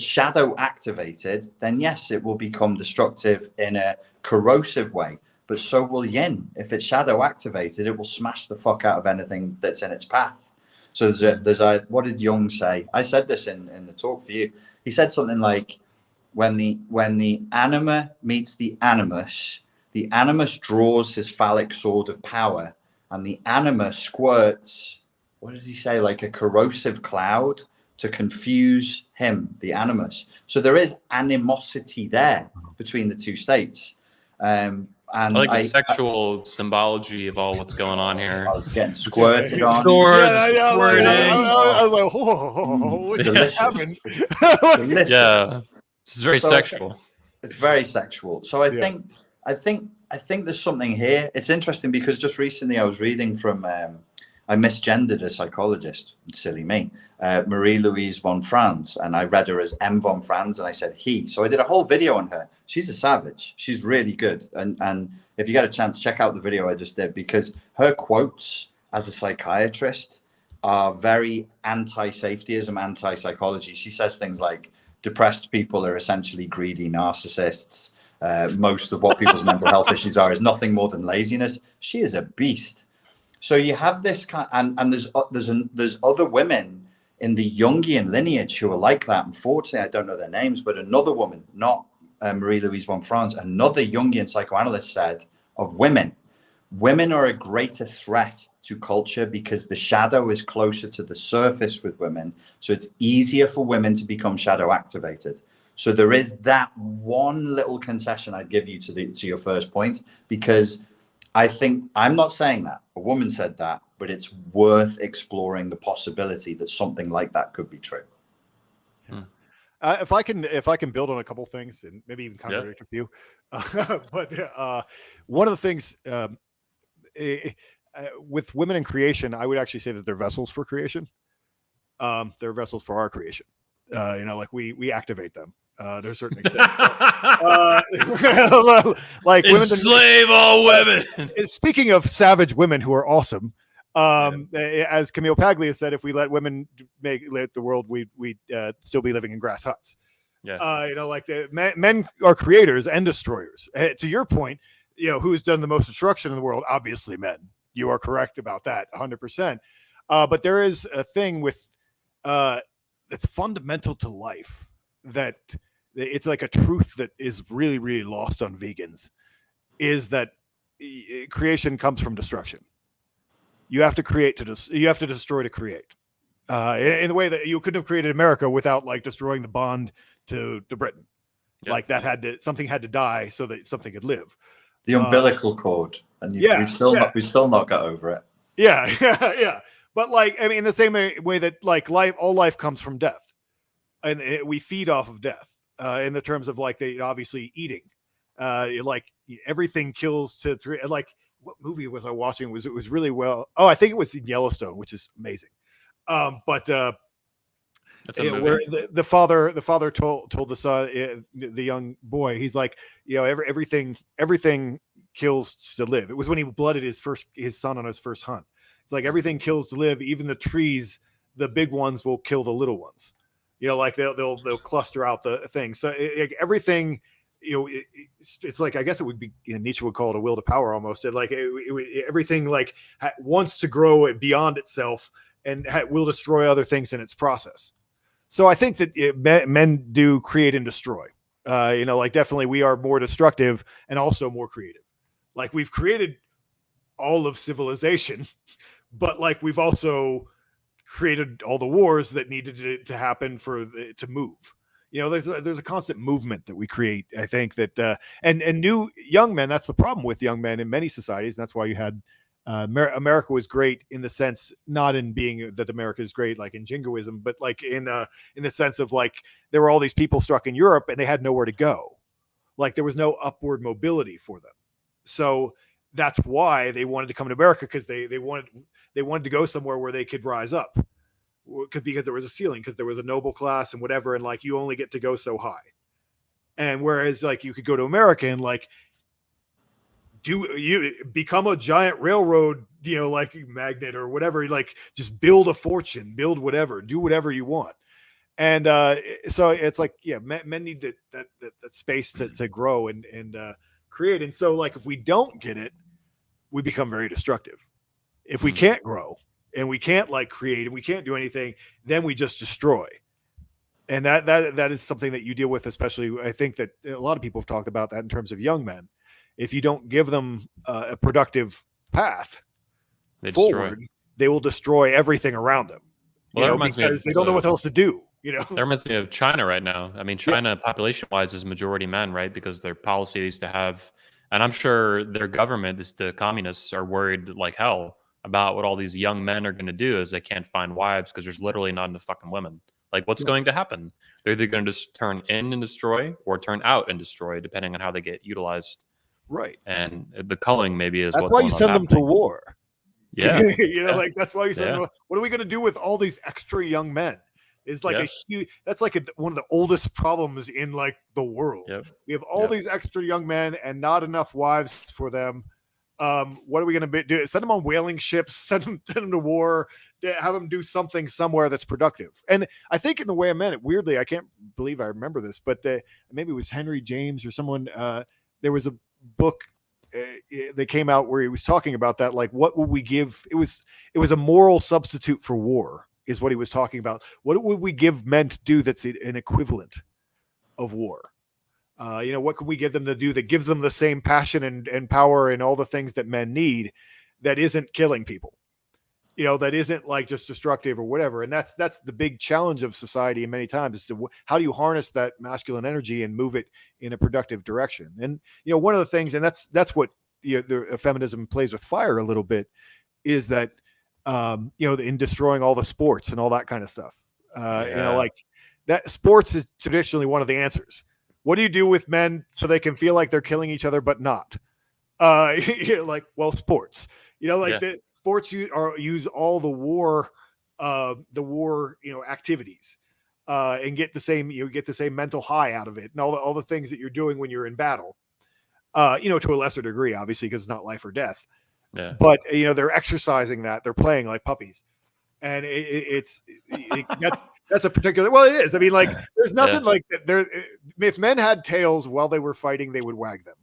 shadow activated, then yes, it will become destructive in a corrosive way. But so will yin. If it's shadow activated, it will smash the fuck out of anything that's in its path. So what did Jung say? I said this in the talk for you. He said something like, when the anima meets the animus draws his phallic sword of power, and the anima squirts, what did he say, like a corrosive cloud to confuse him, the animus. So there is animosity there between the two states. And I like the sexual symbology of all what's going on here. I was getting squirted on. I was like, whoa, what just happened? Delicious. Yeah, this is very sexual. It's very sexual. So I think there's something here. It's interesting because just recently I was reading from I misgendered a psychologist, silly me, Marie-Louise von Franz, and I read her as M. von Franz, and I said he. So I did a whole video on her. She's a savage. She's really good. And if you get a chance, check out the video I just did, because her quotes as a psychiatrist are very anti-safetyism, anti-psychology. She says things like, depressed people are essentially greedy narcissists. Most of what people's mental health issues are is nothing more than laziness. She is a beast. So you have this kind, and there's other women in the Jungian lineage who are like that. Unfortunately, I don't know their names, but another woman, not Marie-Louise von Franz, another Jungian psychoanalyst said of women are a greater threat to culture because the shadow is closer to the surface with women. So it's easier for women to become shadow activated. So there is that one little concession I'd give you to your first point, because I think, I'm not saying that, a woman said that, but it's worth exploring the possibility that something like that could be true. If I can build on a couple things and maybe even contradict a few, but one of the things with women in creation, I would actually say that they're vessels for creation. They're vessels for our creation. Like we activate them to a certain extent. Like enslave all women. Speaking of savage women who are awesome, as Camille Paglia said, if we let women let the world, we'd still be living in grass huts. Yeah. Like men are creators and destroyers. To your point, who's done the most destruction in the world? Obviously, men. You are correct about that, 100%. But there is a thing with that's fundamental to life, that it's like a truth that is really, really lost on vegans, is that creation comes from destruction. You have to create you have to destroy to create. In the way that you couldn't have created America without like destroying the bond to Britain. Yep. Like that something had to die so that something could live. The umbilical cord, and we've still not got over it. Yeah. But like, I mean, in the same way that like all life comes from death, and we feed off of death. In the terms of like obviously eating, like everything kills like. What movie was I watching? It was really well. Oh, I think it was Yellowstone, which is amazing. But that's a where the father told the son, the young boy, he's like, everything kills to live. It was when he blooded his son on his first hunt. It's like everything kills to live. Even the trees, the big ones will kill the little ones. Like they'll cluster out the thing. So everything. It's like, I guess it would be, Nietzsche would call it a will to power almost. Everything like wants to grow beyond itself and will destroy other things in its process. So I think that men do create and destroy. Like definitely we are more destructive and also more creative. Like we've created all of civilization, but like we've also created all the wars that needed to happen to move. There's a constant movement that we create. I think that and new young men. That's the problem with young men in many societies. And that's why you had America was great in the sense, not in being that America is great like in jingoism, but like in the sense of like there were all these people struck in Europe and they had nowhere to go. Like there was no upward mobility for them. So that's why they wanted to come to America, because they wanted to go somewhere where they could rise up. Because there was a ceiling, because there was a noble class and whatever, and like you only get to go so high. And whereas like you could go to America and like you become a giant railroad, like magnate or whatever, like just build a fortune, build whatever, do whatever you want. And so it's like, men need that space to grow and create. And so like if we don't get it, we become very destructive. If we can't grow and we can't like create and we can't do anything, then we just destroy. And that is something that you deal with, especially I think that a lot of people have talked about that in terms of young men. If you don't give them a productive path forward, they will destroy everything around them. Well, because they don't know what else to do. That reminds me of China right now. I mean, China population-wise is majority men, right? Because their policy is to have, and I'm sure their government, the communists, are worried like hell about what all these young men are going to do, as they can't find wives because there's literally not enough fucking women. Like, what's going to happen? They're either going to just turn in and destroy, or turn out and destroy, depending on how they get utilized. Right. And the culling maybe is that's why you send them to war. Yeah. Like that's why you said, Yeah. what are we going to do with all these extra young men? Is like Yeah. a huge. That's like one of the oldest problems in like the world. Yep. We have all these extra young men and not enough wives for them. What are we going to do? Send them on whaling ships, send them to war, have them do something somewhere that's productive. And I think in The Way of Men, weirdly, I can't believe I remember this, but maybe it was Henry James or someone. There was a book that came out where he was talking about that. Like, what would we give? It was a moral substitute for war, is what he was talking about. What would we give men to do that's an equivalent of war? What can we give them to do that gives them the same passion and power and all the things that men need, that isn't killing people, that isn't like just destructive or whatever. And that's the big challenge of society. And many times is how do you harness that masculine energy and move it in a productive direction? And, one of the things, and that's what the feminism plays with fire a little bit, is that, in destroying all the sports and all that kind of stuff, like that sports is traditionally one of the answers. What do you do with men so they can feel like they're killing each other, but not? Sports. The sports use all the war, activities, and get the same mental high out of it, and all the things that you're doing when you're in battle. To a lesser degree, obviously, because it's not life or death. Yeah. But they're exercising that. They're playing like puppies, and that's a particular. Well, it is. I mean, like, there's nothing like that. There, if men had tails while they were fighting, they would wag them.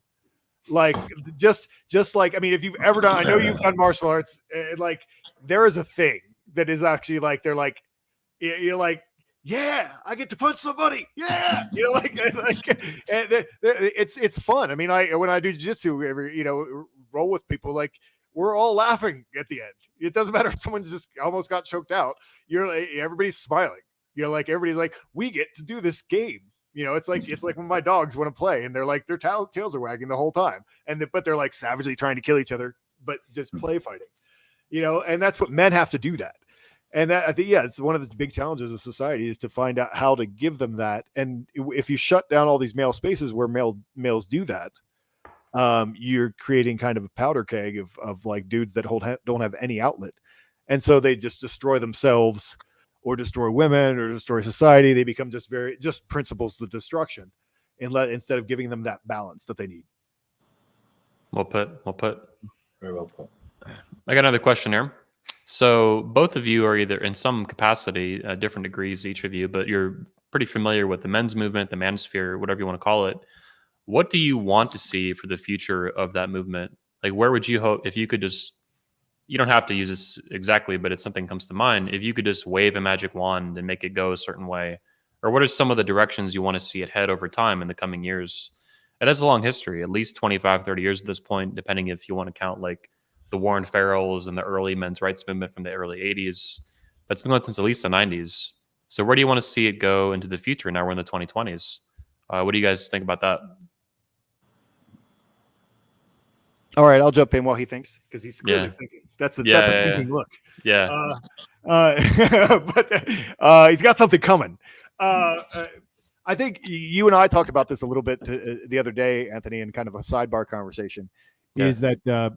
Like, just like, I mean, if you've ever done, I know you've done martial arts. Like, there is a thing that is actually like, they're like, you're like, yeah, I get to punch somebody. Yeah, it's fun. I mean, when I do jiu-jitsu, roll with people, like, we're all laughing at the end. It doesn't matter if someone just almost got choked out. Everybody's smiling. Everybody's like, we get to do this game. It's like when my dogs want to play and they're like, their tails are wagging the whole time. But they're like savagely trying to kill each other, but just play fighting, and that's what men have to do that. And that, I think, it's one of the big challenges of society, is to find out how to give them that. And if you shut down all these male spaces where males do that, you're creating kind of a powder keg of like dudes that don't have any outlet. And so they just destroy themselves, or destroy women, or destroy society. They become just principles of destruction, instead of giving them that balance that they need. Well put. Very well put. I got another question here. So both of you are either in some capacity, different degrees, each of you, but you're pretty familiar with the men's movement, the manosphere, whatever you want to call it. What do you want to see for the future of that movement? Like, where would you hope, if you could just, you don't have to use this exactly, but if something comes to mind, if you could just wave a magic wand and make it go a certain way, or what are some of the directions you want to see it head over time in the coming years? It has a long history, at least 25, 30 years at this point, depending if you want to count like the Warren Farrells and the early men's rights movement from the early 80s. But it's been going since at least the 90s. So where do you want to see it go into the future? Now we're in the 2020s. What do you guys think about that? All right, I'll jump in while he thinks, because he's clearly thinking. That's a thinking look. Yeah. But he's got something coming. I think you and I talked about this a little bit the other day, Anthony, in kind of a sidebar conversation. Is that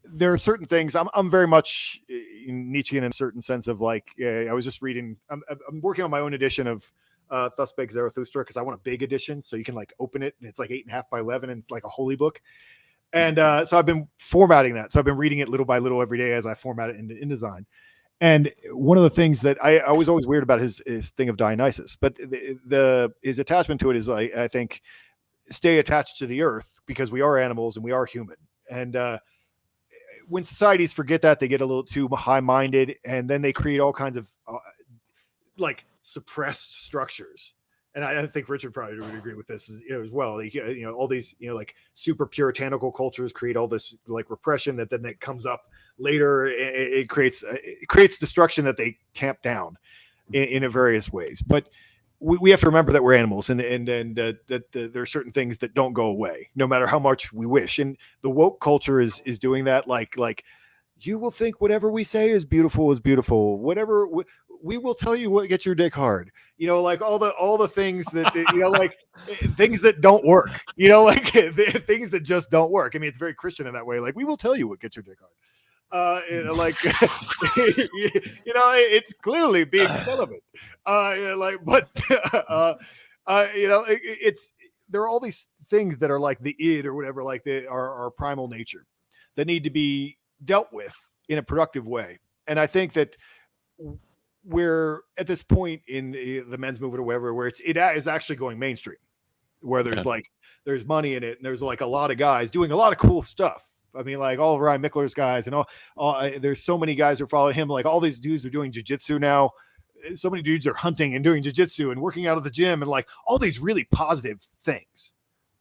there are certain things I'm very much Nietzschean in a certain sense of like, I was just reading. I'm working on my own edition of Thus Spake Zarathustra, because I want a big edition, so you can like open it and it's like 8.5 by 11 and it's like a holy book. And so I've been formatting that. So I've been reading it little by little every day as I format it into InDesign. And one of the things that I was always weird about his thing of Dionysus, but his attachment to it is, I think, stay attached to the earth, because we are animals and we are human. And when societies forget that, they get a little too high-minded, and then they create all kinds of like suppressed structures. And I think Richard probably would agree with this as well. All these, like super puritanical cultures create all this like repression that comes up later. It creates destruction that they tamp down in various ways. But we have to remember that we're animals, and that there are certain things that don't go away, no matter how much we wish. And the woke culture is doing that. Like you will think whatever we say is beautiful. Whatever we will tell you what gets your dick hard. Like all the things that like things that don't work. Like things that just don't work. I mean, it's very Christian in that way. Like, we will tell you what gets your dick Like it's clearly being celibate. It's there are all these things that are like the id or whatever, like our primal nature that need to be dealt with in a productive way. And I think that we're at this point in the men's movement or whatever, where it is actually going mainstream, where there's there's money in it, and there's like a lot of guys doing a lot of cool stuff. I mean, like all of Ryan Mickler's guys and all there's so many guys who follow him. Like all these dudes are doing jiu-jitsu now. So many dudes are hunting and doing jiu-jitsu and working out at the gym, and like all these really positive things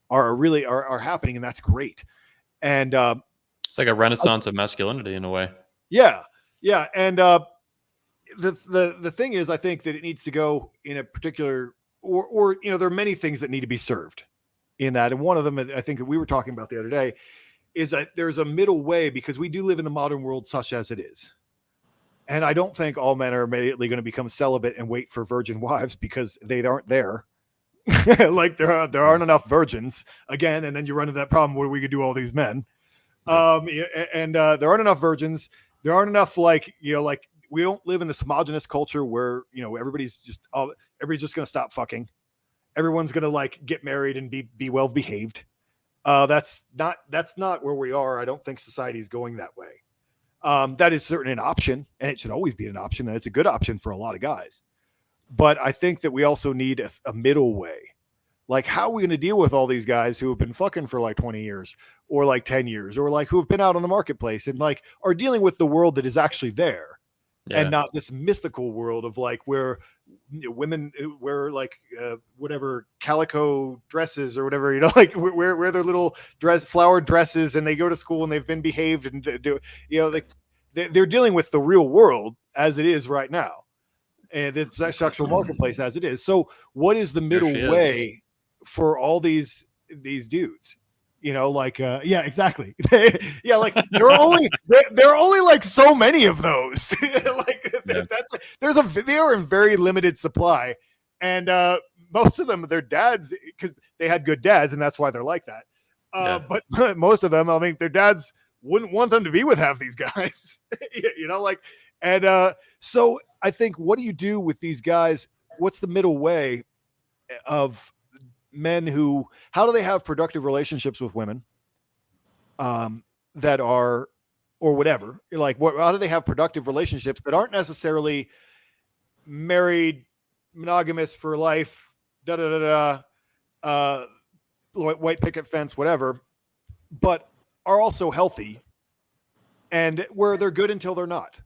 are happening, and that's great. And it's like a renaissance of masculinity in a way. Yeah. And the thing is, I think that it needs to go in a particular, or there are many things that need to be served in that. And one of them, I think that we were talking about the other day, is that there's a middle way, because we do live in the modern world such as it is. And I don't think all men are immediately going to become celibate and wait for virgin wives, because they aren't there. Like there aren't enough virgins again. And then you run into that problem where we could do all these men. There aren't enough virgins. There aren't enough, like we don't live in this homogenous culture where, everybody's just going to stop fucking. Everyone's going to like get married and be well behaved. That's not where we are. I don't think society is going that way. That is certainly an option, and it should always be an option, and it's a good option for a lot of guys. But I think that we also need a middle way. Like, how are we going to deal with all these guys who have been fucking for like 20 years or like 10 years, or like who have been out on the marketplace and like are dealing with the world that is actually there, and not this mystical world of like where women wear like whatever calico dresses or whatever, like wear their little flowered dresses, and they go to school and they've been behaved and do, they're dealing with the real world as it is right now, and it's that sexual marketplace as it is. So what is the middle way for all these dudes? Yeah, exactly. Yeah, like there are only like so many of those. They are in very limited supply, and most of them, their dads, because they had good dads, and that's why they're like that. But most of them, I mean, their dads wouldn't want them to be with half these guys. So I think, what do you do with these guys? What's the middle way of men how do they have productive relationships with women that are, or whatever, like how do they have productive relationships that aren't necessarily married, monogamous for life, white picket fence, whatever, but are also healthy, and where they're good until they're not.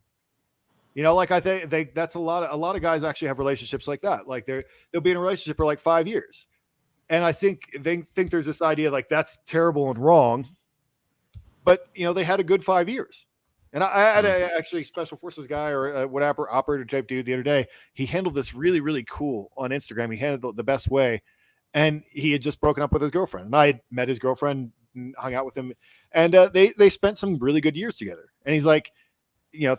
Like I think that's a lot of guys actually have relationships like that. Like they'll be in a relationship for like 5 years. And I think they think there's this idea like that's terrible and wrong, but they had a good 5 years. And I had actually special forces guy or whatever operator type dude the other day. He handled this really, really cool on Instagram. He handled it the best way, and he had just broken up with his girlfriend. And I had met his girlfriend and hung out with him, and they spent some really good years together. And he's like,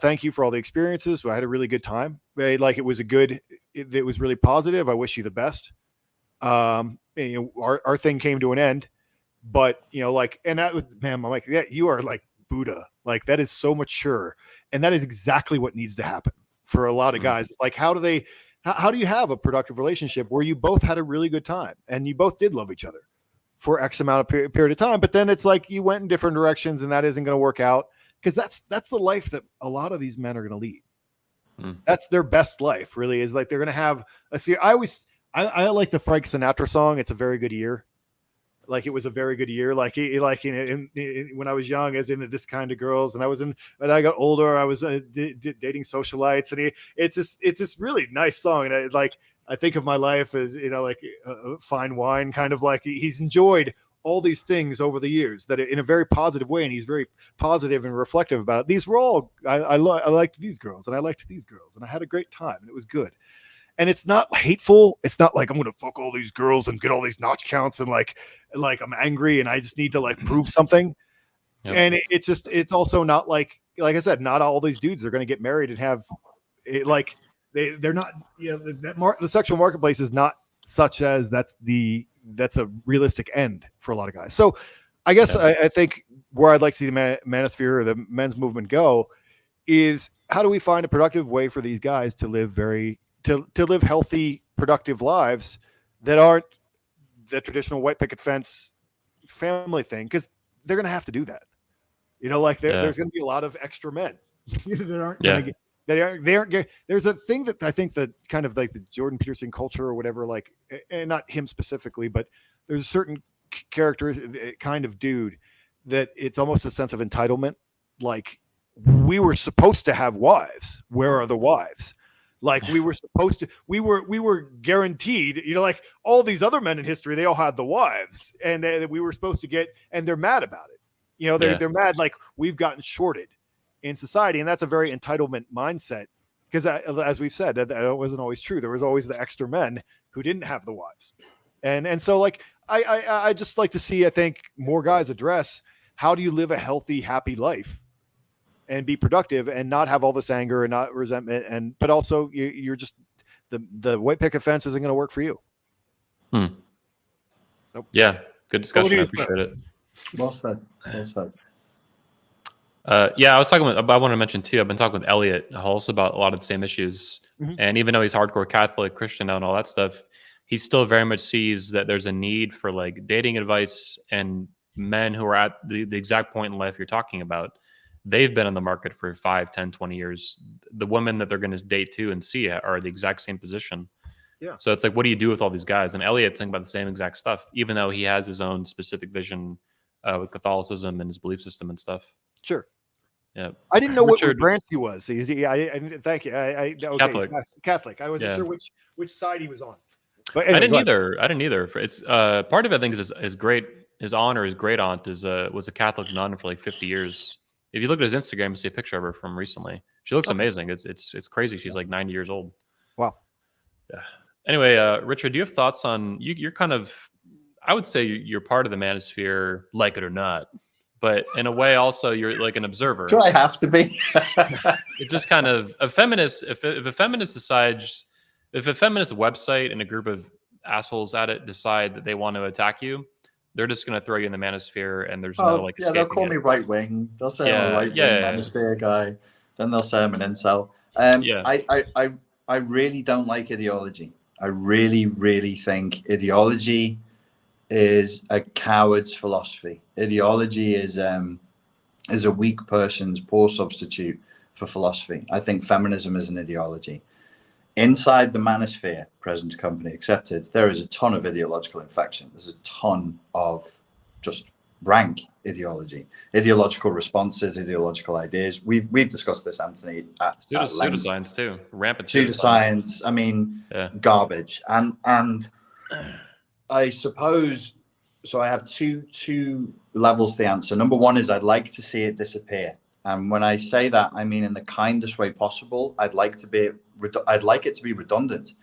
thank you for all the experiences. I had a really good time. Like it was really positive. I wish you the best. Our thing came to an end, but and that was, man, I'm like, yeah, you are like Buddha. Like that is so mature, and that is exactly what needs to happen for a lot of guys. It's like, how do you have a productive relationship where you both had a really good time and you both did love each other for X amount of period of time, but then it's like you went in different directions, and that isn't going to work out, because that's the life that a lot of these men are going to lead. That's their best life, really, is like they're going to have I like the Frank Sinatra song, "It's a Very Good Year." Like it was a very good year. Like when I was young, as in this kind of girls, and when I got older, I was dating socialites, and it's this really nice song. And I think of my life as like fine wine, kind of like he's enjoyed all these things over the years that in a very positive way, and he's very positive and reflective about it. These were all I liked these girls, and I liked these girls, and I had a great time, and it was good. And it's not hateful. It's not like I'm going to fuck all these girls and get all these notch counts and like I'm angry and I just need to like prove something. Yep. And it's also not like I said, not all these dudes are going to get married and have it, like they're not. The sexual marketplace is not such as that's a realistic end for a lot of guys. So I guess I think where I'd like to see the manosphere or the men's movement go is how do we find a productive way for these guys to live to live healthy, productive lives that aren't the traditional white picket fence family thing, because they're going to have to do that. Like there's going to be a lot of extra men that aren't going to get. They aren't. There's a thing that I think that kind of like the Jordan Peterson culture or whatever, like, and not him specifically, but there's a certain character kind of dude that it's almost a sense of entitlement. Like, we were supposed to have wives. Where are the wives? Like, we were supposed to. We were guaranteed. Like all these other men in history, they all had the wives, and we were supposed to get. And they're mad about it. They're mad. Like, we've gotten shorted in society, and that's a very entitlement mindset, because as we've said, that wasn't always true. There was always the extra men who didn't have the wives, and so like I just like to see, I think, more guys address how do you live a healthy, happy life and be productive and not have all this anger and not resentment, but also you're just the white picket fence isn't going to work for you. Yeah, good discussion. I appreciate it. Well said. I was talking I want to mention too, I've been talking with Elliot Hulse about a lot of the same issues. And even though he's hardcore Catholic, Christian, and all that stuff, he still very much sees that there's a need for like dating advice, and men who are at the exact point in life you're talking about, they've been on the market for 5, 10, 20 years. The women that they're going to date to and see are the exact same position. Yeah. So it's like, what do you do with all these guys? And Elliot's thinking about the same exact stuff, even though he has his own specific vision with Catholicism and his belief system and stuff. Sure. Yeah, I didn't know what branch he was. Thank you. Okay, Catholic. Catholic. I wasn't sure which side he was on. But anyway, I didn't either. It's part of it, I think, is great. His aunt or his great aunt was a Catholic nun for like 50 years. If you look at his Instagram, you see a picture of her from recently. She looks amazing. It's crazy. She's like 90 years old. Wow. Yeah. Anyway, Richard, do you have thoughts on you're kind of, I would say you're part of the manosphere, like it or not. But in a way, also, you're like an observer. Do I have to be? It's just kind of a feminist. If a feminist decides, if a feminist website and a group of assholes at it decide that they want to attack you, they're just going to throw you in the manosphere, and there's no like. Yeah, they'll call me right wing. They'll say I'm a right wing manosphere guy. Then they'll say I'm an incel. I really don't like ideology. I really, really think ideology is a coward's philosophy. Ideology is a weak person's poor substitute for philosophy. I think feminism is an ideology. Inside the manosphere, present company accepted, there is a ton of ideological infection. There's a ton of just rank ideology, ideological responses, ideological ideas. We've discussed this, Anthony. Pseudoscience too, rampant pseudoscience. I mean, garbage. And I suppose, so I have two levels to the answer. Number one is I'd like to see it disappear. And when I say that, I mean in the kindest way possible. I'd like it to be redundant.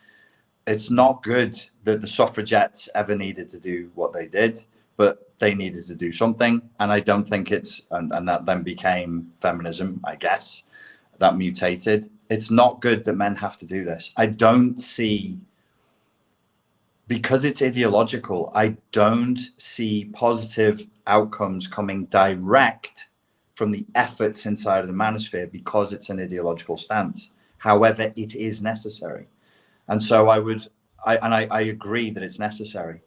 It's not good that the suffragettes ever needed to do what they did, but they needed to do something. And I don't think and that then became feminism, I guess, that mutated. It's not good that men have to do this. I don't see, because it's ideological, I don't see positive outcomes coming direct from the efforts inside of the manosphere because it's an ideological stance. However, it is necessary. And so I agree that it's necessary.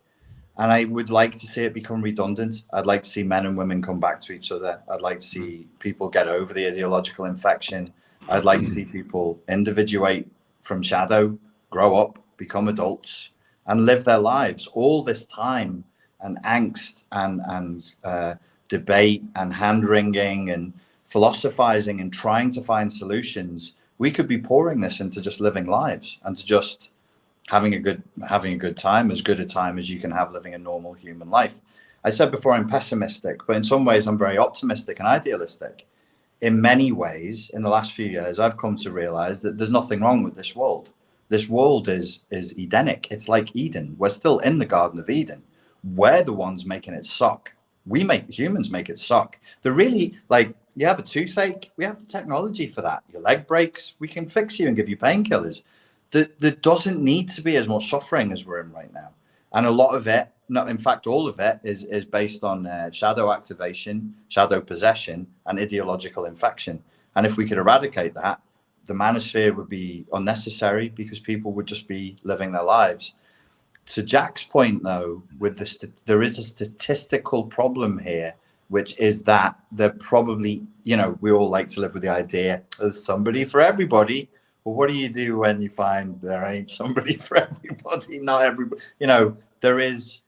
And I would like to see it become redundant. I'd like to see men and women come back to each other. I'd like to see people get over the ideological infection. I'd like to see people individuate from shadow, grow up, become adults, and live their lives. All this time and angst and debate and hand-wringing and philosophizing and trying to find solutions, we could be pouring this into just living lives and to just having a good time, as good a time as you can have living a normal human life. I said before I'm pessimistic, but in some ways I'm very optimistic and idealistic. In many ways, in the last few years, I've come to realize that there's nothing wrong with this world. This world is Edenic. It's like Eden. We're still in the Garden of Eden. We're the ones making it suck. Humans make it suck. They're really like, you have a toothache, we have the technology for that. Your leg breaks, we can fix you and give you painkillers. There doesn't need to be as much suffering as we're in right now. And a lot of it, not in fact, all of it is based on shadow activation, shadow possession, and ideological infection. And if we could eradicate that, the manosphere would be unnecessary because people would just be living their lives. To Jack's point, though, with there is a statistical problem here, which is that they're probably, we all like to live with the idea there's somebody for everybody. Well, what do you do when you find there ain't somebody for everybody? Not everybody, there is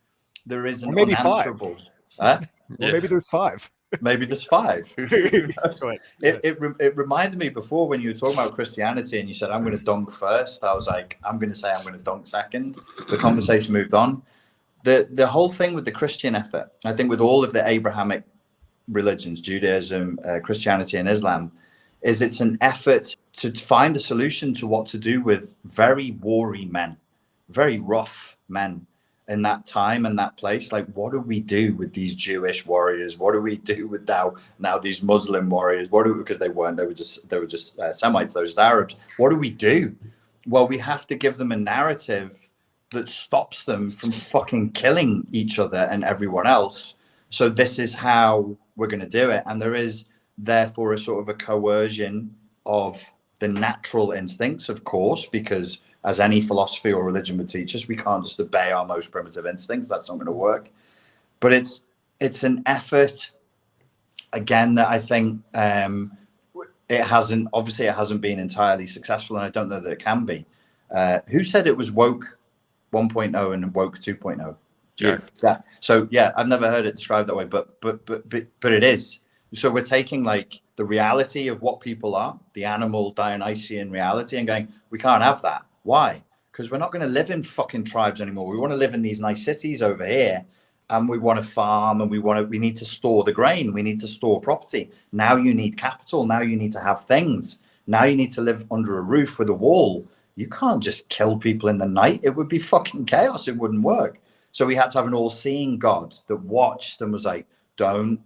an maybe unanswerable. Well, maybe there's 5. Maybe there's 5. It reminded me before when you were talking about Christianity and you said, I'm going to dunk first. I was like, I'm going to say I'm going to dunk second. The conversation moved on. The whole thing with the Christian effort, I think with all of the Abrahamic religions, Judaism, Christianity and Islam, is it's an effort to find a solution to what to do with very warry men, very rough men in that time and that place. Like, what do we do with these Jewish warriors? What do we do with now these Muslim warriors? Because they were just Semites, those Arabs. What do we do? Well, we have to give them a narrative that stops them from fucking killing each other and everyone else. So this is how we're going to do it. And there is therefore a sort of a coercion of the natural instincts, of course, because as any philosophy or religion would teach us, we can't just obey our most primitive instincts. That's not going to work. But it's an effort, again, that I think it hasn't been entirely successful, and I don't know that it can be. Who said it was woke 1.0 and woke 2.0? Sure. Yeah. So yeah, I've never heard it described that way, but it is. So we're taking like the reality of what people are, the animal Dionysian reality, and going, we can't have that. Why? Because we're not going to live in fucking tribes anymore. We want to live in these nice cities over here, and we want to farm, and we need to store the grain. We need to store property. Now you need capital. Now you need to have things. Now you need to live under a roof with a wall. You can't just kill people in the night. It would be fucking chaos. It wouldn't work. So we had to have an all-seeing God that watched and was like, don't,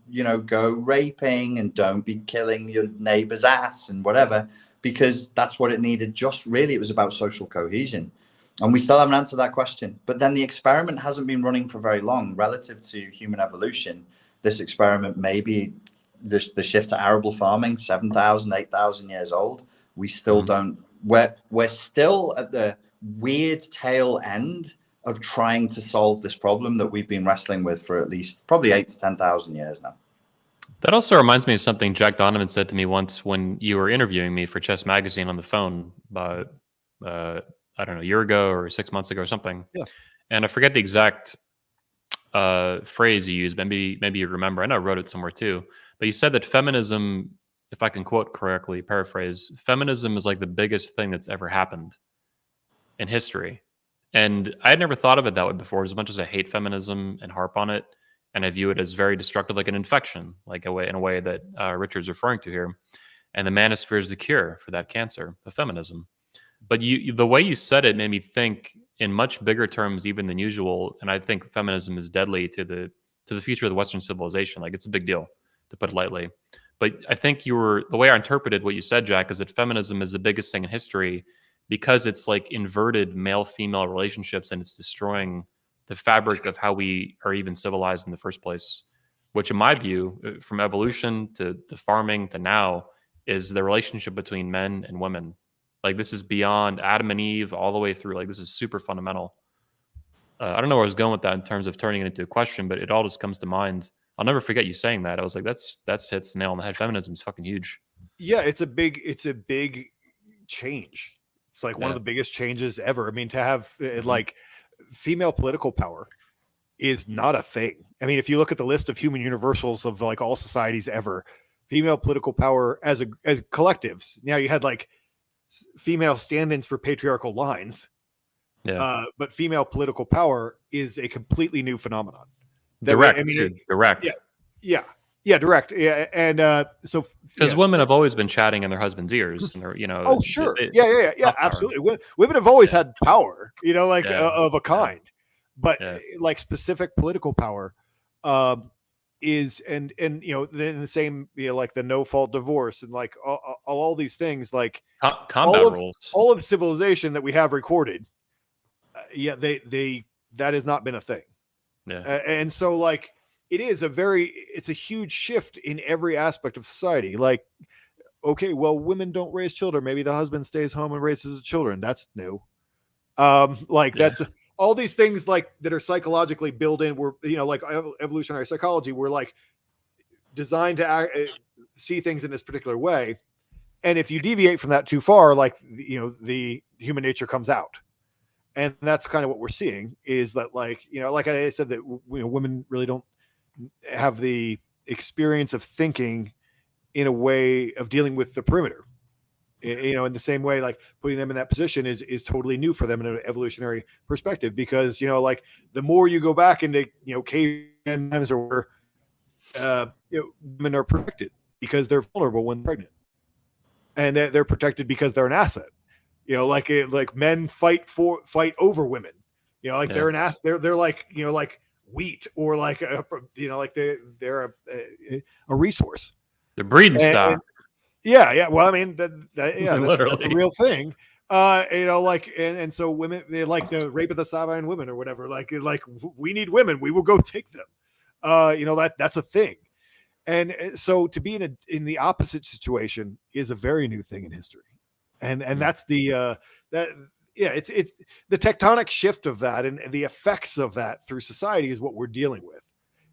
go raping and don't be killing your neighbor's ass and whatever, because that's what it needed. Just really, it was about social cohesion. And we still haven't answered that question. But then the experiment hasn't been running for very long relative to human evolution. This experiment, maybe the shift to arable farming, 7,000, 8,000 years old. We still don't, we're still at the weird tail end of trying to solve this problem that we've been wrestling with for at least probably 8,000 to 10,000 years now. That also reminds me of something Jack Donovan said to me once when you were interviewing me for Chess Magazine on the phone about, I don't know, a year ago or 6 months ago or something. Yeah. And I forget the exact phrase you used. Maybe you remember. I know I wrote it somewhere too. But you said that feminism, if I can quote correctly, paraphrase, feminism is like the biggest thing that's ever happened in history. And I had never thought of it that way before. As much as I hate feminism and harp on it, and I view it as very destructive, like an infection, like in a way that Richard's referring to here. And the manosphere is the cure for that cancer of feminism. But the way you said it made me think in much bigger terms even than usual. And I think feminism is deadly to the future of the Western civilization. Like, it's a big deal, to put it lightly. But I think the way I interpreted what you said, Jack, is that feminism is the biggest thing in history because it's like inverted male-female relationships, and it's destroying the fabric of how we are even civilized in the first place, which in my view, from evolution to farming to now, is the relationship between men and women. Like, this is beyond Adam and Eve all the way through. Like, this is super fundamental. I don't know where I was going with that in terms of turning it into a question, but it all just comes to mind. I'll never forget you saying that. I was like, that's hits the nail on the head. Feminism is fucking huge. Yeah, it's a big change. It's like one of the biggest changes ever. I mean, to have like female political power is not a thing. I mean, if you look at the list of human universals of like all societies ever, female political power as collectives. Now you had like female stand-ins for patriarchal lines. Yeah. But female political power is a completely new phenomenon. Direct. Yeah. Yeah, direct. Yeah, and so because women have always been chatting in their husbands' ears, and they're, Oh, sure. Yeah, absolutely. Women have always had power, like of a kind, but like specific political power is and then the same, like the no fault divorce and like all these things, like combat rules, all of civilization that we have recorded. They that has not been a thing. Yeah. And so like it's a huge shift in every aspect of society. Like, okay, well, women don't raise children. Maybe the husband stays home and raises the children. That's new. That's all these things like that are psychologically built in. We're, like evolutionary psychology, we're like designed to see things in this particular way. And if you deviate from that too far, like, the human nature comes out. And that's kind of what we're seeing is that, like, like I said, that women really don't have the experience of thinking in a way of dealing with the perimeter. In the same way, like putting them in that position is totally new for them in an evolutionary perspective, because, like the more you go back into, caveman times or women are protected because they're vulnerable when pregnant, and they're protected because they're an asset. Like men fight over women. They're an ass. They're like like wheat, or like they're a resource. The breeding stock. Yeah. Well, I mean, that's a real thing. And so women, they like the rape of the Sabine women or whatever. Like we need women. We will go take them. That's a thing. And so to be in the opposite situation is a very new thing in history. And that's it's the tectonic shift of that, and the effects of that through society is what we're dealing with.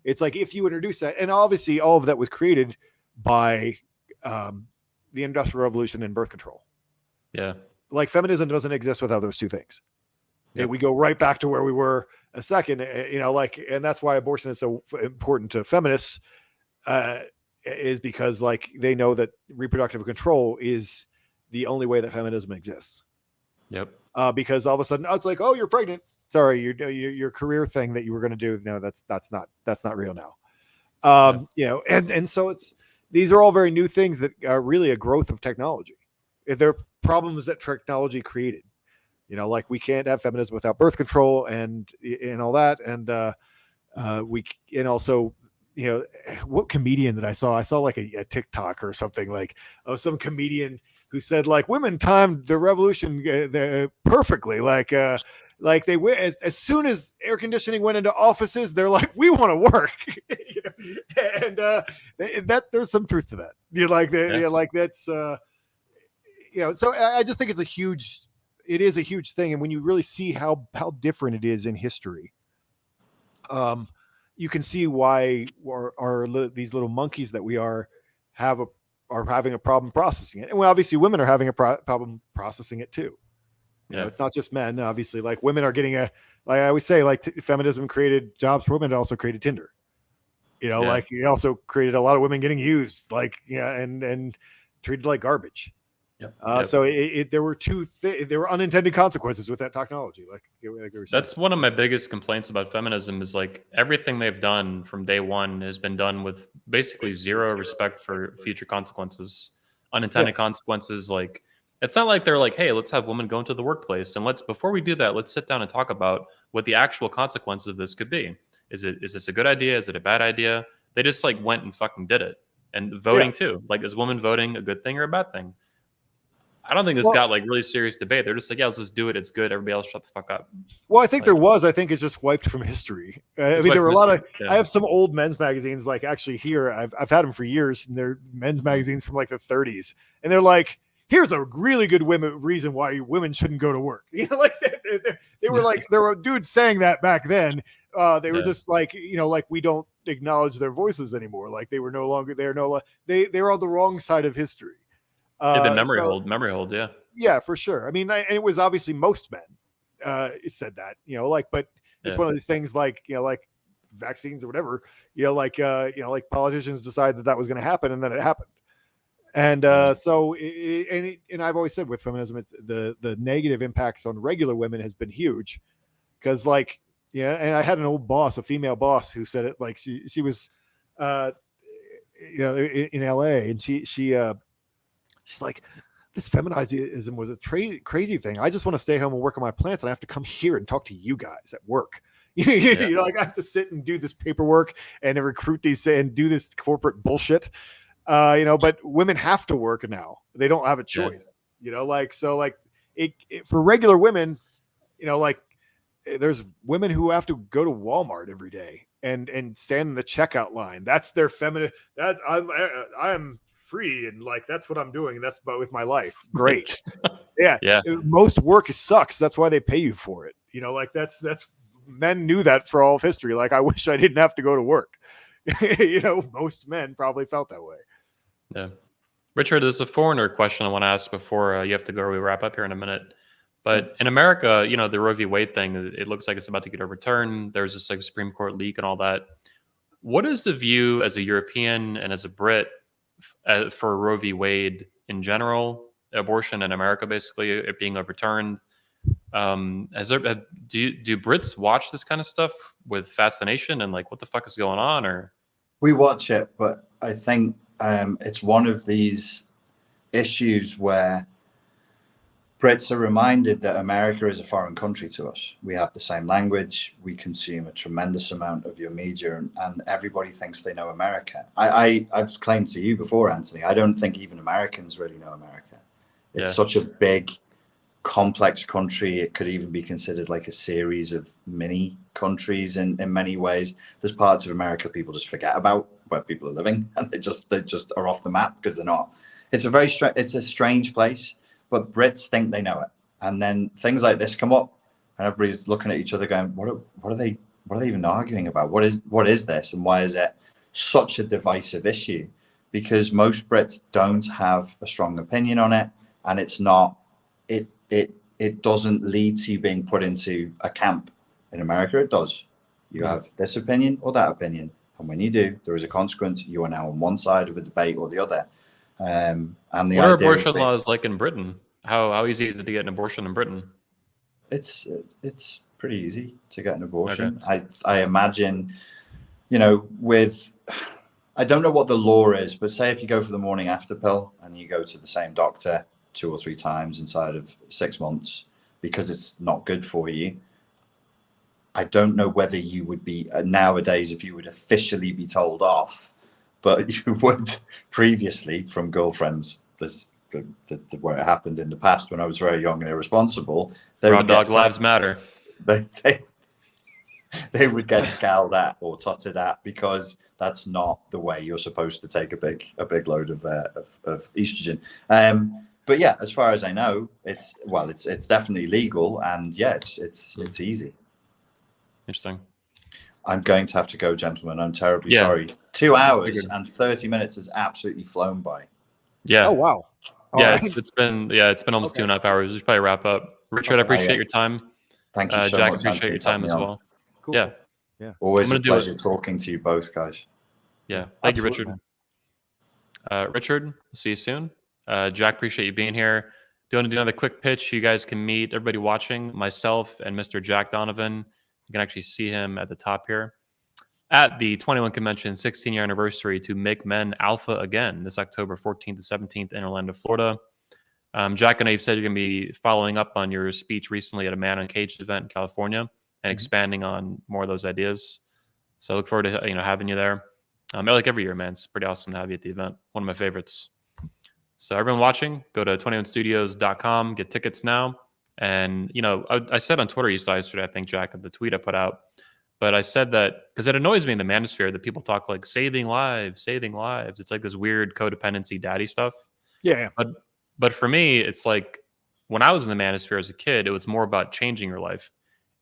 It's like, if you introduce that, and obviously all of that was created by the Industrial Revolution and birth control. Yeah. Like feminism doesn't exist without those two things. Yep. We go right back to where we were a second, and that's why abortion is so important to feminists, is because like they know that reproductive control is the only way that feminism exists. Yep. Because all of a sudden it's like, oh, you're pregnant. Sorry, your career thing that you were going to do. No, that's not real now. And so these are all very new things that are really a growth of technology. They're problems that technology created. Like we can't have feminism without birth control and all that. And also, what comedian that I saw like a TikTok or something, like, some comedian who said like women timed the revolution perfectly. Like they went as soon as air conditioning went into offices, they're like, we want to work. And that there's some truth to that. That's so I just think it's a huge thing. And when you really see how different it is in history, you can see why these little monkeys that we are having a problem processing it. And well, obviously women are having a problem processing it too. It's not just men. Obviously, like women are getting like I always say, like feminism created jobs for women. It also created Tinder. Like it also created a lot of women getting used, like, and treated like garbage. Yep. So there were there were unintended consequences with that technology. Like that's one of my biggest complaints about feminism is like everything they've done from day one has been done with basically zero respect for future consequences, unintended consequences. Like it's not like they're like, hey, let's have women go into the workplace and before we do that, let's sit down and talk about what the actual consequences of this could be. Is this a good idea? Is it a bad idea? They just like went and fucking did it. And voting too. Like, is women voting a good thing or a bad thing? I don't think this got like really serious debate. They're just like, yeah, let's just do it. It's good. Everybody else shut the fuck up. Well, I think there was. I think it's just wiped from history. I mean, there were a lot of. I have some old men's magazines, like actually here. I've had them for years, and they're men's magazines from like the 30s, and they're like, here's a really good reason why women shouldn't go to work. Like they were like, there were dudes saying that back then. They were just like, like we don't acknowledge their voices anymore. Like they were no longer there. They were on the wrong side of history. The memory hold. Yeah, for sure. I mean, it was obviously most men said that, but it's one of these things like, like vaccines or whatever, like politicians decided that was going to happen, and then it happened. And so I've always said with feminism, it's the negative impacts on regular women has been huge, because like, and I had an old boss, a female boss, who said it, like she was, in LA, and she's like, this feminizism was a crazy thing. I just want to stay home and work on my plants, and I have to come here and talk to you guys at work. Like I have to sit and do this paperwork and recruit these and do this corporate bullshit. But women have to work now. They don't have a choice. Like so, like it for regular women, like there's women who have to go to Walmart every day and stand in the checkout line. That's their feminine. That's I'm free and like that's what I'm doing. And that's about with my life. Great. Yeah. Most work sucks. That's why they pay you for it. You know, like that's men knew that for all of history. Like I wish I didn't have to go to work. You know, most men probably felt that way. Yeah. Richard, there's a foreigner question I want to ask before you have to go. We wrap up here in a minute. But in America, you know, the Roe v. Wade thing, it looks like it's about to get overturned. There's this like Supreme Court leak and all that. What is the view as a European and as a Brit for Roe v. Wade in general, abortion in America, basically it being overturned? Do Brits watch this kind of stuff with fascination and like, what the fuck is going on? Or we watch it, but I think it's one of these issues where Brits are reminded that America is a foreign country to us. We have the same language. We consume a tremendous amount of your media, and everybody thinks they know America. I've claimed to you before, Anthony, I don't think even Americans really know America. It's such a big, complex country. It could even be considered like a series of mini countries in many ways. There's parts of America people just forget about where people are living, and they just are off the map because they're not. It's a strange place. But Brits think they know it, and then things like this come up, and everybody's looking at each other, going, "What are they even arguing about? What is this, and why is it such a divisive issue?" Because most Brits don't have a strong opinion on it, and it's not. It doesn't lead to you being put into a camp. In America, it does. You have this opinion or that opinion, and when you do, there is a consequence. You are now on one side of a debate or the other. And the what are abortion laws like in Britain? How easy is it to get an abortion in Britain? It's pretty easy to get an abortion. Okay. I imagine, you know, I don't know what the law is, but say if you go for the morning after pill and you go to the same doctor 2 or 3 times inside of 6 months because it's not good for you. I don't know whether you would be nowadays if you would officially be told off, but you would previously from girlfriends, where it happened in the past when I was very young and irresponsible. Raw dog lives matter. They would get scowled at or totted at because that's not the way you're supposed to take a big load of estrogen. But yeah, as far as I know, it's definitely legal, and yeah, it's easy. Interesting. I'm going to have to go, gentlemen. I'm terribly sorry. 2 hours and 30 minutes has absolutely flown by. Yeah. Oh wow. It's been almost 2.5 hours. We should probably wrap up. Richard, I appreciate your time. Thank you so Jack, much. appreciate your time as well. Cool. Yeah. Always a pleasure talking to you both, guys. Yeah. Thank you, Richard. Richard, see you soon. Jack, appreciate you being here. Do you want to do another quick pitch? You guys can meet everybody watching, myself and Mr. Jack Donovan. You can actually see him at the top here at the 21 Convention 16-year anniversary to Make Men Alpha Again this October 14th to 17th in Orlando, Florida. Jack, I know you've said you're going to be following up on your speech recently at a Man Uncaged event in California and expanding on more of those ideas. So I look forward to having you there. Like every year, man. It's pretty awesome to have you at the event. One of my favorites. So everyone watching, go to 21studios.com, get tickets now. And, I said on Twitter, you saw yesterday, I think, Jack, of the tweet I put out, but I said that because it annoys me in the Manosphere that people talk like saving lives. It's like this weird codependency daddy stuff. Yeah. But for me, it's like when I was in the Manosphere as a kid, it was more about changing your life.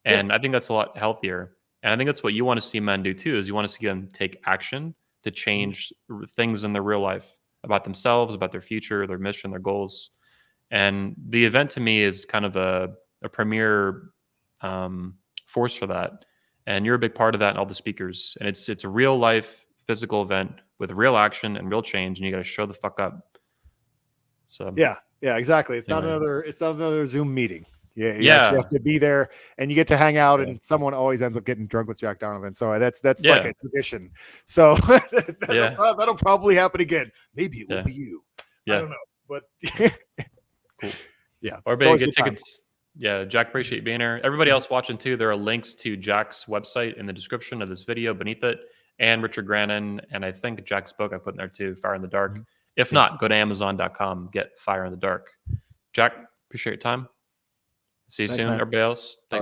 And I think that's a lot healthier. And I think that's what you want to see men do too, is you want to see them take action to change things in their real life about themselves, about their future, their mission, their goals. And the event to me is kind of a premier force for that. And you're a big part of that and all the speakers. And it's a real life physical event with real action and real change. And you got to show the fuck up. So yeah, exactly. It's not another Zoom meeting. You have to be there, and you get to hang out, and someone always ends up getting drunk with Jack Donovan. So that's like a tradition. So that'll probably happen again. Maybe it will be you. I don't know, but cool. Yeah, or maybe get tickets. Yeah, Jack, appreciate you being here. Everybody else watching too, there are links to Jack's website in the description of this video beneath it, and Richard Grannon, and I think Jack's book I put in there too, Fire in the Dark. If not, go to Amazon.com, get Fire in the Dark. Jack, appreciate your time. See you soon, man. Everybody else. Thanks.